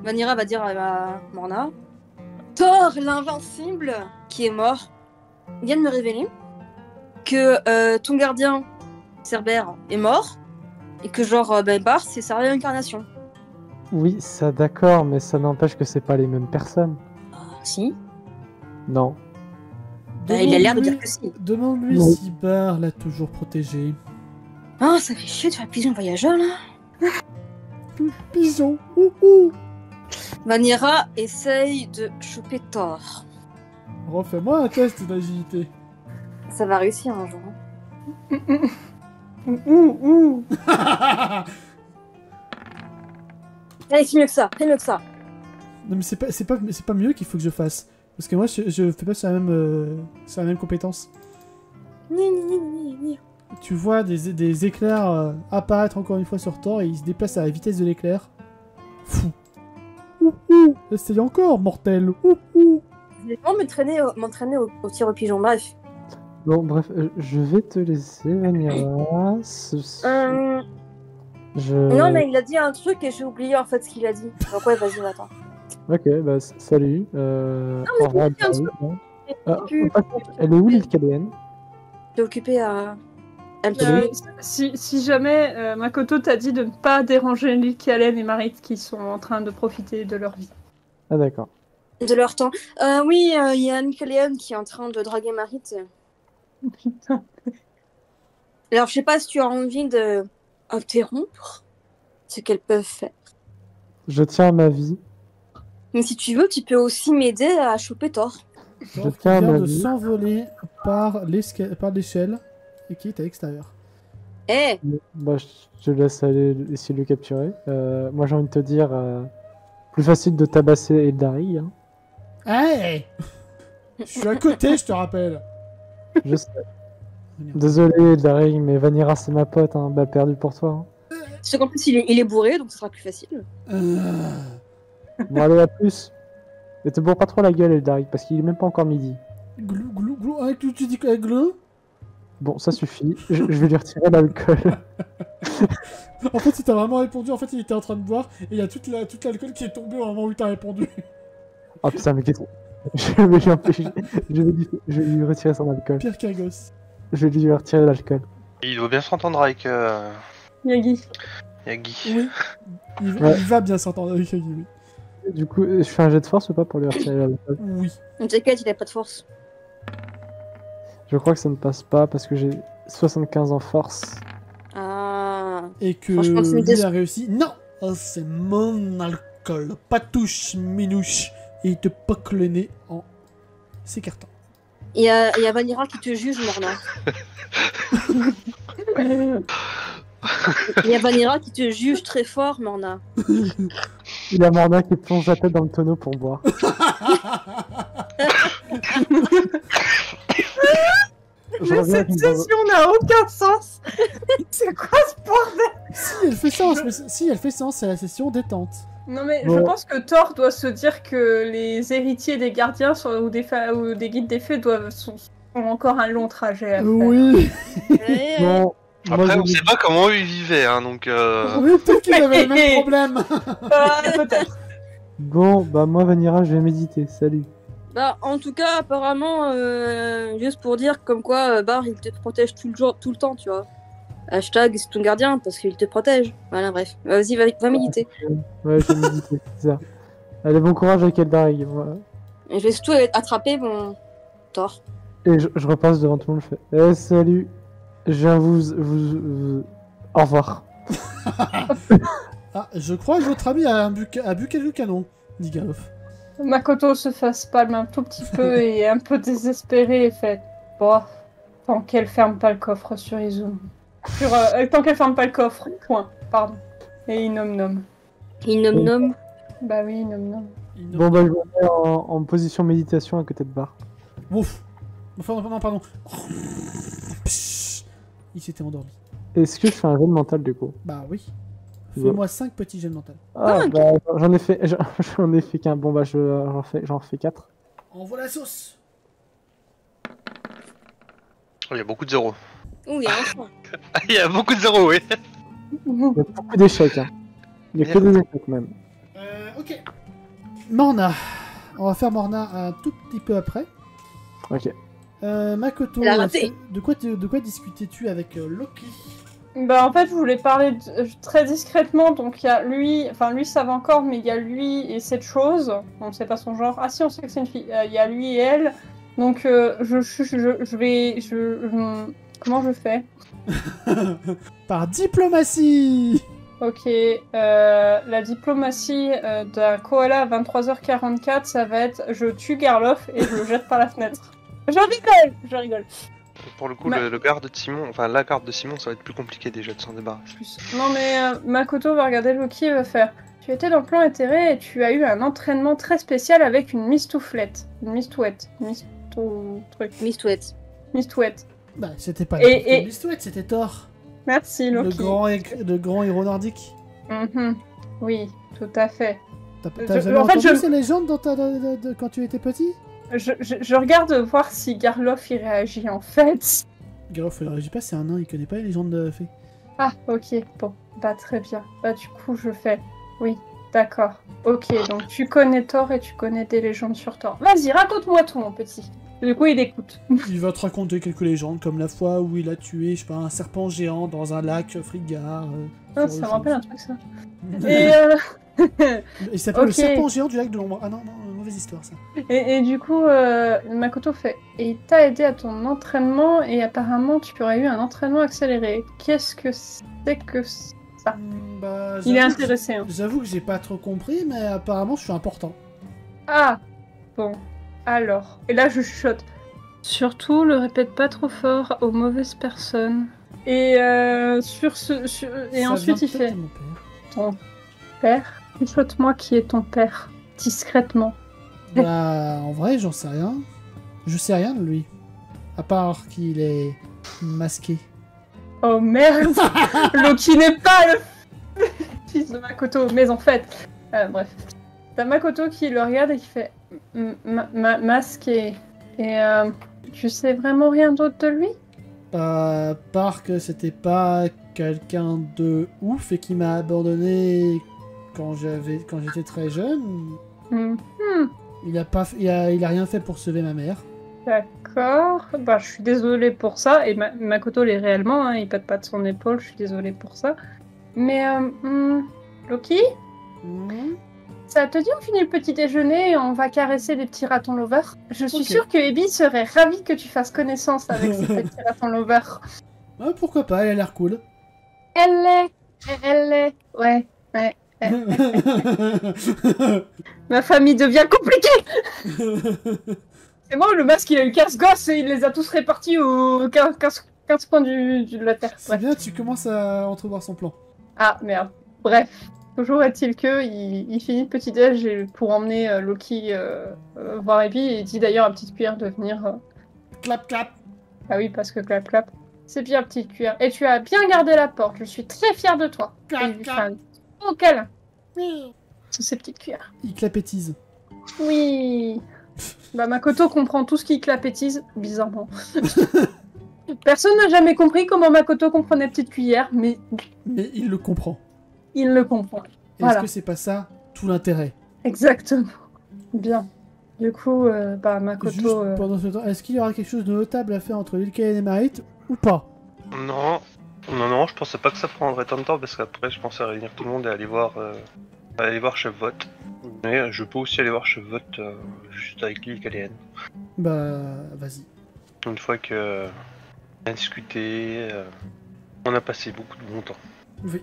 Speaker 4: Vanira va dire à Morna Thor, l'invincible, qui est mort, vient de me révéler que ton gardien, Cerbère, est mort et que Bar, c'est sa réincarnation.
Speaker 5: Oui, ça d'accord, mais ça n'empêche que c'est pas les mêmes personnes.
Speaker 4: Si.
Speaker 5: Non.
Speaker 4: Il a l'air de dire que si.
Speaker 2: Demande-lui
Speaker 5: Oui.
Speaker 2: si Bar l'a toujours protégé.
Speaker 4: Ah, ça fait chier de faire pigeon voyageur là.
Speaker 2: Pigeon, ouhou.
Speaker 4: Vanira essaye de choper Thor.
Speaker 2: Refais-moi un test d'agilité.
Speaker 4: Ça va réussir un jour. Allez, c'est mieux que ça, c'est mieux que ça.
Speaker 2: Non, mais c'est pas mieux qu'il faut que je fasse. Parce que moi, je fais pas sur la même compétence. Tu vois des éclairs apparaître encore une fois sur Thor et il se déplace à la vitesse de l'éclair. Fou. Ouhou. Essaye encore, mortel. Ouhou.
Speaker 4: Je vais vraiment m'entraîner au tir au pigeon, bref.
Speaker 5: Bon, bref, je vais te laisser, Vanilla.
Speaker 4: Non, mais il a dit un truc et j'ai oublié en fait ce qu'il a dit. Donc ouais, vas-y, attends.
Speaker 5: Ok, bah salut. Au revoir,
Speaker 4: il y a un
Speaker 5: David.
Speaker 4: truc.
Speaker 5: Au passage, elle est où l'île Caléenne?
Speaker 4: T'es occupé à...
Speaker 1: Si jamais Makoto t'a dit de ne pas déranger Lil Kalen et Marit qui sont en train de profiter de leur vie.
Speaker 5: Ah d'accord.
Speaker 4: De leur temps. Oui, il y a Nickeléon qui est en train de draguer Marit.
Speaker 1: Putain.
Speaker 4: Alors, je sais pas si tu as envie de interrompre ce qu'elles peuvent faire.
Speaker 5: Je tiens à ma vie.
Speaker 4: Mais si tu veux, tu peux aussi m'aider à choper Thor.
Speaker 2: Thor qui
Speaker 5: tiens à
Speaker 2: vient
Speaker 5: ma
Speaker 2: de
Speaker 5: vie.
Speaker 2: s'envoler par l'échelle et qui est à l'extérieur.
Speaker 4: Eh,
Speaker 5: Bah, je te laisse aller essayer de le capturer. Moi, j'ai envie de te dire, plus facile de tabasser Eldari. Hein.
Speaker 2: Hey. Je suis à côté, je te rappelle.
Speaker 5: Je sais. Désolé, Eldari, mais Vanira, c'est ma pote. Hein. Balle perdue pour toi. Hein.
Speaker 4: c'est qu'en plus il est bourré, donc ce sera plus facile.
Speaker 5: Bon, allez, à plus. Et te bourre pas trop la gueule, Eldari, parce qu'il est même pas encore midi.
Speaker 2: Glou, glou, glou. Ah, tu dis quoi, glou?
Speaker 5: Bon, ça suffit. Je vais lui retirer l'alcool.
Speaker 2: En fait, il t'a vraiment répondu. En fait, il était en train de boire et il y a toute l'alcool qui est tombé au moment où il t'a répondu.
Speaker 5: Oh putain, mais qu'est-ce que... Je vais lui empêcher. Je vais lui retirer son alcool.
Speaker 2: Pire qu'un gosse.
Speaker 5: Je vais lui retirer l'alcool.
Speaker 3: Il doit bien s'entendre avec
Speaker 1: Yagi.
Speaker 3: Yagi.
Speaker 2: Oui.
Speaker 5: Ouais.
Speaker 2: Il va bien s'entendre avec Yagi, oui.
Speaker 5: Du coup, je fais un jet de force ou pas pour lui retirer l'alcool?
Speaker 2: Oui.
Speaker 4: T'inquiète, il a pas de force.
Speaker 5: Je crois que ça ne passe pas parce que j'ai 75 en force.
Speaker 4: Ah.
Speaker 2: Et que
Speaker 4: Franchement, c'est une
Speaker 2: lui a réussi. Non, oh, c'est mon alcool. Pas touche, minouche. Et il te poque le nez en s'écartant.
Speaker 4: Il y a Vanira qui te juge, Morna. Il y a Vanira qui te juge très fort, Morna.
Speaker 5: Il y a Morna qui plonge la tête dans le tonneau pour boire. Je reviens
Speaker 1: Cette
Speaker 5: avec une
Speaker 1: session n'a aucun sens. C'est quoi ce bordel?
Speaker 2: Si, elle fait sens, mais si, elle fait sens, c'est la session détente.
Speaker 1: Non mais
Speaker 5: Bon.
Speaker 1: je pense que Thor doit se dire que les héritiers des gardiens ou des guides des fées sont encore un long trajet à faire.
Speaker 2: Oui.
Speaker 5: Bon, moi,
Speaker 3: Après,
Speaker 5: je
Speaker 3: on sait pas comment eux ils vivaient, hein, donc.
Speaker 2: Oui, peut-être qu'ils avaient le même problème.
Speaker 1: Peut-être.
Speaker 5: Bon, bah moi, Vanira, je vais méditer. Salut.
Speaker 4: Bah, en tout cas, apparemment, juste pour dire comme quoi Bar il te protège tout le temps, tu vois. Hashtag c'est ton gardien parce qu'il te protège. Voilà, bref. Vas-y, va méditer.
Speaker 5: Ouais, je vais méditer, c'est ça. Allez, bon courage avec Eldari. Voilà.
Speaker 4: Et je vais surtout attraper mon Thor.
Speaker 5: Et je repasse devant tout le monde, je fais salut, je viens vous... Au revoir.
Speaker 2: Ah, je crois que votre ami a bu quelques canons, dit Galof.
Speaker 1: Makoto se fasse palme un tout petit peu et est un peu désespéré et fait bon, tant qu'elle ferme pas le coffre sur Izumi. Tant qu'elle ferme pas le coffre, point, pardon. Et il nomme.
Speaker 4: Il nomme.
Speaker 1: Bah oui, il nomme.
Speaker 5: Bon, bah, je me mets en position méditation à côté de Bar.
Speaker 2: Ouf. Enfin, non, pardon. Psh. Il s'était endormi.
Speaker 5: Est-ce que je fais un jeu de mental du coup?
Speaker 2: Bah oui. Fais-moi 5 petits jets de mental.
Speaker 5: Ah, bah, j'en ai fait qu'un. Bon, bah, j'en refais 4.
Speaker 2: Envoie la sauce.
Speaker 3: Il y a beaucoup de zéros.
Speaker 4: Ouh, il y a un point.
Speaker 3: Il y a beaucoup de zéros, oui.
Speaker 5: Il y a beaucoup d'échecs. Hein. Il y a que des échecs même.
Speaker 2: Ok. Morna. On va faire Morna un tout petit peu après.
Speaker 5: Ok.
Speaker 2: Makoto,
Speaker 4: Elle a raté.
Speaker 2: de quoi discutais-tu avec Loki?
Speaker 1: Bah en fait, je voulais parler très discrètement, donc il y a lui, enfin lui ça va encore, mais il y a lui et cette chose, on ne sait pas son genre. Ah si, on sait que c'est une fille. Il y a lui et elle, donc je vais, comment je fais?
Speaker 2: Par diplomatie.
Speaker 1: Ok, la diplomatie d'un koala à 23h44, ça va être je tue Garloff et je le jette par la fenêtre. Je rigole.
Speaker 3: Pour le coup, le garde de Simon, enfin la garde de Simon, ça va être plus compliqué déjà de s'en débarrasser.
Speaker 1: Non mais Makoto va regarder Loki et va faire. Tu étais dans le plan intérêt et tu as eu un entraînement très spécial avec une mistouflette. Une mistouette. Mistouette.
Speaker 2: Bah c'était pas
Speaker 1: Et-
Speaker 2: l'histoire, c'était Thor.
Speaker 1: Merci Loki.
Speaker 2: Le grand héros nordique.
Speaker 1: Mhm. Oui, tout à fait.
Speaker 2: T'as jamais
Speaker 1: en fait,
Speaker 2: entendu ces légendes quand tu étais petit?
Speaker 1: Je regarde voir si Garloff il réagit en fait.
Speaker 2: Garloff, il réagit pas, c'est un nain, il connaît pas les légendes de fées.
Speaker 1: Ah, ok, bon, bah très bien. Bah du coup, je fais. Oui, d'accord. Ok, donc tu connais Thor et tu connais des légendes sur Thor. Vas-y, raconte-moi tout, mon petit. Et du coup, il écoute.
Speaker 2: Il va te raconter quelques légendes, comme la fois où il a tué, je sais pas, un serpent géant dans un lac Frigard.
Speaker 1: Ah, ça me rappelle un truc, ça. Et
Speaker 2: Il s'appelle le
Speaker 1: Ok.
Speaker 2: serpent géant du lac de l'ombre. Ah non, mauvaise histoire ça.
Speaker 1: Et du coup, Makoto fait. Et il t'a aidé à ton entraînement et apparemment tu aurais eu un entraînement accéléré. Qu'est-ce que c'est que ça?
Speaker 2: Bah,
Speaker 1: Il est
Speaker 2: j'avoue
Speaker 1: intéressé. Hein.
Speaker 2: J'avoue que j'ai pas trop compris, mais apparemment je suis important.
Speaker 1: Ah, bon. Alors. Et là, je chuchote. Surtout, le répète pas trop fort aux mauvaises personnes. Et et
Speaker 2: Ça
Speaker 1: ensuite,
Speaker 2: vient
Speaker 1: il
Speaker 2: peut-être
Speaker 1: fait.
Speaker 2: de mon père.
Speaker 1: Ton père? Chuchote-moi qui est ton père. Discrètement.
Speaker 2: Bah, en vrai, j'en sais rien. Je sais rien de lui. À part qu'il est masqué.
Speaker 1: Oh merde. Loki n'est pas le fils de Makoto. Mais en fait. Bref. T'as Makoto qui le regarde et qui fait. Masqué. Et tu sais vraiment rien d'autre de lui?
Speaker 2: À part que c'était pas quelqu'un de ouf et qui m'a abandonné quand j'étais très jeune.
Speaker 1: Hmm.
Speaker 2: Il a rien fait pour sauver ma mère.
Speaker 1: D'accord. Bah, je suis désolée pour ça. Et Makoto l'est réellement, hein, il pète pas de son épaule, je suis désolée pour ça. Mais, Loki,
Speaker 2: Hmm.
Speaker 1: ça te dit on finit le petit déjeuner et on va caresser des petits ratons lovers? Je suis
Speaker 2: Ok.
Speaker 1: sûre que Ebi serait ravie que tu fasses connaissance avec ces petits ratons lovers.
Speaker 2: Ah, pourquoi pas, elle a l'air cool.
Speaker 1: Elle est... Ouais. Ma famille devient compliquée! C'est moi, le masque, il a eu 15 gosses et il les a tous répartis aux 15 coins de la Terre.
Speaker 2: C'est
Speaker 1: Bref.
Speaker 2: bien, tu commences à entrevoir son plan.
Speaker 1: Ah, merde. Bref. Toujours est-il que il finit le petit-déj pour emmener Loki voir Ebi et il dit d'ailleurs à Petite Cuillère de venir...
Speaker 2: Clap, clap.
Speaker 1: Ah oui, parce que clap, clap. C'est bien, Petite Cuillère. Et tu as bien gardé la porte. Je suis très fière de toi. Et il lui fait un gros câlin. Sous ses petites cuillères.
Speaker 2: Il clapétise.
Speaker 1: Oui. Bah Makoto comprend tout ce qui clapétise, bizarrement. Personne n'a jamais compris comment Makoto comprenait Petite Cuillère, mais
Speaker 2: Mais il le comprend.
Speaker 1: il le comprend.
Speaker 2: Est-ce
Speaker 1: Voilà.
Speaker 2: que c'est pas ça tout l'intérêt?
Speaker 1: Exactement. Bien. Du coup, bah Makoto...
Speaker 2: Juste pendant ce temps, est-ce qu'il y aura quelque chose de notable à faire entre Lilkaen et Marit ou pas?
Speaker 3: Non, je pensais pas que ça prendrait tant de temps parce qu'après je pensais réunir tout le monde et aller voir Chef Vote. Mais je peux aussi aller voir Chef Vote juste avec Lilkaen.
Speaker 2: Bah, vas-y.
Speaker 3: Une fois que on a discuté, on a passé beaucoup de bon temps.
Speaker 2: Oui.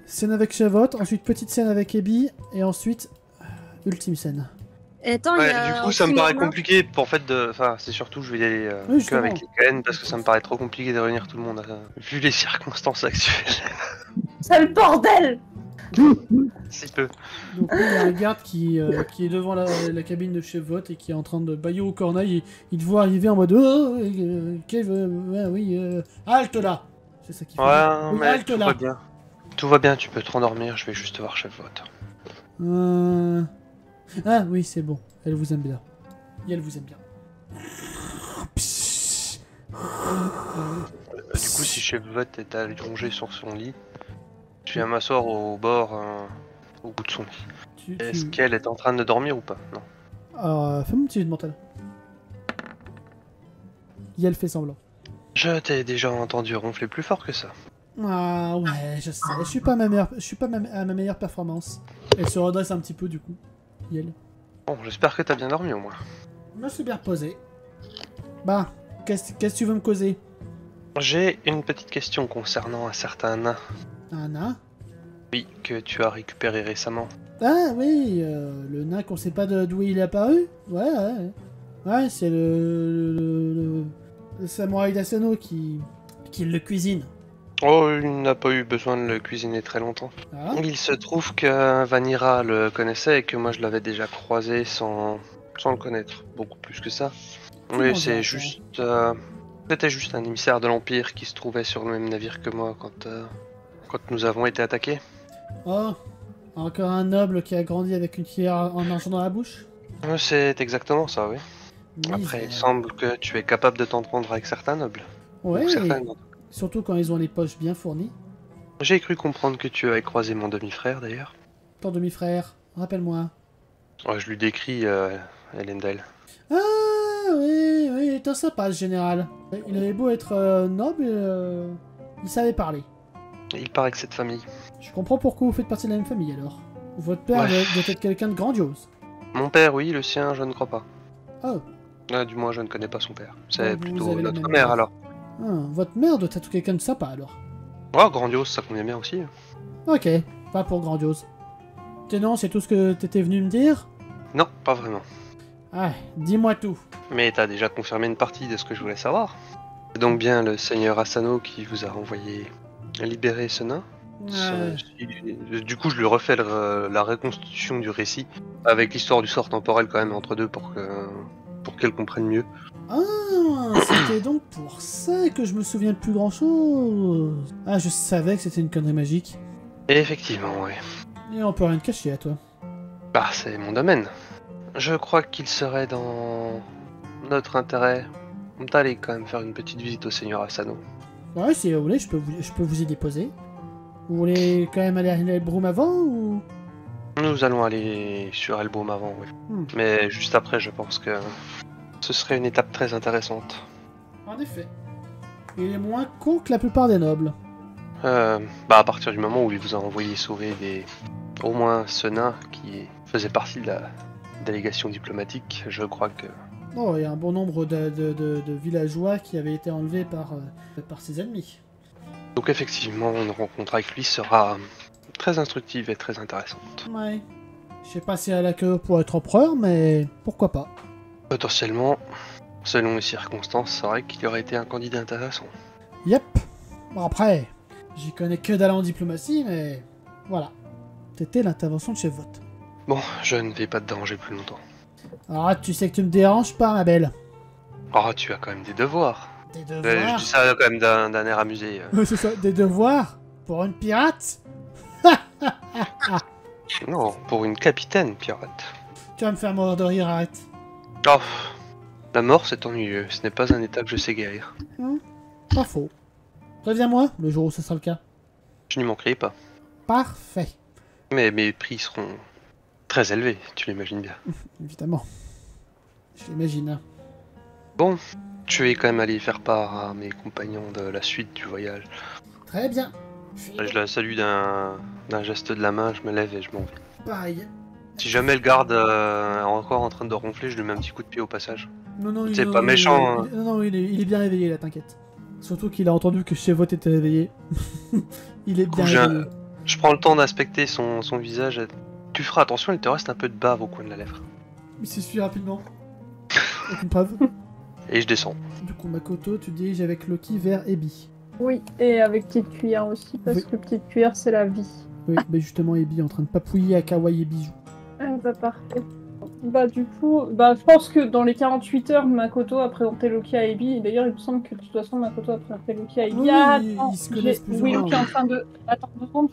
Speaker 2: Scène avec Chavot, ensuite petite scène avec Ebi, et ensuite ultime scène.
Speaker 4: Et attends, il y
Speaker 3: Ouais,
Speaker 4: a
Speaker 3: du coup ça me
Speaker 4: aussi
Speaker 3: paraît
Speaker 4: Morna.
Speaker 3: compliqué. En fait, enfin c'est surtout je vais y aller
Speaker 2: Oui,
Speaker 3: que
Speaker 2: justement.
Speaker 3: avec Lilkaen parce que ça me paraît trop compliqué de réunir tout le monde vu les circonstances actuelles.
Speaker 1: C'est le bordel!
Speaker 3: Si peu.
Speaker 2: Donc il y a un garde qui est devant la cabine de chef vote et qui est en train de bailler au corneille. Et il te voit arriver en mode Kev, oui, halte là. C'est ça qu'il fait.
Speaker 3: Ouais,
Speaker 2: Oui,
Speaker 3: mais
Speaker 2: halte
Speaker 3: tout
Speaker 2: là.
Speaker 3: va bien. Tout va bien, tu peux te rendormir, je vais juste voir chef vote.
Speaker 2: Ah oui, c'est bon. Elle vous aime bien. Et elle vous aime bien.
Speaker 3: Du coup, si chef vote est allongé sur son lit, je viens m'asseoir au bord, au bout de son lit. Est-ce qu'elle est en train de dormir ou pas? Non.
Speaker 2: Fais-moi un petit jet de mental. Et elle fait semblant.
Speaker 3: Je t'ai déjà entendu ronfler plus fort que ça.
Speaker 2: Ah ouais, je sais. Je suis pas à ma meilleure performance. Elle se redresse un petit peu du coup. Yel.
Speaker 3: Bon, j'espère que t'as bien dormi au moins.
Speaker 2: Je me suis bien reposé. Bah, qu'est-ce que tu veux me causer?
Speaker 3: J'ai une petite question concernant un certain nain.
Speaker 2: Un nain?
Speaker 3: Oui, que tu as récupéré récemment.
Speaker 2: Ah oui, le nain qu'on sait pas d'où il est apparu? Ouais. Ouais, c'est le samouraï d'Asano qui le cuisine.
Speaker 3: Oh, il n'a pas eu besoin de le cuisiner très longtemps.
Speaker 2: Ah.
Speaker 3: Il se trouve que Vanira le connaissait et que moi je l'avais déjà croisé sans le connaître. Beaucoup plus que ça. Oui, c'est juste... C'était juste un émissaire de l'Empire qui se trouvait sur le même navire que moi quand nous avons été attaqués.
Speaker 2: Oh, encore un noble qui a grandi avec une cuillère en argent dans la bouche?
Speaker 3: C'est exactement ça, oui.
Speaker 2: Misère.
Speaker 3: Après, il semble que tu es capable de t'entendre avec certains nobles.
Speaker 2: Ouais,
Speaker 3: Ou certains...
Speaker 2: surtout quand ils ont les poches bien fournies.
Speaker 3: J'ai cru comprendre que tu avais croisé mon demi-frère d'ailleurs.
Speaker 2: Ton demi-frère, rappelle-moi.
Speaker 3: Ouais, je lui décris Elendel.
Speaker 2: Ah oui, il était sympa ce général. Il avait beau être noble, il savait parler.
Speaker 3: Il paraît que cette famille.
Speaker 2: Je comprends pourquoi vous faites partie de la même famille alors. Votre père doit être quelqu'un de grandiose.
Speaker 3: Mon père, oui, le sien, je ne crois pas.
Speaker 2: Oh.
Speaker 3: Du moins, je ne connais pas son père. C'est
Speaker 2: Vous
Speaker 3: plutôt
Speaker 2: avez la
Speaker 3: notre
Speaker 2: même
Speaker 3: mère
Speaker 2: mère.
Speaker 3: alors.
Speaker 2: Ah, votre mère doit être quelqu'un de sympa alors.
Speaker 3: Oh, grandiose, ça convient bien aussi.
Speaker 2: Ok, pas pour grandiose. Non, c'est tout ce que t'étais venu me dire?
Speaker 3: Non, pas vraiment.
Speaker 2: Ah, dis-moi tout.
Speaker 3: Mais t'as déjà confirmé une partie de ce que je voulais savoir. C'est donc bien le seigneur Asano qui vous a envoyé libérer ce nain. Du coup, je lui refais la reconstitution du récit, avec l'histoire du sort temporel quand même entre deux pour qu'elle comprenne mieux.
Speaker 2: Ah, c'était donc pour ça que je me souviens de plus grand chose. Ah, je savais que c'était une connerie magique.
Speaker 3: Et effectivement, oui.
Speaker 2: Et on peut rien te cacher à toi.
Speaker 3: Bah, c'est mon domaine. Je crois qu'il serait dans notre intérêt d'aller quand même faire une petite visite au seigneur Asano.
Speaker 2: Ouais, si vous voulez, je peux vous y déposer. Vous voulez quand même aller à Elbroom avant ou...
Speaker 3: Nous allons aller sur Elbroom avant, oui. Mais juste après, je pense que ce serait une étape très intéressante.
Speaker 2: En effet. Il est moins con que la plupart des nobles.
Speaker 3: Bah, à partir du moment où il vous a envoyé sauver au moins ce nain qui faisait partie de la délégation diplomatique, je crois que...
Speaker 2: Oh, il y a un bon nombre de villageois qui avaient été enlevés par ses ennemis.
Speaker 3: Donc effectivement, une rencontre avec lui sera très instructive et très intéressante.
Speaker 2: Ouais. Je sais pas si elle a que pour être empereur, mais pourquoi pas.
Speaker 3: Potentiellement, selon les circonstances, c'est vrai qu'il aurait été un candidat intéressant.
Speaker 2: Yep. Bon après, j'y connais que dalle en diplomatie, mais voilà. C'était l'intervention de chef vote.
Speaker 3: Bon, je ne vais pas te déranger plus longtemps.
Speaker 2: Ah, tu sais que tu me déranges pas, ma belle.
Speaker 3: Oh, tu as quand même des devoirs.
Speaker 2: Des devoirs.
Speaker 3: Je dis ça quand même d'un air amusé.
Speaker 2: C'est ça, des devoirs pour une pirate.
Speaker 3: Non, pour une capitaine pirate.
Speaker 2: Tu vas me faire mourir de rire, arrête.
Speaker 3: Oh, la mort c'est ennuyeux, ce n'est pas un état que je sais guérir.
Speaker 2: Pas faux. Préviens-moi le jour où ce sera le cas.
Speaker 3: Je n'y manquerai pas.
Speaker 2: Parfait.
Speaker 3: Mais mes prix seront très élevés, tu l'imagines bien.
Speaker 2: Évidemment. Je l'imagine.
Speaker 3: Bon, je vais quand même aller faire part à mes compagnons de la suite du voyage.
Speaker 2: Très bien.
Speaker 3: Je la salue d'un geste de la main, je me lève et je m'en vais.
Speaker 2: Pareil.
Speaker 3: Si jamais le garde est encore en train de ronfler, je lui mets un petit coup de pied au passage.
Speaker 2: Non,
Speaker 3: C'est pas méchant.
Speaker 2: Non, il est bien réveillé là, t'inquiète. Surtout qu'il a entendu que Chevot était réveillé. Il est bien réveillé.
Speaker 3: Je prends le temps d'inspecter son visage. Tu feras attention, il te reste un peu de bave au coin de la lèvre.
Speaker 2: Il s'essuie rapidement. Aucune preuve.
Speaker 3: Et je descends.
Speaker 2: Du coup, Makoto, tu diriges avec Loki vers Ebi.
Speaker 1: Oui, et avec petite cuillère aussi, parce que petite cuillère, c'est la vie.
Speaker 2: Oui, bah justement, Ebi est en train de papouiller à Kawaii et Bijou.
Speaker 1: Ah, bah parfait. Bah du coup, bah je pense que dans les 48 heures, Makoto a présenté Loki à Ebi. Et d'ailleurs, il me semble que de toute façon, Makoto a présenté Loki à Ebi.
Speaker 2: Oui,
Speaker 1: Attends,
Speaker 2: ils se connaissent plus ou
Speaker 1: oui,
Speaker 2: moins.
Speaker 1: Loki est en train de... Attends 2 secondes.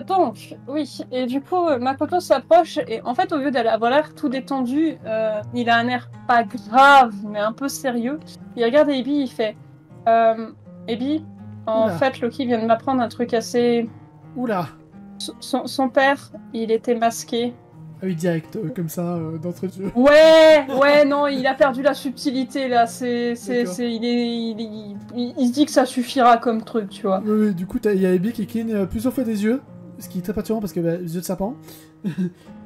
Speaker 1: Donc, oui, et du coup, Makoto s'approche, et en fait, au lieu d'avoir l'air tout détendu, il a un air pas grave, mais un peu sérieux. Il regarde Ebi, il fait Ebi, en
Speaker 2: Oula.
Speaker 1: fait, Loki vient de m'apprendre un truc assez...
Speaker 2: Oula.
Speaker 1: Son père, il était masqué.
Speaker 2: Ah oui, direct, comme ça, d'entre jeu.
Speaker 1: Ouais, non, il a perdu la subtilité, là,
Speaker 2: D'accord.
Speaker 1: il se dit que ça suffira comme truc, tu vois.
Speaker 2: Oui, du coup, il y a Ebi qui cligne plusieurs fois des yeux, ce qui est très perturbant parce que les yeux de serpent,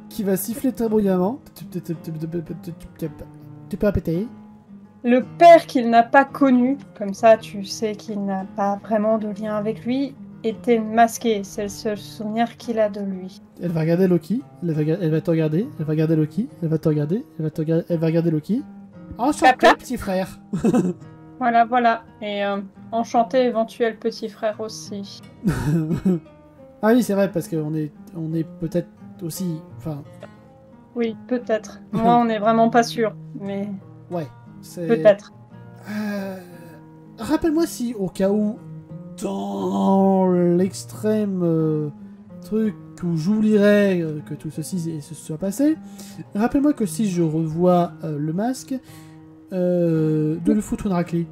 Speaker 2: qui va siffler très bruyamment. Tu peux répéter.
Speaker 1: Le père qu'il n'a pas connu, comme ça tu sais qu'il n'a pas vraiment de lien avec lui, était masqué. C'est le seul souvenir qu'il a de lui.
Speaker 2: Elle va regarder Loki, elle va te regarder, elle va regarder Loki, elle va te regarder, elle va regarder Loki. Enchanté,
Speaker 1: Clap.
Speaker 2: petit frère.
Speaker 1: Voilà. Et enchanté éventuel petit frère aussi.
Speaker 2: Ah oui, c'est vrai, parce qu'on est peut-être aussi... Enfin,
Speaker 1: Oui, peut-être. Moi, on n'est vraiment pas sûr, mais
Speaker 2: ouais, c'est...
Speaker 1: peut-être.
Speaker 2: Rappelle-moi si, au cas où, dans l'extrême truc où j'oublierais que tout ceci se soit passé, rappelle-moi que si je revois le masque, de le foutre une raclée.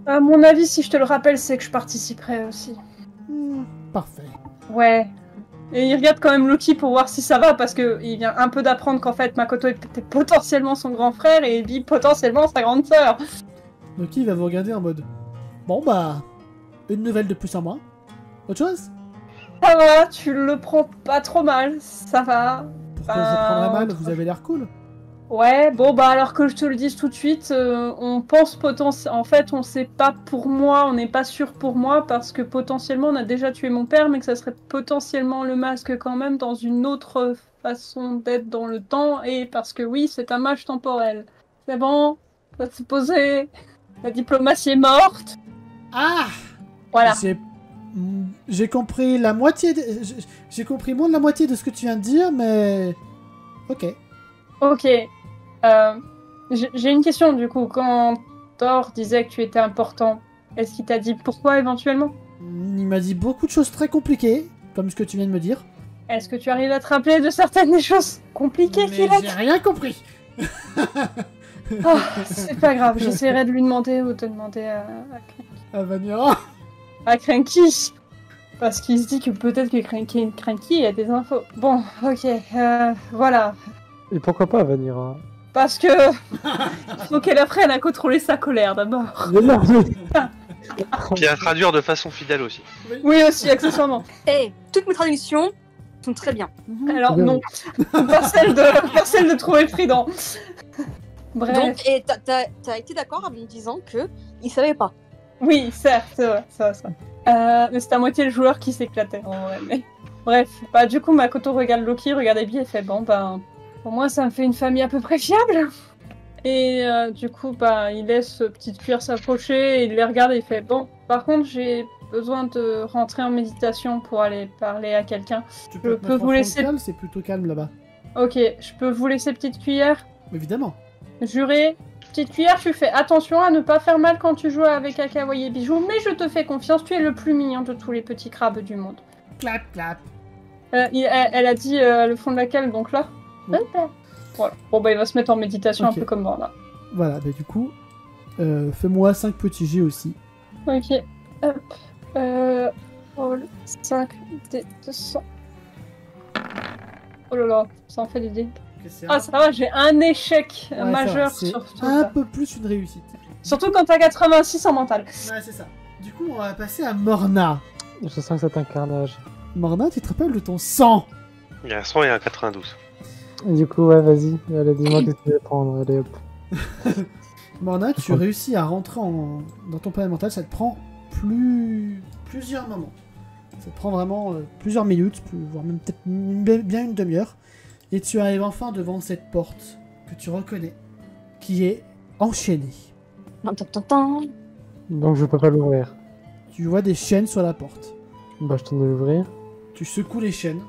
Speaker 1: À mon avis, si je te le rappelle, c'est que je participerai aussi.
Speaker 2: Parfait.
Speaker 1: Ouais. Et il regarde quand même Loki pour voir si ça va, parce que il vient un peu d'apprendre qu'en fait Makoto était potentiellement son grand frère et Ebi potentiellement sa grande sœur.
Speaker 2: Donc il va vous regarder en mode... Bon bah... Une nouvelle de plus en moins. Autre chose?
Speaker 1: Ça va, tu le prends pas trop mal, ça va.
Speaker 2: Pourquoi je prendrais mal? Vous avez l'air cool.
Speaker 1: Ouais, bon bah alors que je te le dise tout de suite, on pense potentiellement... En fait, on sait pas pour moi, on n'est pas sûr pour moi, parce que potentiellement on a déjà tué mon père, mais que ça serait potentiellement le masque quand même dans une autre façon d'être dans le temps, et parce que oui, c'est un mage temporel. C'est bon, ça s'est posé, la diplomatie est morte.
Speaker 2: Ah!
Speaker 1: Voilà.
Speaker 2: J'ai compris la moitié... J'ai compris moins de la moitié de ce que tu viens de dire, mais... Ok.
Speaker 1: Ok. J'ai une question du coup. Quand Thor disait que tu étais important, est-ce qu'il t'a dit pourquoi éventuellement?
Speaker 2: Il m'a dit beaucoup de choses très compliquées, comme ce que tu viens de me dire.
Speaker 1: Est-ce que tu arrives à te rappeler de certaines des choses compliquées qu'il a
Speaker 2: J'ai rien compris.
Speaker 1: Oh, c'est pas grave, j'essaierai de lui demander ou de demander
Speaker 2: À Vanilla.
Speaker 1: à Cranky. Parce qu'il se dit que peut-être que Cranky a des infos. Bon, ok, voilà.
Speaker 5: Et pourquoi pas Vanira?
Speaker 1: Parce que il faut qu'elle apprenne à contrôler sa colère d'abord.
Speaker 5: Mais non, mais...
Speaker 3: Puis à traduire de façon fidèle aussi.
Speaker 1: Oui aussi, accessoirement.
Speaker 4: Toutes mes traductions sont très bien.
Speaker 1: Alors non, pas celle de trouver Trident. Bref.
Speaker 4: Donc, et t'as été d'accord en me disant que il savait pas.
Speaker 1: Oui, certes, c'est vrai, ça. Mais c'est à moitié le joueur qui s'éclatait. En vrai, mais... Bref, bah du coup Makoto regarde Loki, regarde Abby et fait bon bah pour moi ça me fait une famille à peu près fiable. Et du coup bah il laisse Petite Cuillère s'approcher, et il les regarde et il fait bon par contre j'ai besoin de rentrer en méditation pour aller parler à quelqu'un.
Speaker 2: Tu
Speaker 1: Je
Speaker 2: te
Speaker 1: peux
Speaker 2: mettre en
Speaker 1: vous
Speaker 2: fond
Speaker 1: laisser-
Speaker 2: de calme, c'est plutôt calme là-bas.
Speaker 1: Ok, je peux vous laisser Petite Cuillère?
Speaker 2: Évidemment.
Speaker 1: Juré. Petite Cuillère, tu fais attention à ne pas faire mal quand tu joues avec Akawaii et Bijou, mais je te fais confiance, tu es le plus mignon de tous les petits crabes du monde.
Speaker 2: Clap, clap.
Speaker 1: Elle a dit le fond de la cale, donc là.
Speaker 2: Oui.
Speaker 1: Voilà. Bon bah il va se mettre en méditation
Speaker 2: Ok.
Speaker 1: un peu comme moi là.
Speaker 2: Voilà, bah du coup, fais-moi 5 petits G aussi.
Speaker 1: Ok. Hop. Roll 5 d 200. Oh là là, ça en fait des dés. Ah ça va, j'ai un échec
Speaker 2: Ouais,
Speaker 1: majeur
Speaker 2: ça va,
Speaker 1: sur
Speaker 2: c'est
Speaker 1: tout
Speaker 2: un
Speaker 1: ça.
Speaker 2: peu plus une réussite.
Speaker 1: Surtout quand t'as 86 en mental.
Speaker 2: Ouais, c'est ça. Du coup, on va passer à Morna.
Speaker 5: Je sens que c'est un carnage.
Speaker 2: Morna, tu te rappelles de ton sang?
Speaker 3: Il y a un 100 et un 92.
Speaker 5: Et du coup, ouais, vas-y. Allez, dis-moi qu'est-ce que tu veux prendre. Allez, hop.
Speaker 2: Morna, tu réussis à rentrer dans ton panel mental, ça te prend plusieurs moments. Ça te prend vraiment plusieurs minutes, voire même peut-être bien une demi-heure. Et tu arrives enfin devant cette porte que tu reconnais, qui est enchaînée.
Speaker 5: Donc je peux pas l'ouvrir.
Speaker 2: Tu vois des chaînes sur la porte.
Speaker 5: Bah, je tente de l'ouvrir.
Speaker 2: Tu secoues les chaînes,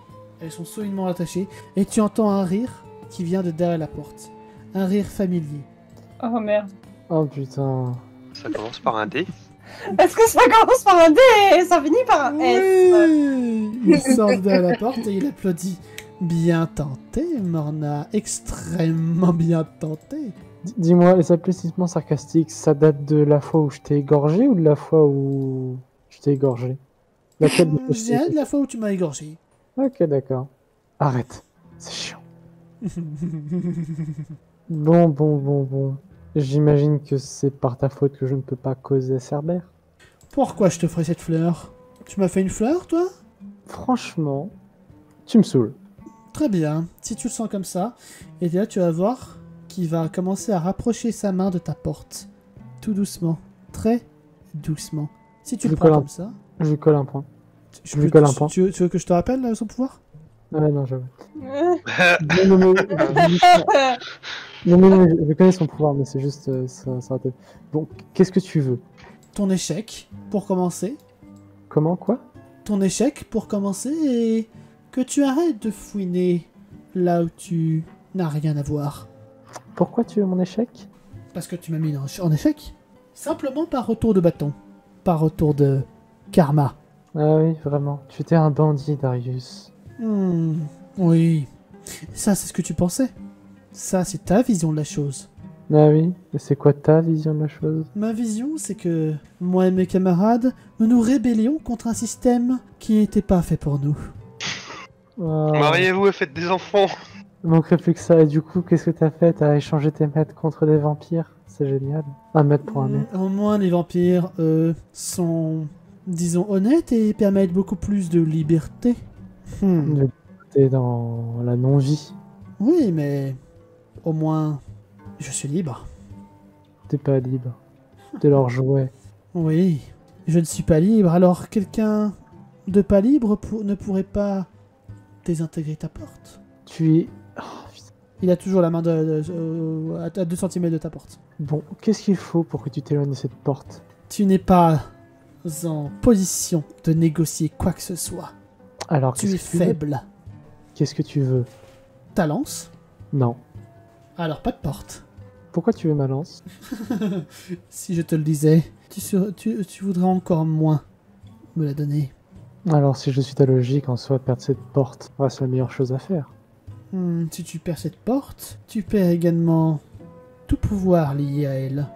Speaker 2: elles sont solidement attachées, et tu entends un rire qui vient de derrière la porte. Un rire familier.
Speaker 1: Oh merde.
Speaker 5: Oh putain.
Speaker 3: Ça commence par un D.
Speaker 1: Est-ce que ça commence par un D et ça finit par un S?
Speaker 2: Oui. Il sort de derrière la porte et il applaudit. Bien tenté, Morna. Extrêmement bien tenté.
Speaker 5: Dis-moi, les applaudissements sarcastiques, ça date de la fois où je t'ai égorgé ou de la fois où je t'ai égorgé? Laquelle des
Speaker 2: Je viens de la fois où tu m'as égorgé.
Speaker 5: Ok, d'accord. Arrête. C'est chiant. Bon. J'imagine que c'est par ta faute que je ne peux pas causer à Cerbère.
Speaker 2: Pourquoi je te ferais cette fleur? Tu m'as fait une fleur, toi?
Speaker 5: Franchement, tu me saoules.
Speaker 2: Très bien. Si tu le sens comme ça, et là tu vas voir qu'il va commencer à rapprocher sa main de ta porte. Tout doucement. Très doucement. Si tu
Speaker 5: Je
Speaker 2: le prends
Speaker 5: colle un-
Speaker 2: comme ça...
Speaker 5: Je lui colle un point.
Speaker 2: Je
Speaker 5: lui
Speaker 2: peux-
Speaker 5: colle un point.
Speaker 2: tu veux que je te rappelle son pouvoir?
Speaker 5: Ouais, non, je...
Speaker 1: Euh,
Speaker 5: Non, mais je connais son pouvoir, mais c'est juste... ça rate. Bon, qu'est-ce que tu veux?
Speaker 2: Ton échec, pour commencer.
Speaker 5: Comment, quoi?
Speaker 2: Ton échec, pour commencer, et que tu arrêtes de fouiner là où tu n'as rien à voir.
Speaker 5: Pourquoi tu veux mon échec?
Speaker 2: Parce que tu m'as mis en échec. Simplement par retour de bâton. Par retour de karma.
Speaker 5: Ah oui, vraiment. Tu étais un bandit, Darius.
Speaker 2: Oui. Ça, c'est ce que tu pensais. Ça, c'est ta vision de la chose.
Speaker 5: Ah oui, et c'est quoi ta vision de la chose?
Speaker 2: Ma vision, c'est que moi et mes camarades, nous nous rébellions contre un système qui n'était pas fait pour nous.
Speaker 5: Ah,
Speaker 3: Mariez-vous et faites des enfants.
Speaker 5: il manquerait plus que ça. Et du coup, qu'est-ce que t'as fait? T'as échangé tes maîtres contre des vampires? C'est génial. Un maître pour un maître.
Speaker 2: Au moins, les vampires, sont, disons, honnêtes et permettent beaucoup plus de liberté.
Speaker 5: T'es dans la non-vie.
Speaker 2: Oui, mais au moins, je suis libre.
Speaker 5: T'es pas libre. T'es leur jouet.
Speaker 2: Oui, je ne suis pas libre, alors quelqu'un de pas libre ne pourrait pas désintégrer ta porte.
Speaker 5: Tu es... Oh, putain.
Speaker 2: Il a toujours la main à 2 cm de ta porte.
Speaker 5: Bon, qu'est-ce qu'il faut pour que tu t'éloignes de cette porte?
Speaker 2: Tu n'es pas en position de négocier quoi que ce soit.
Speaker 5: Alors,
Speaker 2: Tu es
Speaker 5: qu'est-ce que tu veux?
Speaker 2: faible.
Speaker 5: Qu'est-ce que tu veux?
Speaker 2: Ta lance?
Speaker 5: Non.
Speaker 2: Alors pas de porte.
Speaker 5: Pourquoi tu veux ma lance?
Speaker 2: Si je te le disais, tu voudrais encore moins me la donner.
Speaker 5: Alors, si je suis ta logique, en soi, perdre cette porte reste la meilleure chose à faire.
Speaker 2: Si tu perds cette porte, tu perds également tout pouvoir lié à elle.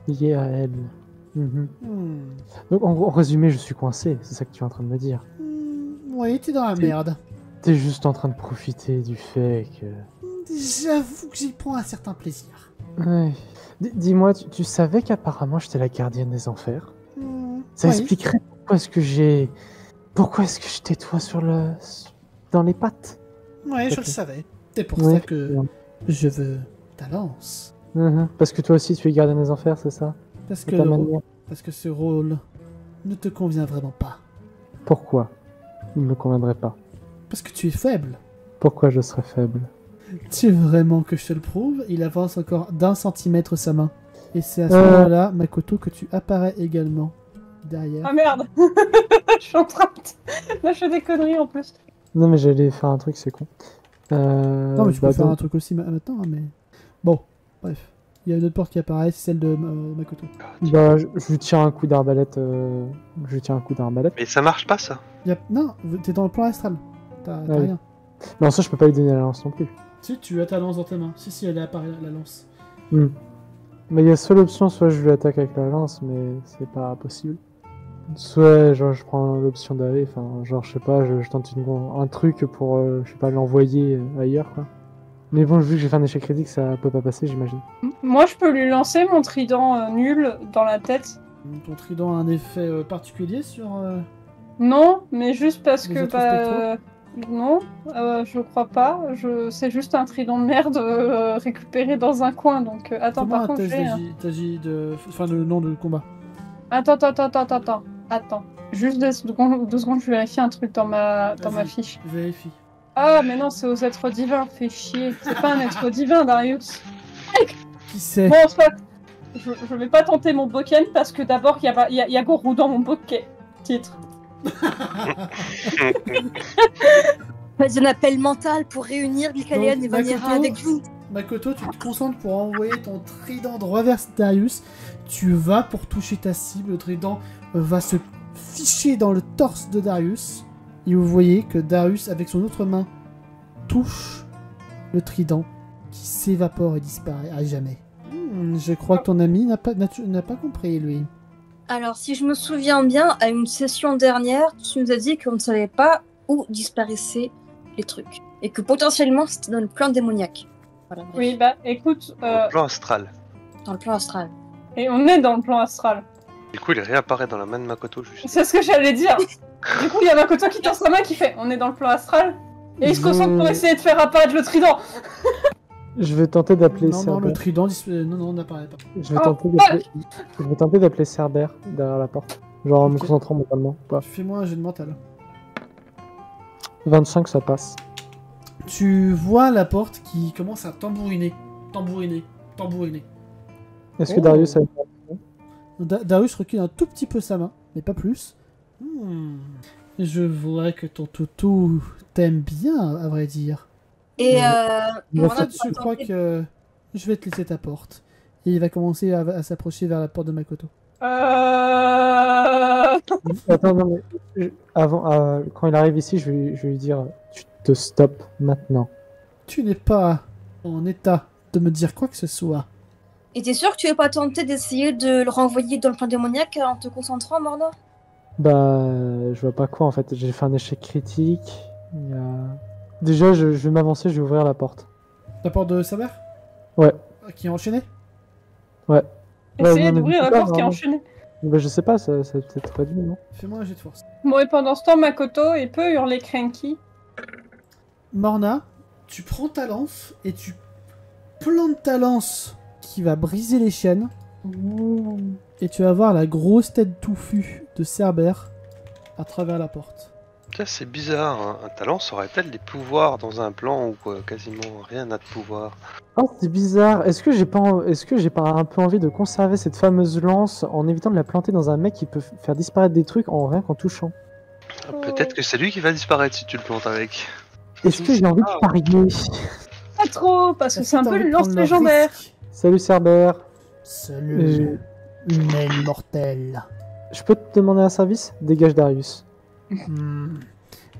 Speaker 5: Lié à elle. Mhm.
Speaker 2: Hmm.
Speaker 5: Donc, en résumé, je suis coincé, c'est ça que tu es en train de me dire.
Speaker 2: Oui, t'es dans la
Speaker 5: C'est-
Speaker 2: merde.
Speaker 5: T'es juste en train de profiter du fait que...
Speaker 2: J'avoue que j'y prends un certain plaisir.
Speaker 5: Ouais. Dis-moi, tu savais qu'apparemment j'étais la gardienne des enfers? Ça
Speaker 2: Oui.
Speaker 5: expliquerait pourquoi est-ce que j'ai... Pourquoi est-ce que je t'étoie sur le... dans les pattes?
Speaker 2: Ouais, je
Speaker 5: Ok.
Speaker 2: le savais. C'est pour
Speaker 5: Ouais,
Speaker 2: ça que je veux ta lance.
Speaker 5: Mhm. Parce que toi aussi tu es gardienne des enfers, c'est ça?
Speaker 2: Parce
Speaker 5: De
Speaker 2: que,
Speaker 5: ta manière.
Speaker 2: parce que ce rôle ne te convient vraiment pas.
Speaker 5: Pourquoi? Il ne me conviendrait pas.
Speaker 2: Parce que tu es faible.
Speaker 5: Pourquoi je serais faible?
Speaker 2: Tu veux vraiment que je te le prouve? Il avance encore d'1 centimètre sa main. Et c'est à ce
Speaker 5: Euh.
Speaker 2: moment-là, Makoto, que tu apparais également derrière.
Speaker 1: Ah merde. Je suis en train de lâcher des conneries en plus.
Speaker 5: Non mais j'allais faire un truc, c'est con.
Speaker 2: Non, mais tu peux
Speaker 5: bah
Speaker 2: faire
Speaker 5: donc-
Speaker 2: un truc aussi maintenant, hein, mais... Bon, bref. Il y a une autre porte qui apparaît, c'est celle de Makoto.
Speaker 5: Bah, je lui tire un coup d'arbalète. Je lui tire un coup d'arbalète.
Speaker 3: Mais ça marche pas ça.
Speaker 2: Non, t'es dans le plan astral. T'as
Speaker 5: Ah oui.
Speaker 2: rien.
Speaker 5: Non, ça je peux pas lui donner la lance non plus.
Speaker 2: Si, tu as ta lance dans tes mains. Si, elle apparaît, la lance.
Speaker 5: Mais il y a soit l'option, soit je lui attaque avec la lance, mais c'est pas possible. Soit genre je prends l'option d'aller, enfin genre je sais pas, je tente un truc pour je sais pas l'envoyer ailleurs quoi. Mais bon, vu que j'ai fait un échec critique, ça peut pas passer, j'imagine.
Speaker 1: Moi, je peux lui lancer mon trident nul dans la tête.
Speaker 2: Ton trident a un effet particulier sur...
Speaker 1: Non, mais juste parce
Speaker 2: Les
Speaker 1: que
Speaker 2: autres spectraux
Speaker 1: non, je crois pas. C'est juste un trident de merde récupéré dans un coin. Donc attends,
Speaker 2: Comment
Speaker 1: par
Speaker 2: un
Speaker 1: contre,
Speaker 2: test
Speaker 1: j'ai.
Speaker 2: d'agi de... Enfin, le nom de combat.
Speaker 1: Attends. Juste 2 secondes, je vérifie un truc dans ma
Speaker 2: Vas-y.
Speaker 1: fiche.
Speaker 2: Vérifie.
Speaker 1: Ah, mais non, c'est aux êtres divins, fais chier. C'est pas un être divin, Darius.
Speaker 2: Qui c'est?
Speaker 1: Bon, c'est pas... je vais pas tenter mon boken parce que d'abord, il y a Gorou dans mon bokeh. Titre.
Speaker 4: Faites un appel mental pour réunir Glycalion
Speaker 2: Donc,
Speaker 4: et Vanera
Speaker 2: Makoto,
Speaker 4: avec vous.
Speaker 2: Makoto, tu te concentres pour envoyer ton trident droit vers Darius. Tu vas pour toucher ta cible. Le trident va se ficher dans le torse de Darius. Et vous voyez que Darius, avec son autre main, touche le trident qui s'évapore et disparaît à jamais. Je crois que ton ami n'a pas compris, lui.
Speaker 4: Alors, si je me souviens bien, à une session dernière, tu nous as dit qu'on ne savait pas où disparaissaient les trucs. Et que potentiellement, c'était dans le plan démoniaque. Voilà, bref.
Speaker 1: Oui, bah écoute,
Speaker 3: Plan astral.
Speaker 4: Dans le plan astral.
Speaker 1: et on est dans le plan astral.
Speaker 3: Du coup, il réapparaît dans la main de Makoto juste.
Speaker 1: C'est ce que j'allais dire. Du coup, il y a Makoto qui tend sa main qui fait on est dans le plan astral. Et il se concentre pour essayer de faire apparaître le trident.
Speaker 5: Je vais tenter d'appeler
Speaker 2: Non,
Speaker 5: Cerber.
Speaker 2: le trident non, n'apparaît pas.
Speaker 5: Je vais tenter d'appeler Cerber derrière la porte. Genre en me
Speaker 2: Ok.
Speaker 5: concentrant mentalement. Pas.
Speaker 2: Fais-moi un jeu de mental.
Speaker 5: 25, ça passe.
Speaker 2: Tu vois la porte qui commence à tambouriner.
Speaker 5: Est-ce que
Speaker 2: Oh.
Speaker 5: Darius a...
Speaker 2: Darius recule un tout petit peu sa main, mais pas plus. Je voudrais que ton toutou t'aime bien, à vrai dire.
Speaker 4: Et
Speaker 2: En
Speaker 4: Morna
Speaker 2: fait, je crois que je vais te laisser ta porte. Et il va commencer à s'approcher vers la porte de Makoto.
Speaker 5: Attends, non, mais avant, quand il arrive ici, je vais lui dire tu te stops maintenant.
Speaker 2: Tu n'es pas en état de me dire quoi que ce soit.
Speaker 4: Et t'es sûr que tu veux pas tenter d'essayer de le renvoyer dans le plan démoniaque en te concentrant, Morna?
Speaker 5: Bah, je vois pas quoi en fait. J'ai fait un échec critique. Il y a... Déjà, je vais m'avancer, je vais ouvrir la porte.
Speaker 2: La porte de Saber
Speaker 5: Ouais.
Speaker 2: Qui est enchaînée
Speaker 5: Ouais.
Speaker 1: Essayez
Speaker 5: non, mais
Speaker 1: d'ouvrir
Speaker 5: je
Speaker 1: la
Speaker 5: sais pas,
Speaker 1: porte qui est
Speaker 5: vraiment.
Speaker 1: enchaînée.
Speaker 5: Bah, je sais pas, ça peut-être pas dit, non?
Speaker 2: Fais-moi un jet de force.
Speaker 1: Bon, et pendant ce temps, Makoto, il peut hurler Cranky.
Speaker 2: Morna, tu prends ta lance et tu plantes ta lance qui va briser les chaînes. Et tu vas voir la grosse tête touffue de Cerber à travers la porte.
Speaker 3: Ça, c'est bizarre, hein. Un talent aurait-elle des pouvoirs dans un plan où quasiment rien n'a de pouvoir?
Speaker 5: Oh, c'est bizarre. Est-ce que j'ai pas un peu envie de conserver cette fameuse lance en évitant de la planter dans un mec qui peut faire disparaître des trucs en rien qu'en touchant?
Speaker 3: Ah, peut-être que c'est lui qui va disparaître si tu le plantes avec.
Speaker 5: Est-ce que j'ai envie de parier?
Speaker 1: Pas trop, parce que c'est un
Speaker 2: T'as
Speaker 1: peu
Speaker 2: envie
Speaker 1: une
Speaker 2: de
Speaker 1: lance
Speaker 2: prendre le
Speaker 1: légendaire.
Speaker 2: risque.
Speaker 5: Salut Cerber.
Speaker 2: Salut, humaine mortelle.
Speaker 5: Je peux te demander un service? Dégage Darius.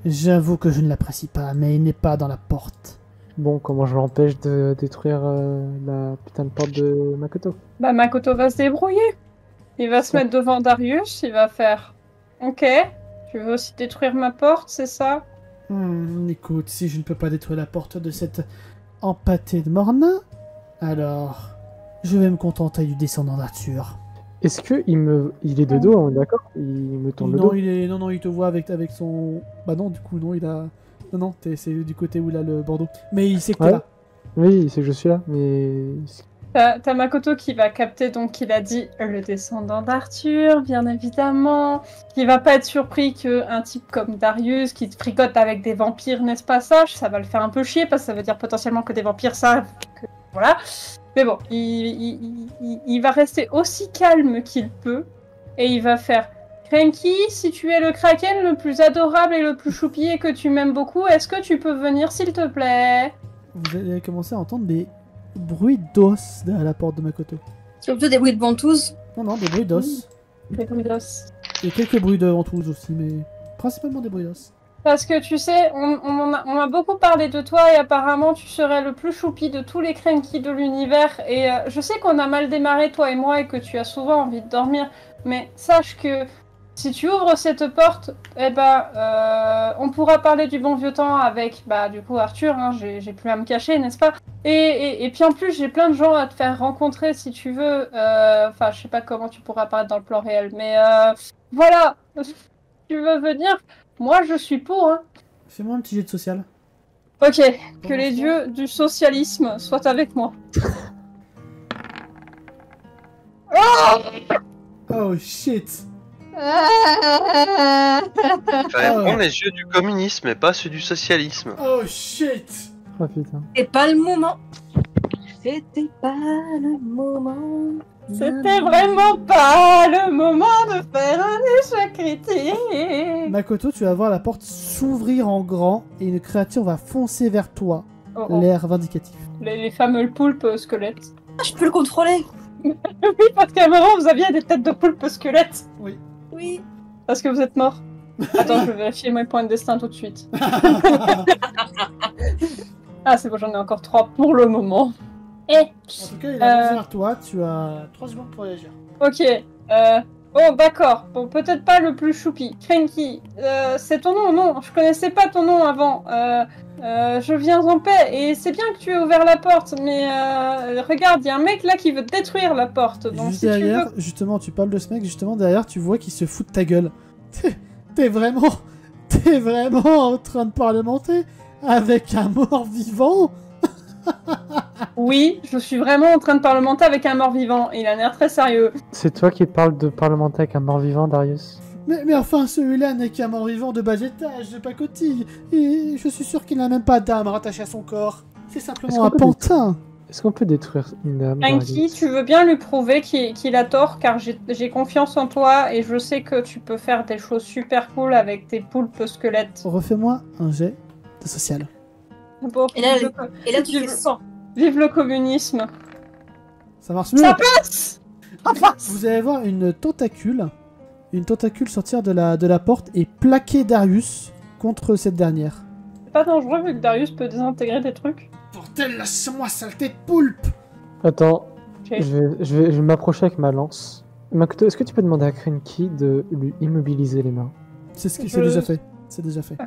Speaker 2: J'avoue que je ne l'apprécie pas, mais il n'est pas dans la porte.
Speaker 5: Bon, comment je l'empêche de détruire la putain de porte de Makoto?
Speaker 1: Bah, Makoto va se débrouiller. Il va se mettre devant Darius, il va faire ok, tu veux aussi détruire ma porte, c'est ça?
Speaker 2: Écoute, si je ne peux pas détruire la porte de cette empâtée de Morna, alors je vais me contenter du descendant d'Arthur.
Speaker 5: Est-ce que il est de dos, on est d'accord? Il me tourne le
Speaker 2: Non,
Speaker 5: dos.
Speaker 2: il te voit avec son... Bah non, du coup, non, il a... Non, c'est du côté où il a le bandeau. Mais il sait que t'es
Speaker 5: Ouais.
Speaker 2: là.
Speaker 5: Oui, il sait que je suis là, mais...
Speaker 1: T'as Makoto qui va capter, donc il a dit le descendant d'Arthur, bien évidemment. Qui va pas être surpris qu'un type comme Darius qui fricote avec des vampires, n'est-ce pas ça va le faire un peu chier parce que ça veut dire potentiellement que des vampires savent que... Voilà. Mais bon, il va rester aussi calme qu'il peut et il va faire Cranky, si tu es le kraken le plus adorable et le plus choupi et que tu m'aimes beaucoup, est-ce que tu peux venir s'il te plaît?
Speaker 2: Vous allez commencer à entendre des bruits d'os derrière la porte de Makoto.
Speaker 4: Surtout des bruits de ventouses.
Speaker 2: Non, des bruits d'os.
Speaker 1: Des bruits d'os.
Speaker 2: Et quelques bruits de ventouses aussi, mais principalement des bruits d'os.
Speaker 1: Parce que tu sais, on m'a beaucoup parlé de toi et apparemment tu serais le plus choupi de tous les cranky de l'univers. Et je sais qu'on a mal démarré toi et moi et que tu as souvent envie de dormir, mais sache que si tu ouvres cette porte, eh ben, on pourra parler du bon vieux temps avec, bah, du coup Arthur, hein, j'ai plus à me cacher, n'est-ce pas? Et puis en plus, j'ai plein de gens à te faire rencontrer si tu veux. Enfin, je sais pas comment tu pourras apparaître dans le plan réel, mais voilà. Si tu veux venir, moi je suis pour. Hein.
Speaker 2: Fais-moi un petit jet de social.
Speaker 1: Ok, que les dieux du socialisme soient avec moi.
Speaker 2: Oh shit!
Speaker 3: Fallait prendre les yeux du communisme et pas ceux du socialisme.
Speaker 2: Oh shit!
Speaker 5: Oh putain.
Speaker 4: C'est pas le moment. C'était pas le moment.
Speaker 1: C'était vraiment pas le moment de faire un échec critique.
Speaker 2: Makoto, tu vas voir la porte s'ouvrir en grand et une créature va foncer vers toi,
Speaker 1: Oh, oh.
Speaker 2: l'air vindicatif.
Speaker 1: Les fameux poulpes squelettes.
Speaker 4: Ah, je peux le contrôler.
Speaker 1: Oui, parce qu'à un moment, vous aviez des têtes de poulpes squelettes.
Speaker 4: Oui.
Speaker 1: Parce que vous êtes mort. Attends, je vais vérifier mes points de destin tout de suite. Ah, c'est bon, j'en ai encore 3 pour le moment.
Speaker 2: En tout cas, il avance vers toi, tu as 3 secondes pour réagir.
Speaker 1: Ok. Oh, d'accord. Bon, peut-être pas le plus choupi. Cranky, c'est ton nom, non? Je connaissais pas ton nom avant. Je viens en paix, et c'est bien que tu aies ouvert la porte, mais regarde, il y a un mec là qui veut détruire la porte. Donc
Speaker 2: Juste
Speaker 1: si
Speaker 2: derrière,
Speaker 1: tu veux...
Speaker 2: justement, tu parles de ce mec, justement, derrière, tu vois qu'il se fout de ta gueule. T'es vraiment en train de parlementer avec un mort-vivant?
Speaker 1: Oui, je suis vraiment en train de parlementer avec un mort-vivant, et il a l'air très sérieux.
Speaker 5: C'est toi qui parles de parlementer avec un mort-vivant, Darius?
Speaker 2: Mais enfin, celui-là n'est qu'un mort-vivant de bas étage, de pacotille, et je suis sûr qu'il n'a même pas d'âme rattachée à son corps. C'est simplement un pantin.
Speaker 5: Est-ce qu'on peut détruire une âme?
Speaker 1: Cranky,
Speaker 5: Darius
Speaker 1: tu veux bien lui prouver qu'il a tort, car j'ai confiance en toi, et je sais que tu peux faire des choses super cool avec tes poulpes squelettes.
Speaker 2: Refais-moi un jet de social.
Speaker 1: Bon,
Speaker 4: Et là,
Speaker 1: vive
Speaker 4: tu fais 100.
Speaker 1: vive le communisme.
Speaker 2: Ça marche mieux.
Speaker 1: Ça passe. Ça passe.
Speaker 2: Vous allez voir une tentacule sortir de la porte et plaquer Darius contre cette dernière.
Speaker 1: C'est pas dangereux vu que Darius peut désintégrer des trucs.
Speaker 2: Bordel, lâche-moi, saleté de poulpe!
Speaker 5: Attends,
Speaker 1: Ok.
Speaker 5: je vais m'approcher avec ma lance. Makoto, est-ce que tu peux demander à Cranky de lui immobiliser les mains?
Speaker 2: C'est
Speaker 1: Je-
Speaker 2: déjà fait. C'est déjà fait.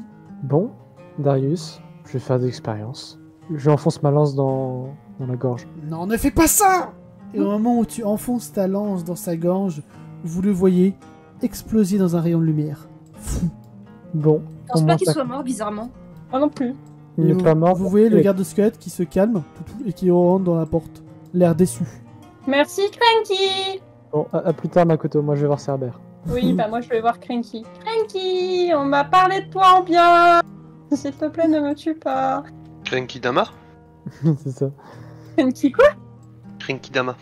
Speaker 5: Bon, Darius, je vais faire des expériences. Je lui enfonce ma lance dans la gorge.
Speaker 2: Non, ne fais pas ça! Et au moment où tu enfonces ta lance dans sa gorge, vous le voyez exploser dans un rayon de lumière.
Speaker 5: Bon,
Speaker 4: Je pense
Speaker 5: on
Speaker 4: pas
Speaker 5: monte
Speaker 4: qu'il
Speaker 5: à-
Speaker 4: soit mort, bizarrement.
Speaker 1: Moi non plus.
Speaker 5: il
Speaker 2: Et
Speaker 5: n'est pas mort.
Speaker 2: Vous voyez le
Speaker 5: Et-
Speaker 2: garde-squelette qui se calme et qui rentre dans la porte, l'air déçu.
Speaker 1: Merci Cranky.
Speaker 5: Bon, à plus tard, Makoto, moi je vais voir Cerbère.
Speaker 1: Oui, bah moi je vais voir Cranky. Cranky, on m'a parlé de toi en bien. S'il te plaît, ne me tue pas.
Speaker 3: Cranky Dama
Speaker 5: C'est ça.
Speaker 1: Cranky quoi?
Speaker 3: Cranky Dama.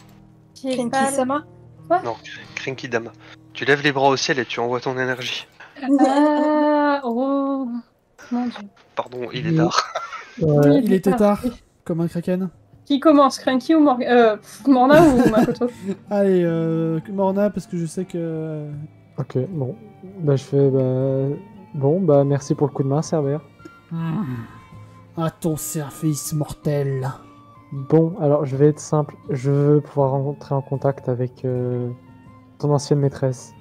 Speaker 4: Cranky-sama.
Speaker 3: Non, Cranky Dama. Tu lèves les bras au ciel et tu envoies ton énergie.
Speaker 1: Ah, oh. Mon dieu.
Speaker 3: Pardon, il est
Speaker 5: Oui.
Speaker 3: tard.
Speaker 5: Ouais.
Speaker 2: Il était tard, comme un kraken.
Speaker 1: Qui commence, Cranky ou Morna ou Makoto?
Speaker 2: Allez, Morna, parce que je sais que...
Speaker 5: Ok, bon. Bah je fais... Bon, bah merci pour le coup de main, Cerbère.
Speaker 2: À ton service, mortel.
Speaker 5: Bon, alors je vais être simple. Je veux pouvoir rentrer en contact avec ton ancienne maîtresse.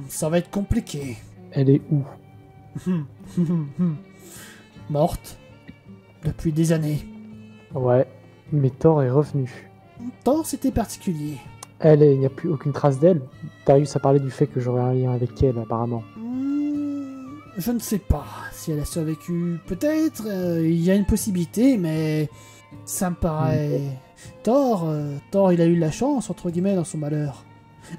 Speaker 2: Ça va être compliqué.
Speaker 5: Elle est où?
Speaker 2: Morte. Depuis des années.
Speaker 5: Ouais, mais Thor est revenu.
Speaker 2: Thor, c'était particulier.
Speaker 5: Il n'y a plus aucune trace d'elle. Darius a parlé du fait que j'aurais un lien avec elle, apparemment.
Speaker 2: Je ne sais pas si elle a survécu. Peut-être, il y a une possibilité, mais ça me paraît... Thor, il a eu la chance, entre guillemets, dans son malheur.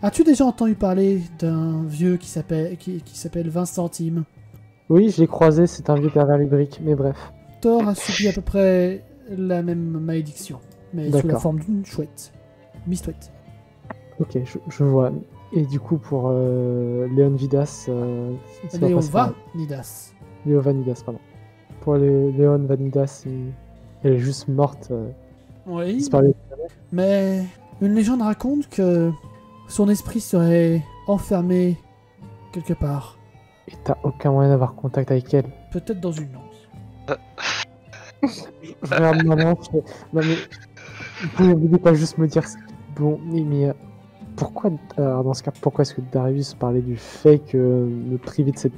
Speaker 2: As-tu déjà entendu parler d'un vieux qui s'appelle 20 centimes?
Speaker 5: Oui, je l'ai croisé, c'est un vieux pervers lubrique, mais bref.
Speaker 2: Thor a subi à peu près la même malédiction, mais sous la
Speaker 5: D'accord.
Speaker 2: forme d'une chouette. Miss Chouette.
Speaker 5: Ok, je vois. Et du coup, pour Léon Vidas... ça va
Speaker 2: Léon
Speaker 5: passer par-
Speaker 2: Nidas.
Speaker 5: Léo Vanidas, pardon. Pour Léon Vanidas, elle est juste morte.
Speaker 2: Oui,
Speaker 5: Disparue.
Speaker 2: mais une légende raconte que son esprit serait enfermé quelque part.
Speaker 5: Et t'as aucun moyen d'avoir contact avec elle.
Speaker 2: Peut-être dans une lance.
Speaker 5: Je regarde ma lance, je fais, non mais... Vous pouvez pas juste me dire... Bon, mais pourquoi... Alors dans ce cas, pourquoi est-ce que Darius parlait du fait que me priver de cette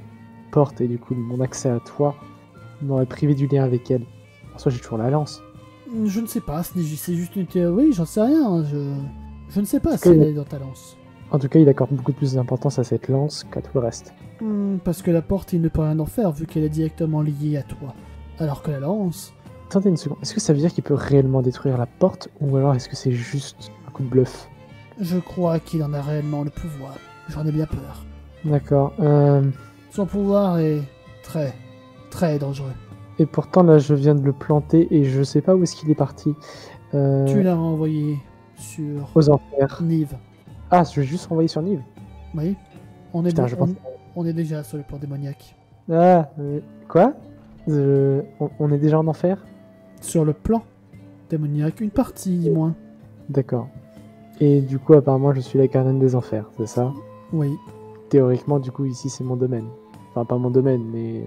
Speaker 5: porte et du coup de mon accès à toi m'aurait privé du lien avec elle? En soi, j'ai toujours la lance.
Speaker 2: Je ne sais pas, c'est juste une théorie, j'en sais rien. Je ne sais pas si
Speaker 5: Ok.
Speaker 2: elle est dans ta lance.
Speaker 5: En tout cas, il accorde beaucoup plus d'importance à cette lance qu'à tout le reste.
Speaker 2: Parce que la porte, il ne peut rien en faire vu qu'elle est directement liée à toi. Alors que la lance...
Speaker 5: Attendez une seconde, est-ce que ça veut dire qu'il peut réellement détruire la porte ou alors est-ce que c'est juste un coup de bluff?
Speaker 2: Je crois qu'il en a réellement le pouvoir. J'en ai bien peur.
Speaker 5: D'accord.
Speaker 2: Son pouvoir est très, très dangereux.
Speaker 5: Et pourtant là je viens de le planter et je sais pas où est-ce qu'il est parti.
Speaker 2: Tu l'as renvoyé sur
Speaker 5: Aux enfers.
Speaker 2: Nive.
Speaker 5: Ah, je vais juste renvoyer sur Nive.
Speaker 2: Oui. On est,
Speaker 5: Putain,
Speaker 2: dé-
Speaker 5: je
Speaker 2: on,
Speaker 5: pense-
Speaker 2: on est déjà sur le plan démoniaque.
Speaker 5: Ah, quoi on est déjà en enfer?
Speaker 2: Sur le plan démoniaque, une partie, du moins.
Speaker 5: D'accord. Et du coup, apparemment, je suis la gardienne des enfers, c'est ça?
Speaker 2: Oui.
Speaker 5: Théoriquement, du coup, ici, c'est mon domaine. Enfin, pas mon domaine, mais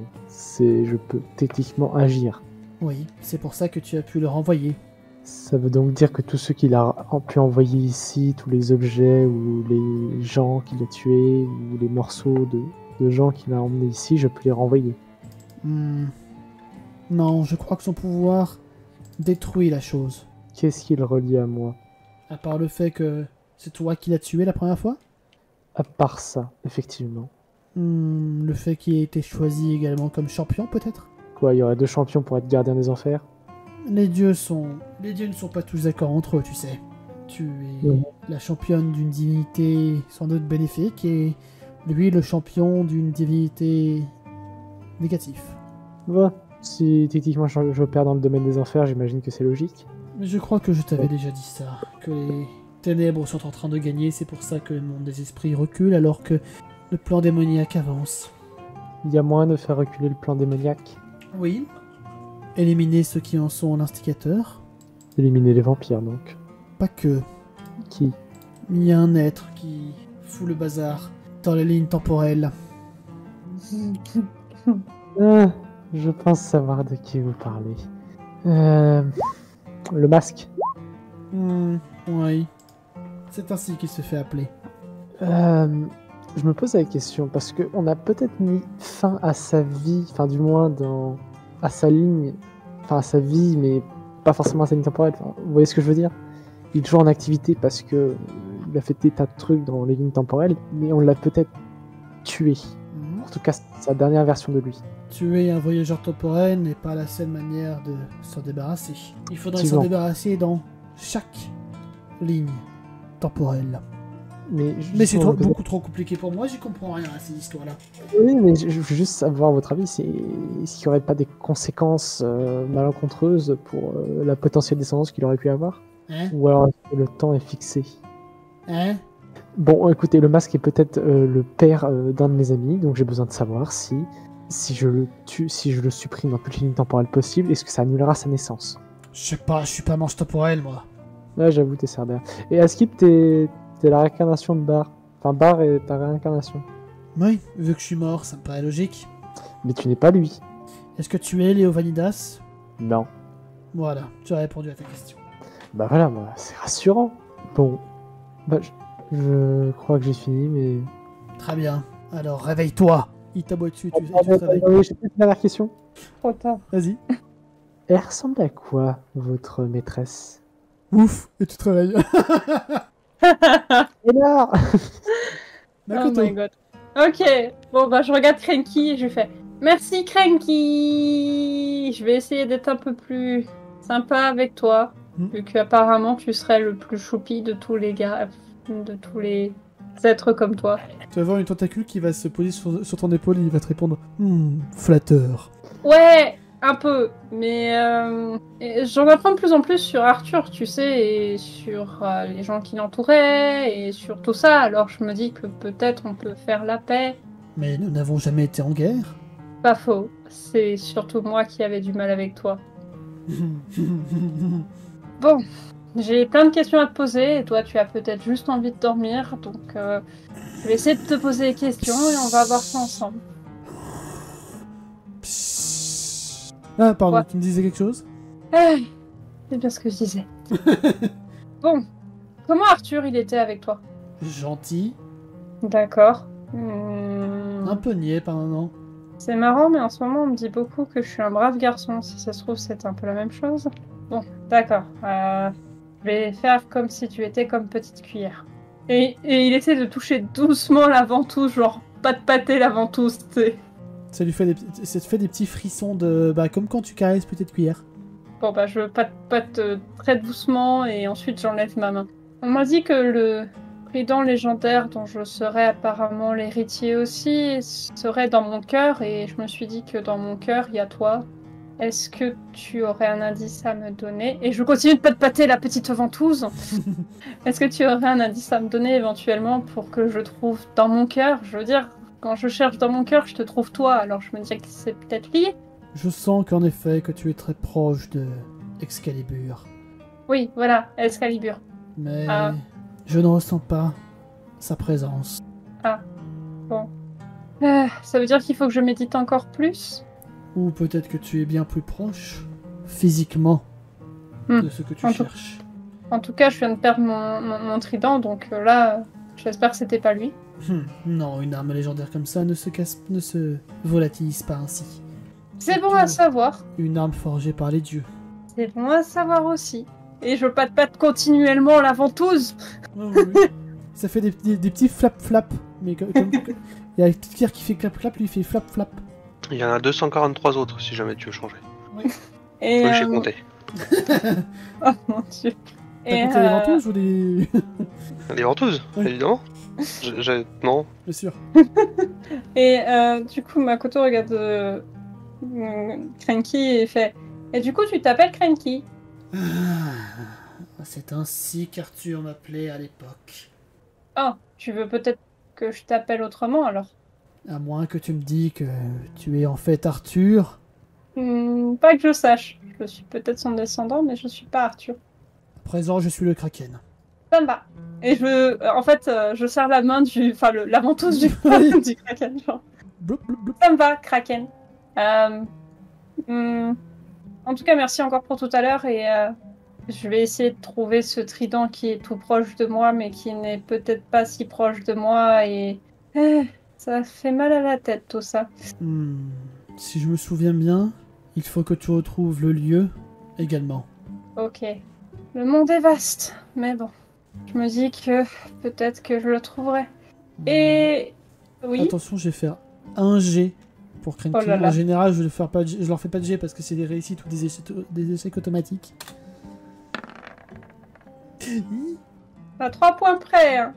Speaker 5: je peux techniquement agir.
Speaker 2: Oui, c'est pour ça que tu as pu le renvoyer.
Speaker 5: Ça veut donc dire que tous ceux qu'il a pu envoyer ici, tous les objets ou les gens qu'il a tués, ou les morceaux de gens qu'il a emmenés ici, je peux les renvoyer.
Speaker 2: Non, je crois que son pouvoir détruit la chose.
Speaker 5: Qu'est-ce qui le relie à moi?
Speaker 2: À part le fait que c'est toi qui l'as tué la première fois.
Speaker 5: À part ça, effectivement.
Speaker 2: Le fait qu'il ait été choisi également comme champion, peut-être.
Speaker 5: Quoi, il y aurait 2 champions pour être gardien des enfers?
Speaker 2: Les dieux ne sont pas tous d'accord entre eux, tu sais. Tu es
Speaker 5: Mhm.
Speaker 2: la championne d'une divinité sans doute bénéfique et lui le champion d'une divinité négative.
Speaker 5: Ouais. Si techniquement je perds dans le domaine des enfers, j'imagine que c'est logique.
Speaker 2: Mais je crois que je t'avais déjà dit ça, que les ténèbres sont en train de gagner, c'est pour ça que le monde des esprits recule alors que le plan démoniaque avance.
Speaker 5: Il y a moyen de faire reculer le plan démoniaque.
Speaker 2: Oui. Éliminer ceux qui en sont l'instigateur.
Speaker 5: Éliminer les vampires, donc.
Speaker 2: Pas que.
Speaker 5: Qui?
Speaker 2: Il y a un être qui fout le bazar dans les lignes temporelles.
Speaker 5: Ah, je pense savoir de qui vous parlez. Le masque.
Speaker 2: Oui. C'est ainsi qu'il se fait appeler.
Speaker 5: Je me pose la question, parce qu'on a peut-être mis fin à sa vie, enfin du moins à sa ligne, enfin à sa vie, mais pas forcément à sa ligne temporelle. Enfin, vous voyez ce que je veux dire? Il est toujours en activité parce que il a fait des tas de trucs dans les lignes temporelles, mais on l'a peut-être tué. En tout cas, sa dernière version de lui.
Speaker 2: Tuer un voyageur temporel n'est pas la seule manière de s'en débarrasser. Il faudrait s'en
Speaker 5: Effectivement.
Speaker 2: débarrasser dans chaque ligne temporelle.
Speaker 5: Mais
Speaker 2: Mais c'est
Speaker 5: justement,
Speaker 2: beaucoup trop compliqué pour moi, j'y comprends rien à ces histoires-là.
Speaker 5: Oui, mais je veux juste savoir votre avis, est-ce qu'il n'y aurait pas des conséquences malencontreuses pour la potentielle descendance qu'il aurait pu avoir?
Speaker 2: Hein?
Speaker 5: Ou alors est-ce que le temps est fixé?
Speaker 2: Hein?
Speaker 5: Bon, écoutez, le masque est peut-être le père d'un de mes amis, donc j'ai besoin de savoir si je le tue, si je le supprime dans toutes les lignes temporelles possibles, est-ce que ça annulera sa naissance?
Speaker 2: Je sais pas, je suis pas manche temporel, moi.
Speaker 5: Là, j'avoue, t'es Cerbère. Et Askip, t'es la réincarnation de Bar. Enfin, Bar est ta réincarnation.
Speaker 2: Oui, vu que je suis mort, ça me paraît logique.
Speaker 5: Mais tu n'es pas lui.
Speaker 2: Est-ce que tu es Léovanidas?
Speaker 5: Non.
Speaker 2: Voilà, tu as répondu à ta question.
Speaker 5: Bah voilà, bah, c'est rassurant. Bon, bah je crois que j'ai fini, mais...
Speaker 2: Très bien. Alors, réveille-toi. Il taboie dessus et tu te réveilles.
Speaker 5: J'ai peut-être une dernière question.
Speaker 1: Trop tard.
Speaker 2: Vas-y.
Speaker 5: Elle ressemble à quoi, votre maîtresse?
Speaker 2: Ouf, et tu te réveilles.
Speaker 5: Et là
Speaker 1: Oh my god. Ok, bon bah je regarde Cranky et je lui fais merci Cranky. Je vais essayer d'être un peu plus sympa avec toi, vu qu'apparemment tu serais le plus choupi de tous les gars, de tous les êtres comme toi.
Speaker 2: Tu vas voir une tentacule qui va se poser sur ton épaule et il va te répondre flatteur.
Speaker 1: Ouais, un peu, mais j'en apprends de plus en plus sur Arthur, tu sais, et sur les gens qui l'entouraient, et sur tout ça, alors je me dis que peut-être on peut faire la paix.
Speaker 2: Mais nous n'avons jamais été en guerre.
Speaker 1: Pas faux, c'est surtout moi qui avais du mal avec toi. Bon, j'ai plein de questions à te poser, et toi tu as peut-être juste envie de dormir, donc je vais essayer de te poser des questions et on va voir ça ensemble.
Speaker 2: Ah, pardon,
Speaker 1: Ouais.
Speaker 2: tu me disais quelque chose?
Speaker 1: C'est bien ce que je disais. Bon, comment Arthur il était avec toi?
Speaker 2: Gentil,
Speaker 1: D'accord.
Speaker 2: un peu niais par moment.
Speaker 1: C'est marrant, mais en ce moment on me dit beaucoup que je suis un brave garçon. Si ça se trouve, c'est un peu la même chose. Bon, d'accord. Je vais faire comme si tu étais comme petite cuillère. Et il essaie de toucher doucement la ventouse, genre pas de pâté la ventouse, tu sais.
Speaker 2: Ça te fait des petits frissons comme quand tu caresses petite cuillère.
Speaker 1: Bon bah je pâte très doucement et ensuite j'enlève ma main. On m'a dit que le trident légendaire dont je serais apparemment l'héritier aussi serait dans mon cœur et je me suis dit que dans mon cœur il y a toi est-ce que tu aurais un indice à me donner? Et je continue de pâter la petite ventouse. Est-ce que tu aurais un indice à me donner éventuellement pour que je trouve dans mon cœur? Je veux dire, quand je cherche dans mon cœur, je te trouve toi, alors je me dis que c'est peut-être lié.
Speaker 2: Je sens qu'en effet, que tu es très proche de Excalibur.
Speaker 1: Oui, voilà, Excalibur.
Speaker 2: Mais
Speaker 1: Ah.
Speaker 2: je ne ressens pas sa présence.
Speaker 1: Bon. Ça veut dire qu'il faut que je médite encore plus?
Speaker 2: Ou peut-être que tu es bien plus proche, physiquement, de ce que tu
Speaker 1: En tout-
Speaker 2: cherches.
Speaker 1: En tout cas, je viens de perdre mon trident, donc là, j'espère que c'était pas lui.
Speaker 2: Non, une arme légendaire comme ça ne se volatilise pas ainsi.
Speaker 1: C'est bon à savoir.
Speaker 2: Une arme forgée par les dieux.
Speaker 1: C'est bon à savoir aussi. Et je pâte continuellement la ventouse.
Speaker 2: Oui. Ça fait des petits flap-flap. Mais il y a la petite pierre qui fait clap-clap, lui il fait flap-flap.
Speaker 3: Il y en a 243 autres si jamais tu veux changer.
Speaker 1: Et,
Speaker 3: Oui, j'ai compté.
Speaker 1: Oh mon dieu.
Speaker 2: T'as compté les ventouses ou les...
Speaker 3: Les ventouses,
Speaker 2: Oui.
Speaker 3: évidemment. Non.
Speaker 2: Bien sûr.
Speaker 1: Et du coup, Makoto regarde Cranky et fait... Et du coup, tu t'appelles Cranky?
Speaker 2: C'est ainsi qu'Arthur m'appelait à l'époque.
Speaker 1: Oh, tu veux peut-être que je t'appelle autrement alors?
Speaker 2: À moins que tu me dis que tu es en fait Arthur.
Speaker 1: Pas que je sache. Je suis peut-être son descendant, mais je suis pas Arthur.
Speaker 2: À présent, je suis le Kraken.
Speaker 1: Ça me va. Et je serre la main la ventouse du Kraken. Genre.
Speaker 2: Bloup, bloup, bloup.
Speaker 1: Ça me va, Kraken. En tout cas, merci encore pour tout à l'heure et je vais essayer de trouver ce trident qui est tout proche de moi, mais qui n'est peut-être pas si proche de moi et ça fait mal à la tête tout ça.
Speaker 2: Si je me souviens bien, il faut que tu retrouves le lieu également.
Speaker 1: Ok. Le monde est vaste, mais bon. Je me dis que peut-être que je le trouverai. Et oui.
Speaker 2: Attention, je vais faire un G pour Cranky.
Speaker 1: Oh là là.
Speaker 2: En général, je leur fais pas de G parce que c'est des réussites ou des échecs automatiques.
Speaker 1: À 3 points près. Hein.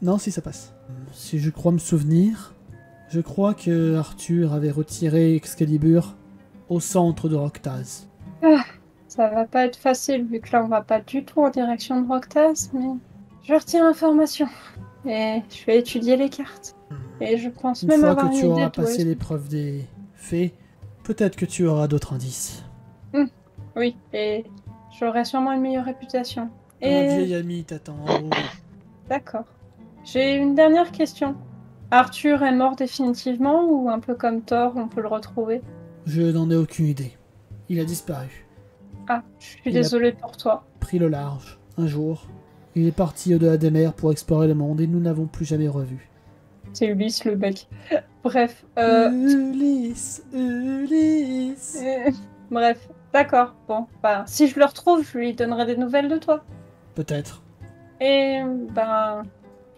Speaker 2: Non, si ça passe. Si je crois me souvenir, je crois que Arthur avait retiré Excalibur au centre de Roctaz.
Speaker 1: Ça va pas être facile vu que là on va pas du tout en direction de Roctaz, mais je retiens l'information et je vais étudier les cartes. Et je pense
Speaker 2: Une
Speaker 1: même
Speaker 2: fois
Speaker 1: avoir
Speaker 2: que
Speaker 1: une
Speaker 2: tu
Speaker 1: idée
Speaker 2: auras
Speaker 1: de où
Speaker 2: passé
Speaker 1: est-ce-
Speaker 2: l'épreuve des fées, peut-être que tu auras d'autres indices.
Speaker 1: Oui, et j'aurai sûrement une meilleure réputation.
Speaker 2: Un
Speaker 1: Et
Speaker 2: vieil ami t'attend en haut.
Speaker 1: d'accord. J'ai une dernière question. Arthur est mort définitivement ou un peu comme Thor, on peut le retrouver?
Speaker 2: Je n'en ai aucune idée. Il a disparu.
Speaker 1: Ah, je suis
Speaker 2: Il a-
Speaker 1: désolée pour toi.
Speaker 2: Pris le large, un jour. Il est parti au-delà des mers pour explorer le monde et nous n'avons plus jamais revu.
Speaker 1: C'est Ulysse le mec. Bref,
Speaker 2: Ulysse.
Speaker 1: bref, d'accord. Bon, bah, si je le retrouve, je lui donnerai des nouvelles de toi.
Speaker 2: Peut-être.
Speaker 1: Et ben,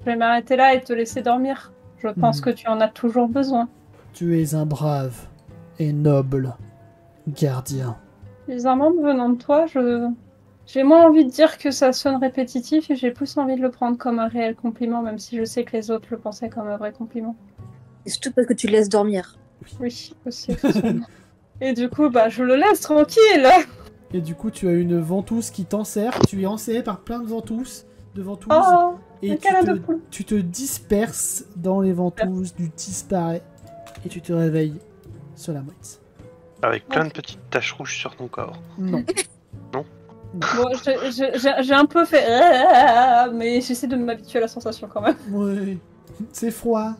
Speaker 1: je vais m'arrêter là et te laisser dormir. Je pense que tu en as toujours besoin.
Speaker 2: Tu es un brave et noble gardien.
Speaker 1: Bizarrement, venant de toi, j'ai moins envie de dire que ça sonne répétitif et j'ai plus envie de le prendre comme un réel compliment, même si je sais que les autres le pensaient comme un vrai compliment.
Speaker 4: Et surtout parce que tu le laisses dormir.
Speaker 1: Oui, aussi, effectivement. Et du coup, bah, je le laisse tranquille.
Speaker 2: Et du coup, tu as une ventouse qui t'enserre. Tu es enserré par plein de ventouses.
Speaker 1: Oh,
Speaker 2: Et
Speaker 1: un câlin de poule.
Speaker 2: tu te disperses dans les ventouses, tu disparais. Et tu te réveilles sur la mouette.
Speaker 3: Avec plein de petites taches rouges sur ton corps.
Speaker 2: Non.
Speaker 1: Bon, j'ai un peu fait... mais j'essaie de m'habituer à la sensation quand même.
Speaker 2: Oui. C'est froid.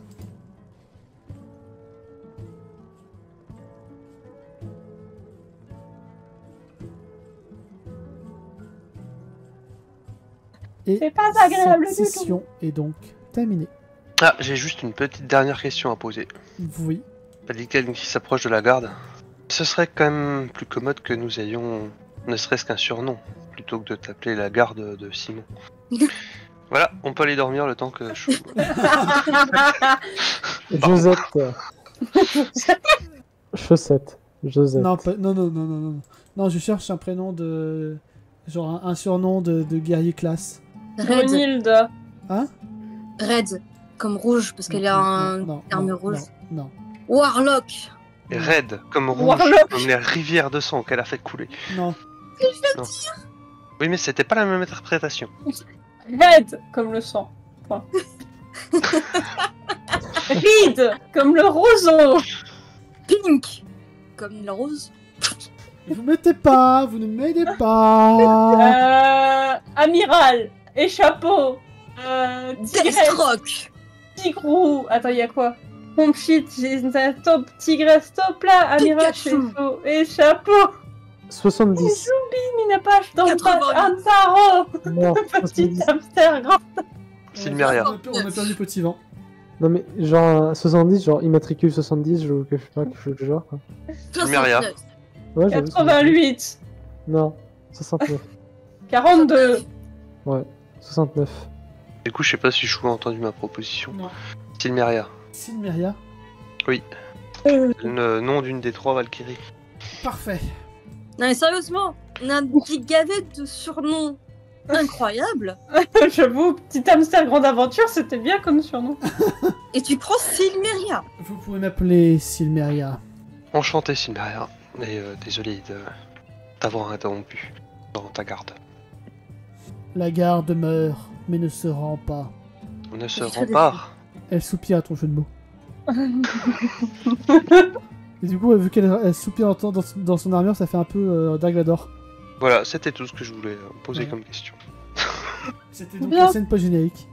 Speaker 2: Et
Speaker 1: C'est pas agréable
Speaker 2: cette
Speaker 1: du tout.
Speaker 2: session est donc terminée.
Speaker 3: Ah, j'ai juste une petite dernière question à poser.
Speaker 2: Oui.
Speaker 3: T'as dit quelqu'un qui s'approche de la garde. Ce serait quand même plus commode que nous ayons ne serait-ce qu'un surnom, plutôt que de t'appeler la garde de Simon. Voilà, on peut aller dormir le temps que je...
Speaker 5: Josette. Chaussette. Josette.
Speaker 2: Non, non. Non, je cherche un prénom de... Genre un surnom de guerrier classe.
Speaker 4: Red.
Speaker 1: Brunhilde.
Speaker 2: Hein?
Speaker 4: Red. Comme rouge, parce qu'elle a un arme rouge.
Speaker 2: Non.
Speaker 4: Warlock.
Speaker 3: Et raide, comme rouge,
Speaker 1: Warlock.
Speaker 3: comme les rivières de sang qu'elle a fait couler.
Speaker 2: Non.
Speaker 3: Oui, mais c'était pas la même interprétation.
Speaker 1: Red comme le sang. Point. Ride comme le roseau.
Speaker 4: Pink comme la rose.
Speaker 2: Vous ne m'aidez pas.
Speaker 1: Amiral et chapeau.
Speaker 4: Deathstroke.
Speaker 1: Tigrou. Attends, il y a quoi? Pompchit, top, tigresse, top là, amiral,
Speaker 4: Pikachu.
Speaker 1: chapeau et chapeau.
Speaker 5: 70.
Speaker 1: Minapache dans le
Speaker 4: 88.
Speaker 1: un tarot.
Speaker 5: Non,
Speaker 1: Petit
Speaker 5: 70.
Speaker 1: hamster grand.
Speaker 3: Silmeria.
Speaker 2: On a perdu Petit Vent.
Speaker 5: Non mais genre 70, genre immatricule 70, je sais pas, quelque chose du genre. Quoi.
Speaker 3: Silmeria.
Speaker 4: 69.
Speaker 5: Ouais, j'avoue,
Speaker 1: 88.
Speaker 5: Non, 69.
Speaker 1: 42.
Speaker 5: Ouais, 69.
Speaker 3: Du coup, je sais pas si Chou a entendu ma proposition.
Speaker 2: Non.
Speaker 3: Silmeria.
Speaker 2: Silmeria.
Speaker 3: Le nom d'une des 3 Valkyries.
Speaker 2: Parfait.
Speaker 4: Non mais sérieusement, on a un petit gavet de surnoms incroyable.
Speaker 1: J'avoue, petit hamster grande aventure, c'était bien comme surnom.
Speaker 4: Et tu prends Silmeria.
Speaker 2: Vous pouvez m'appeler Silmeria.
Speaker 3: Enchanté, Silmeria. Et désolé de t'avoir interrompu dans ta garde.
Speaker 2: La garde meurt, mais ne se rend pas.
Speaker 3: On ne se
Speaker 4: Je
Speaker 3: rend
Speaker 4: te
Speaker 3: pas.
Speaker 2: Elle soupire à ton jeu de mots. Et du coup, vu qu'elle soupire dans son armure, ça fait un peu Dark Vador.
Speaker 3: Voilà, c'était tout ce que je voulais poser
Speaker 2: Ouais.
Speaker 3: comme question.
Speaker 2: C'était donc
Speaker 1: Bien.
Speaker 2: la scène post-générique.